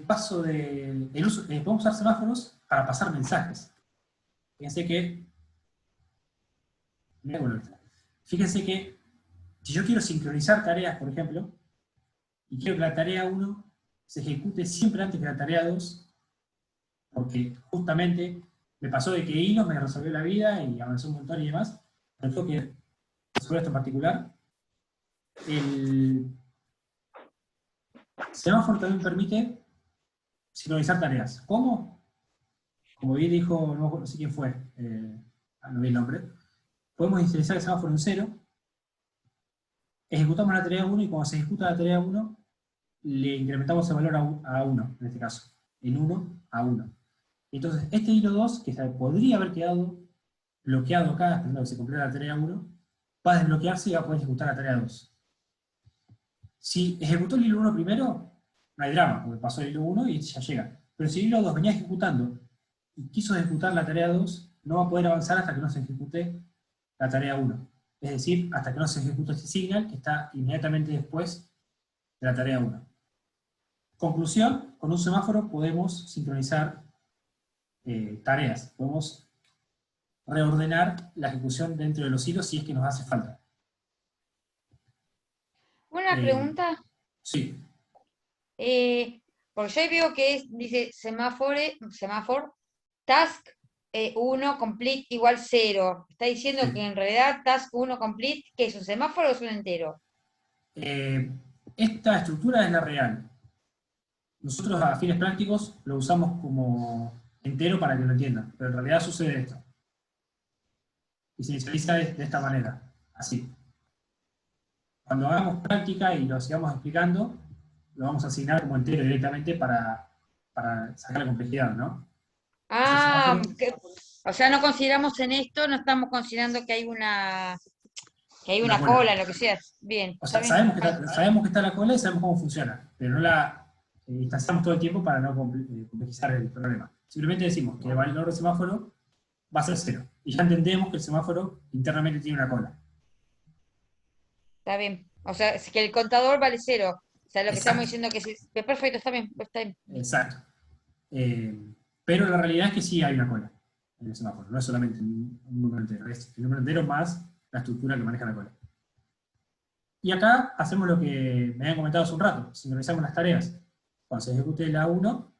[SPEAKER 1] podemos usar semáforos para pasar mensajes. Fíjense que si yo quiero sincronizar tareas, por ejemplo, y quiero que la tarea 1 se ejecute siempre antes que la tarea 2, porque justamente me pasó de que Hilos me resolvió la vida y avanzó un montón y demás, pero tengo que resolver esto en particular. El semáforo también permite sincronizar tareas. ¿Cómo? Como bien dijo, no sé quién fue, no vi el nombre, podemos inicializar el semáforo en 0, ejecutamos la tarea 1 y cuando se ejecuta la tarea 1, le incrementamos el valor a 1, en este caso, en 1 a 1. Entonces, este hilo 2, que podría haber quedado bloqueado acá, esperando que se complete la tarea 1, va a desbloquearse y va a poder ejecutar la tarea 2. Si ejecutó el hilo 1 primero, no hay drama, porque pasó el hilo 1 y ya llega. Pero si el hilo 2 venía ejecutando y quiso ejecutar la tarea 2, no va a poder avanzar hasta que no se ejecute la tarea 1. Es decir, hasta que no se ejecute este signal que está inmediatamente después de la tarea 1. Conclusión, con un semáforo podemos sincronizar tareas. Podemos reordenar la ejecución dentro de los hilos si es que nos hace falta.
[SPEAKER 3] Una pregunta.
[SPEAKER 1] Sí.
[SPEAKER 3] Porque yo veo que dice semáforo, task 1 complete igual 0. Está diciendo que en realidad task 1 complete, ¿qué es un semáforo o es un entero?
[SPEAKER 1] Esta estructura es la real. Nosotros a fines prácticos lo usamos como entero para que lo entiendan, pero en realidad sucede esto. Y se inicializa de esta manera, así. Cuando hagamos práctica y lo sigamos explicando, lo vamos a asignar como entero directamente para sacar la complejidad, ¿no?
[SPEAKER 3] O sea, no consideramos en esto, no estamos considerando que hay una
[SPEAKER 1] Una
[SPEAKER 3] cola, lo que sea. Bien.
[SPEAKER 1] O sea,
[SPEAKER 3] bien.
[SPEAKER 1] sabemos que está la cola y sabemos cómo funciona, pero no la instanciamos todo el tiempo para no complejizar el problema. Simplemente decimos que el valor del semáforo va a ser 0. Y ya entendemos que el semáforo internamente tiene una cola.
[SPEAKER 3] Está bien. O sea, es que el contador vale 0. O sea, lo que
[SPEAKER 1] Exacto.
[SPEAKER 3] estamos diciendo que perfecto, está bien.
[SPEAKER 1] Exacto. Pero la realidad es que sí hay una cola en el semáforo. No es solamente un número entero. Es el número entero más la estructura que maneja la cola. Y acá hacemos lo que me habían comentado hace un rato. Sincronizamos las tareas. Cuando se ejecute la 1,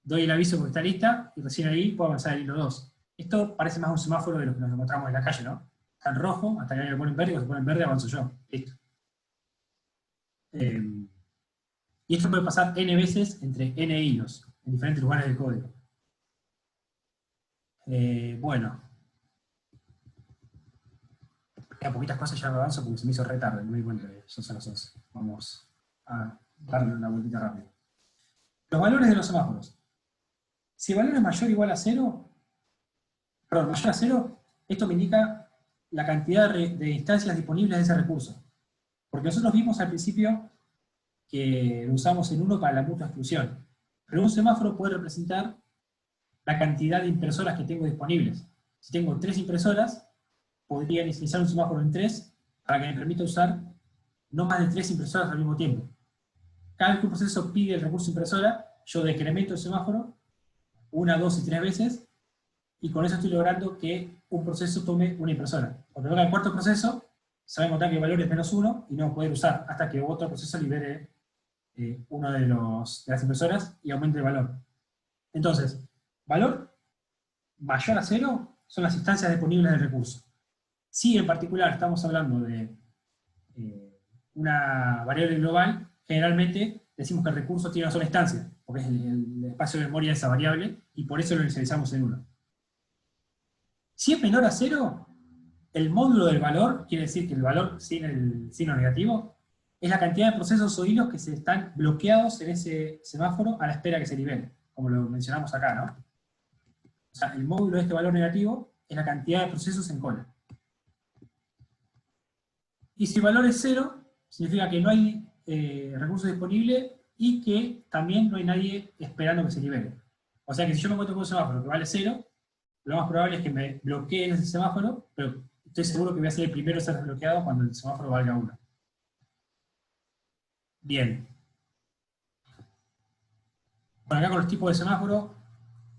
[SPEAKER 1] doy el aviso porque está lista y recién ahí puedo avanzar el hilo 2. Esto parece más un semáforo de lo que nos encontramos en la calle, ¿no? Está en rojo, hasta que me pone en verde, y cuando se pone en verde avanzo yo. Listo. Y esto puede pasar n veces entre n hilos, en diferentes lugares del código. Bueno. A poquitas cosas ya me avanzo porque se me hizo re tarde, no me di cuenta que son las 11. Vamos a darle una vueltita rápida. Los valores de los semáforos. Si el valor es mayor o igual a 0, perdón, mayor a 0, esto me indica la cantidad de instancias disponibles de ese recurso. Porque nosotros vimos al principio que lo usamos en 1 para la mutua exclusión. Pero un semáforo puede representar la cantidad de impresoras que tengo disponibles. Si tengo 3 impresoras, podría inicializar un semáforo en 3 para que me permita usar no más de 3 impresoras al mismo tiempo. Cada vez que un proceso pide el recurso impresora, yo decremento el semáforo 1, 2 y 3 veces, y con eso estoy logrando que un proceso tome una impresora. Cuando venga el cuarto proceso, se va a encontrar que el valor es -1 y no va a poder usar hasta que otro proceso libere una de las impresoras y aumente el valor. Entonces, valor mayor a 0 son las instancias disponibles del recurso. Si en particular estamos hablando de una variable global, generalmente decimos que el recurso tiene una sola instancia, porque es el espacio de memoria de esa variable, y por eso lo inicializamos en 1. Si es menor a 0, el módulo del valor, quiere decir que el valor sin el signo negativo, es la cantidad de procesos o hilos que se están bloqueados en ese semáforo a la espera que se libere, como lo mencionamos acá, ¿no? O sea, el módulo de este valor negativo es la cantidad de procesos en cola. Y si el valor es 0, significa que no hay recursos disponibles y que también no hay nadie esperando que se libere. O sea que si yo me encuentro con un semáforo que vale 0, lo más probable es que me bloqueen ese semáforo, pero estoy seguro que voy a ser el primero a ser desbloqueado cuando el semáforo valga 1. Bien. Bueno, acá con los tipos de semáforo,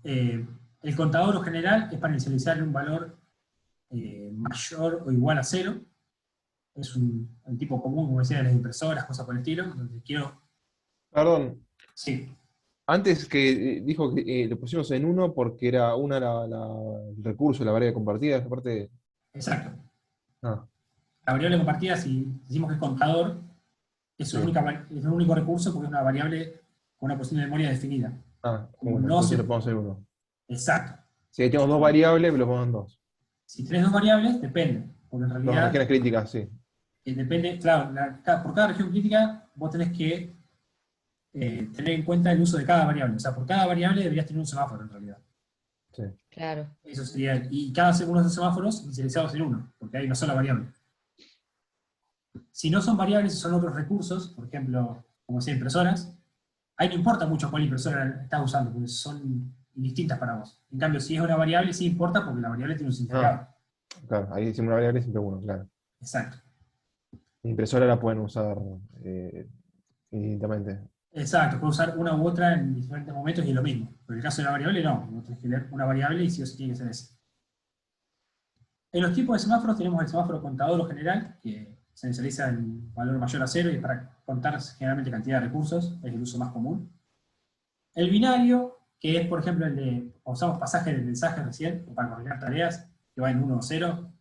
[SPEAKER 1] el contador o general es para inicializar un valor mayor o igual a 0. Es un tipo común, como decía, de las impresoras, cosas por el estilo, donde quiero...
[SPEAKER 9] Perdón.
[SPEAKER 1] Sí.
[SPEAKER 9] Antes que dijo que lo pusimos en 1 porque era una el recurso, la variable compartida, esa parte...
[SPEAKER 1] Exacto.
[SPEAKER 9] Ah,
[SPEAKER 1] La variable compartida, si decimos que es contador, es el único recurso porque es una variable con una porción de memoria definida.
[SPEAKER 9] bueno,
[SPEAKER 1] No
[SPEAKER 9] entonces
[SPEAKER 1] se...
[SPEAKER 9] lo ponemos en 1.
[SPEAKER 1] Exacto.
[SPEAKER 9] Si tenemos dos variables, lo ponemos en 2.
[SPEAKER 1] Si tenés dos variables, depende. Porque en
[SPEAKER 9] Dos
[SPEAKER 1] realidad...
[SPEAKER 9] regiones críticas, sí.
[SPEAKER 1] Depende, claro, por cada región crítica vos tenés que tener en cuenta el uso de cada variable. O sea, por cada variable deberías tener un semáforo en realidad.
[SPEAKER 9] Sí.
[SPEAKER 3] Claro.
[SPEAKER 1] Eso sería, y cada uno de esos semáforos inicializados en 1, porque hay una sola variable. Si no son variables y son otros recursos, por ejemplo, como decía, impresoras, ahí no importa mucho cuál impresora estás usando, porque son indistintas para vos. En cambio, si es una variable, sí importa porque la variable tiene un significado.
[SPEAKER 9] Claro, ahí decimos una variable siempre 1, claro.
[SPEAKER 1] Exacto.
[SPEAKER 9] La impresora la pueden usar indistintamente.
[SPEAKER 1] Exacto, puedo usar una u otra en diferentes momentos y es lo mismo. Pero en el caso de la variable no, vos tenés que leer una variable y sí o sí tiene que ser esa. En los tipos de semáforos tenemos el semáforo contador o general, que se inicializa en valor mayor a 0 y es para contar generalmente cantidad de recursos, es el uso más común. El binario, que es por ejemplo el de, usamos pasaje de mensaje recién, o para coordinar tareas, que va en 1 o 0.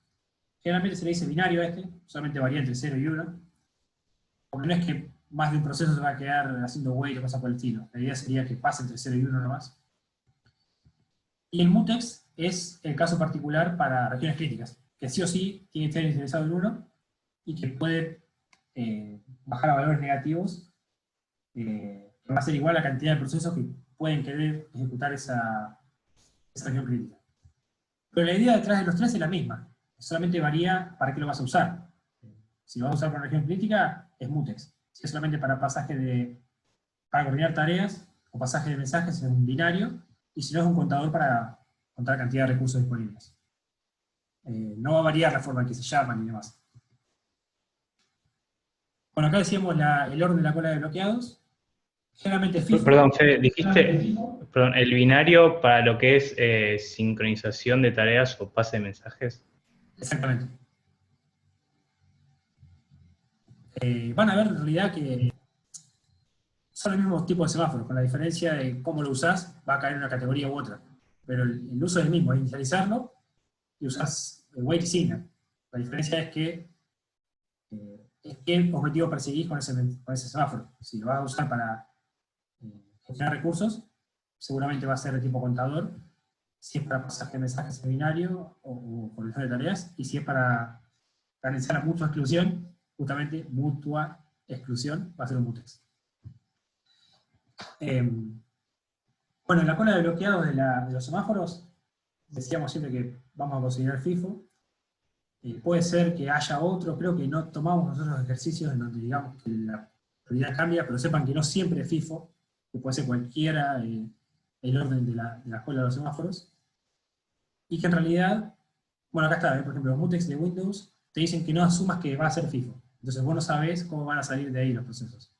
[SPEAKER 1] Generalmente se le dice binario a este, solamente varía entre 0 y 1. Porque no es que más de un proceso se va a quedar haciendo wait o cosas por el estilo. La idea sería que pase entre 0 y 1 nomás. Y el mutex es el caso particular para regiones críticas, que sí o sí tiene que estar inicializado en 1 y que puede bajar a valores negativos, que va a ser igual a la cantidad de procesos que pueden querer ejecutar esa región crítica. Pero la idea detrás de los tres es la misma, solamente varía para qué lo vas a usar. Si lo vas a usar para región crítica, es mutex. Si es solamente para pasaje para coordinar tareas o pasaje de mensajes, es un binario, y si no es un contador para contar cantidad de recursos disponibles. No va a variar la forma en que se llaman y demás. Bueno, acá decíamos el orden de la cola de bloqueados. Generalmente FIFO.
[SPEAKER 11] Perdón, Fede, dijiste, perdón, el binario para lo que es sincronización de tareas o pase de mensajes.
[SPEAKER 1] Exactamente. Van a ver en realidad que son los mismos tipos de semáforos, con la diferencia de cómo lo usás, va a caer en una categoría u otra. Pero el uso es el mismo, es inicializarlo y usás el wait y signal. La diferencia es que qué objetivo perseguís con ese semáforo. Si lo vas a usar para gestionar recursos, seguramente va a ser de tipo contador, si es para pasaje de mensajes en binario o coordinación de tareas, y si es para garantizar la mutua exclusión, justamente mutua exclusión, va a ser un mutex. Bueno, en la cola de bloqueados de los semáforos, decíamos siempre que vamos a considerar FIFO. Puede ser que haya otro, creo que no tomamos nosotros ejercicios en donde digamos que la prioridad cambia, pero sepan que no siempre es FIFO, que puede ser cualquiera el orden de la cola de los semáforos. Y que en realidad, bueno, acá está, por ejemplo, los mutex de Windows te dicen que no asumas que va a ser FIFO. Entonces vos no sabés cómo van a salir de ahí los procesos.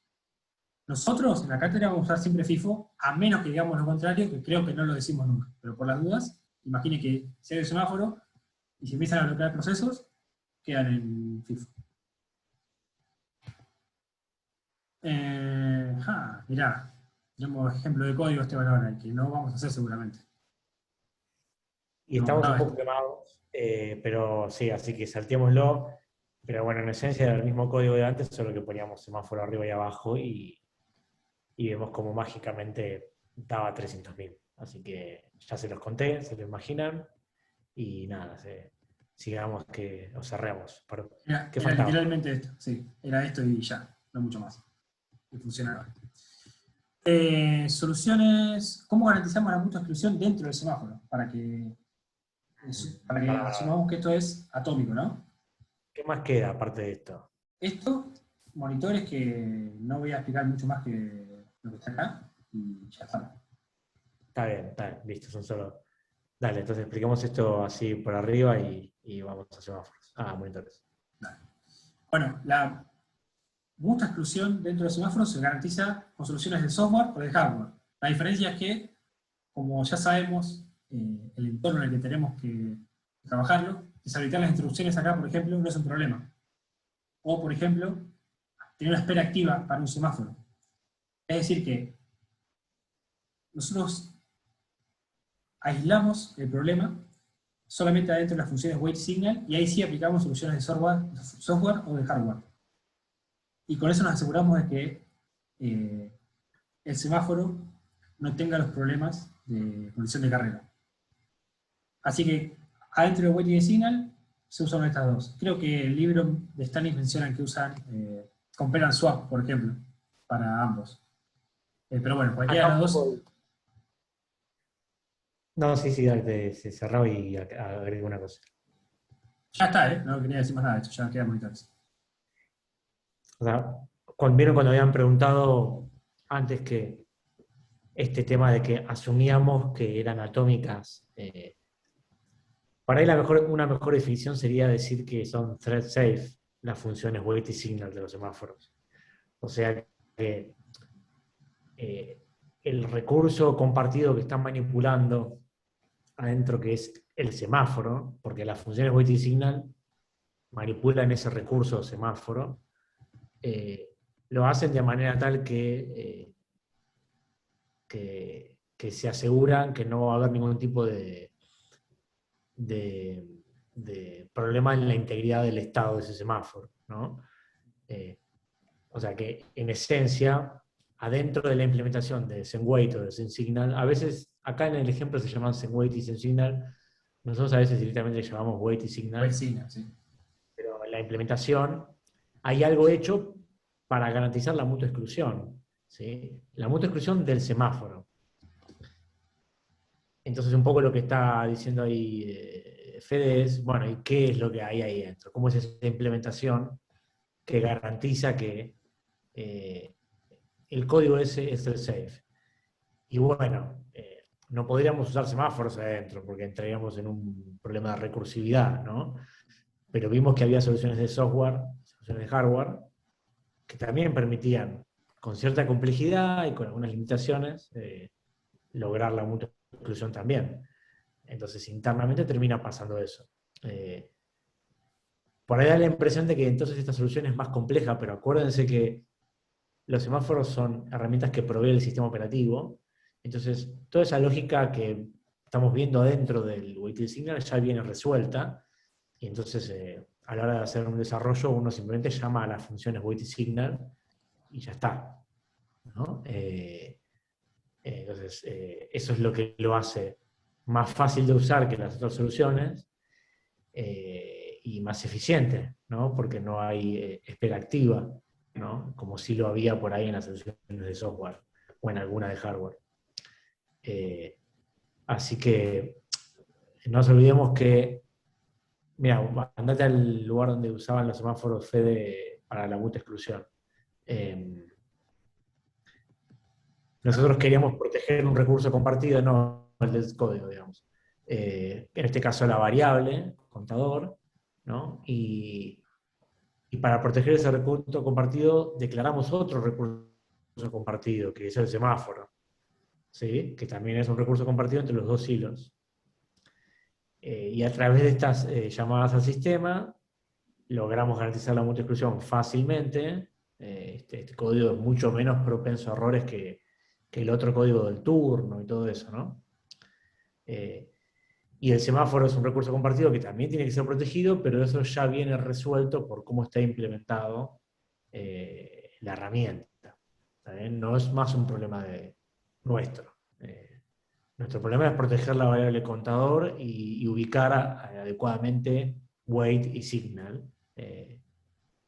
[SPEAKER 1] Nosotros en la cátedra vamos a usar siempre FIFO, a menos que digamos lo contrario, que creo que no lo decimos nunca. Pero por las dudas, imagine que si hay un semáforo, y si empiezan a bloquear procesos, quedan en FIFO. Mirá, tenemos ejemplo de código Esteban ahora, que no vamos a hacer seguramente.
[SPEAKER 8] Y
[SPEAKER 1] No,
[SPEAKER 8] estamos un
[SPEAKER 1] no,
[SPEAKER 8] poco quemados, pero sí, así que saltémoslo. Pero bueno, en esencia era el mismo código de antes, solo que poníamos semáforo arriba y abajo y vemos como mágicamente daba 300.000. Así que ya se los conté, se lo imaginan. Y nada, sigamos que os cerremos. ¿Qué
[SPEAKER 1] era
[SPEAKER 8] faltaba?
[SPEAKER 1] literalmente esto, sí. Era esto y ya, no mucho más. Y funcionaba. Soluciones, ¿cómo garantizamos la mutua exclusión dentro del semáforo? Para que asumamos que esto es atómico, ¿no?
[SPEAKER 8] ¿Qué más queda aparte de esto?
[SPEAKER 1] Esto, monitores que no voy a explicar mucho más que lo que está acá, y ya está.
[SPEAKER 8] Está bien, listo, son solo... Dale, entonces expliquemos esto así por arriba y vamos a semáforos. Monitores.
[SPEAKER 1] Bueno, la mutua exclusión dentro del semáforo se garantiza con soluciones de software o de hardware. La diferencia es que, como ya sabemos, el entorno en el que tenemos que trabajarlo, deshabilitar las instrucciones acá, por ejemplo, no es un problema. O, por ejemplo, tener una espera activa para un semáforo. Es decir que nosotros aislamos el problema solamente adentro de las funciones wait signal y ahí sí aplicamos soluciones de software o de hardware. Y con eso nos aseguramos de que el semáforo no tenga los problemas de condición de carrera. Así que adentro de wait y de signal se usan estas dos. Creo que el libro de Stanis menciona que usan compare and swap, por ejemplo, para ambos. Pero bueno, cualquiera de los dos.
[SPEAKER 8] No, sí, se cerró y agrego una cosa.
[SPEAKER 1] Ya está, no quería decir más nada de esto, ya quedan monitores.
[SPEAKER 8] O sea, vieron cuando habían preguntado antes que este tema de que asumíamos que eran atómicas, para ahí una mejor definición sería decir que son thread safe las funciones wait y signal de los semáforos. O sea que el recurso compartido que están manipulando adentro, que es el semáforo, porque las funciones wait y signal manipulan ese recurso semáforo, lo hacen de manera tal que se aseguran que no va a haber ningún tipo de problema en la integridad del estado de ese semáforo, ¿no? O sea que, en esencia, adentro de la implementación de SendWait o de SendSignal, a veces, acá en el ejemplo se llaman SendWait y SendSignal, nosotros a veces directamente le llamamos Wait y Signal.
[SPEAKER 1] Wait signal, sí.
[SPEAKER 8] Pero en la implementación hay algo hecho para garantizar la mutua exclusión, ¿sí? La mutua exclusión del semáforo. Entonces, un poco lo que está diciendo ahí Fede es, bueno, ¿y qué es lo que hay ahí dentro? ¿Cómo es esa implementación que garantiza que el código ese es el safe? Y bueno, no podríamos usar semáforos adentro porque entraríamos en un problema de recursividad, ¿no? Pero vimos que había soluciones de software, soluciones de hardware, que también permitían, con cierta complejidad y con algunas limitaciones, lograr la mutua exclusión también. Entonces, internamente termina pasando eso. Por ahí da la impresión de que entonces esta solución es más compleja, pero acuérdense que los semáforos son herramientas que provee el sistema operativo. Entonces, toda esa lógica que estamos viendo dentro del wait signal ya viene resuelta. Y entonces, a la hora de hacer un desarrollo, uno simplemente llama a las funciones wait signal y ya está, ¿no? Entonces, eso es lo que lo hace más fácil de usar que las otras soluciones y más eficiente, ¿no? Porque no hay espera activa, ¿no? Como sí lo había por ahí en las soluciones de software o en alguna de hardware. Así que no nos olvidemos que, mira, andate al lugar donde usaban los semáforos Fede para la mutua exclusión. Nosotros queríamos proteger un recurso compartido, no el del código, digamos. En este caso la variable, contador, ¿no? Y para proteger ese recurso compartido declaramos otro recurso compartido, que es el semáforo, ¿sí? Que también es un recurso compartido entre los dos hilos. Y a través de estas llamadas al sistema logramos garantizar la mutua exclusión fácilmente. Este código es mucho menos propenso a errores que el otro código del turno y todo eso, ¿no? Y el semáforo es un recurso compartido que también tiene que ser protegido, pero eso ya viene resuelto por cómo está implementado la herramienta. ¿Está bien? No es más un problema nuestro. Nuestro problema es proteger la variable contador y ubicar adecuadamente weight y signal,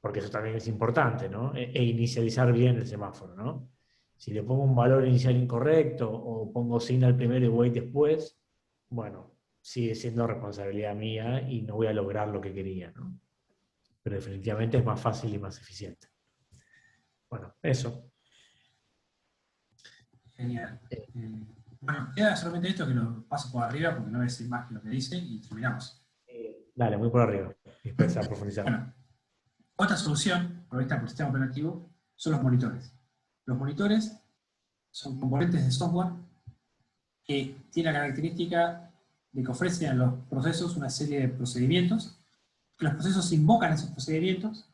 [SPEAKER 8] porque eso también es importante, ¿no? E inicializar bien el semáforo, ¿no? Si le pongo un valor inicial incorrecto o pongo signal primero y weight después, bueno, sigue siendo responsabilidad mía y no voy a lograr lo que quería, ¿no? Pero definitivamente es más fácil y más eficiente. Bueno, eso.
[SPEAKER 1] Genial. Bueno, queda solamente esto que lo paso por arriba porque no voy a decir más que lo que dice y terminamos.
[SPEAKER 8] Dale, muy por arriba. Después a profundizar.
[SPEAKER 1] Bueno, otra solución provista por el sistema operativo son los monitores. Los monitores son componentes de software que tienen la característica de que ofrecen a los procesos una serie de procedimientos, que los procesos invocan esos procedimientos,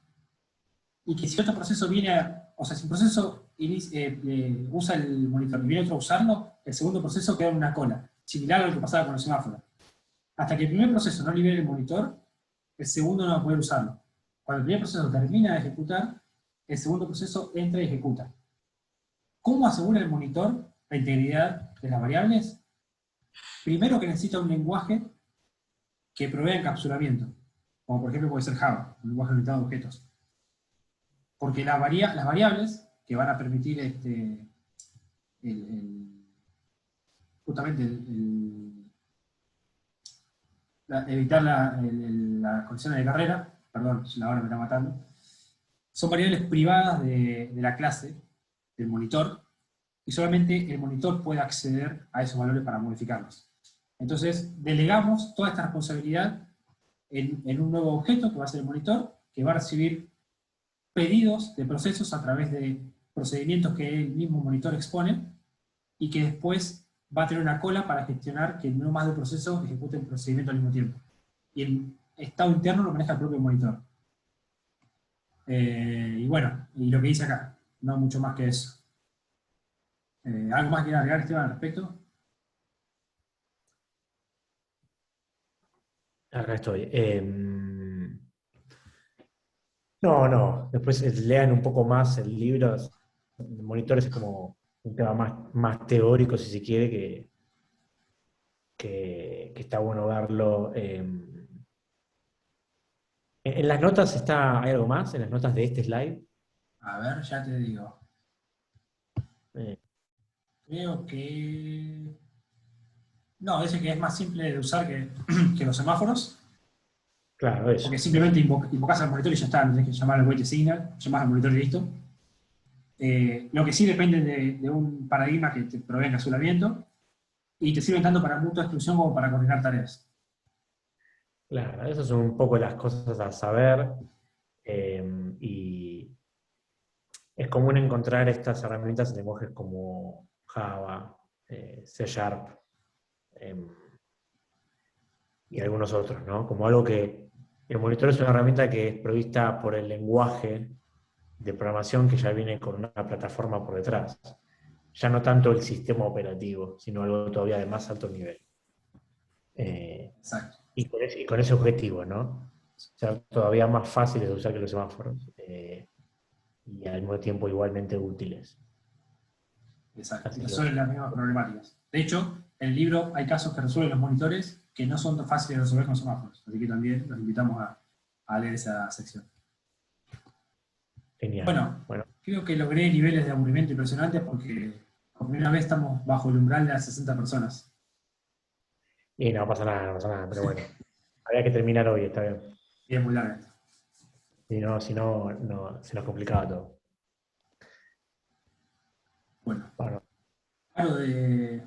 [SPEAKER 1] y que si otro proceso viene o sea, si un proceso usa el monitor y viene otro a usarlo, el segundo proceso queda en una cola, similar a lo que pasaba con los semáforos. Hasta que el primer proceso no libere el monitor, el segundo no va a poder usarlo. Cuando el primer proceso termina de ejecutar, el segundo proceso entra y ejecuta. ¿Cómo asegura el monitor la integridad de las variables? Primero que necesita un lenguaje que provea encapsulamiento, como por ejemplo puede ser Java, un lenguaje orientado a objetos. Porque las variables que van a permitir justamente evitar las condiciones de carrera, perdón, la hora me está matando, son variables privadas de la clase, del monitor, y solamente el monitor puede acceder a esos valores para modificarlos. Entonces, delegamos toda esta responsabilidad en un nuevo objeto, que va a ser el monitor, que va a recibir pedidos de procesos a través de procedimientos que el mismo monitor expone, y que después va a tener una cola para gestionar que no más de un proceso ejecute un procedimiento al mismo tiempo. Y el estado interno lo maneja el propio monitor. Y bueno, y lo que dice acá, no mucho más que eso. ¿Algo más que quiera agregar, Esteban, al respecto?
[SPEAKER 8] Acá estoy. No. Después lean un poco más el libro. Monitores es como un tema más teórico, si se quiere, que está bueno verlo. En las notas ¿hay algo más? ¿En las notas de este slide?
[SPEAKER 1] A ver, ya te digo. Creo que... No, dice que es más simple de usar que los semáforos.
[SPEAKER 8] Claro, eso.
[SPEAKER 1] Porque simplemente invocás al monitor y ya está, no tenés que llamar al weight signal, llamás al monitor y listo. Lo que sí depende de un paradigma que te provee encapsulamiento y te sirven tanto para mutua exclusión como para coordinar tareas.
[SPEAKER 8] Claro, esas son un poco las cosas a saber. Y es común encontrar estas herramientas en lenguajes como Java, C#, y algunos otros, ¿no? Como algo que el monitor es una herramienta que es provista por el lenguaje de programación que ya viene con una plataforma por detrás. Ya no tanto el sistema operativo, sino algo todavía de más alto nivel.
[SPEAKER 1] Exacto.
[SPEAKER 8] Y con ese objetivo, ¿no? Ser todavía más fáciles de usar que los semáforos. Y al mismo tiempo igualmente útiles.
[SPEAKER 1] Exacto.
[SPEAKER 8] Así
[SPEAKER 1] Y
[SPEAKER 8] que
[SPEAKER 1] resuelven las mismas problemáticas. De hecho, en el libro hay casos que resuelven los monitores que no son tan fáciles de resolver con semáforos. Así que también los invitamos a leer esa sección.
[SPEAKER 8] Genial.
[SPEAKER 1] Bueno, creo que logré niveles de aburrimiento impresionantes porque por primera vez estamos bajo el umbral de las 60 personas.
[SPEAKER 8] Y no pasa nada, pero bueno. Había que terminar hoy, está bien.
[SPEAKER 1] Y es muy larga.
[SPEAKER 8] Si no, se nos complicaba todo.
[SPEAKER 1] Bueno. Claro, de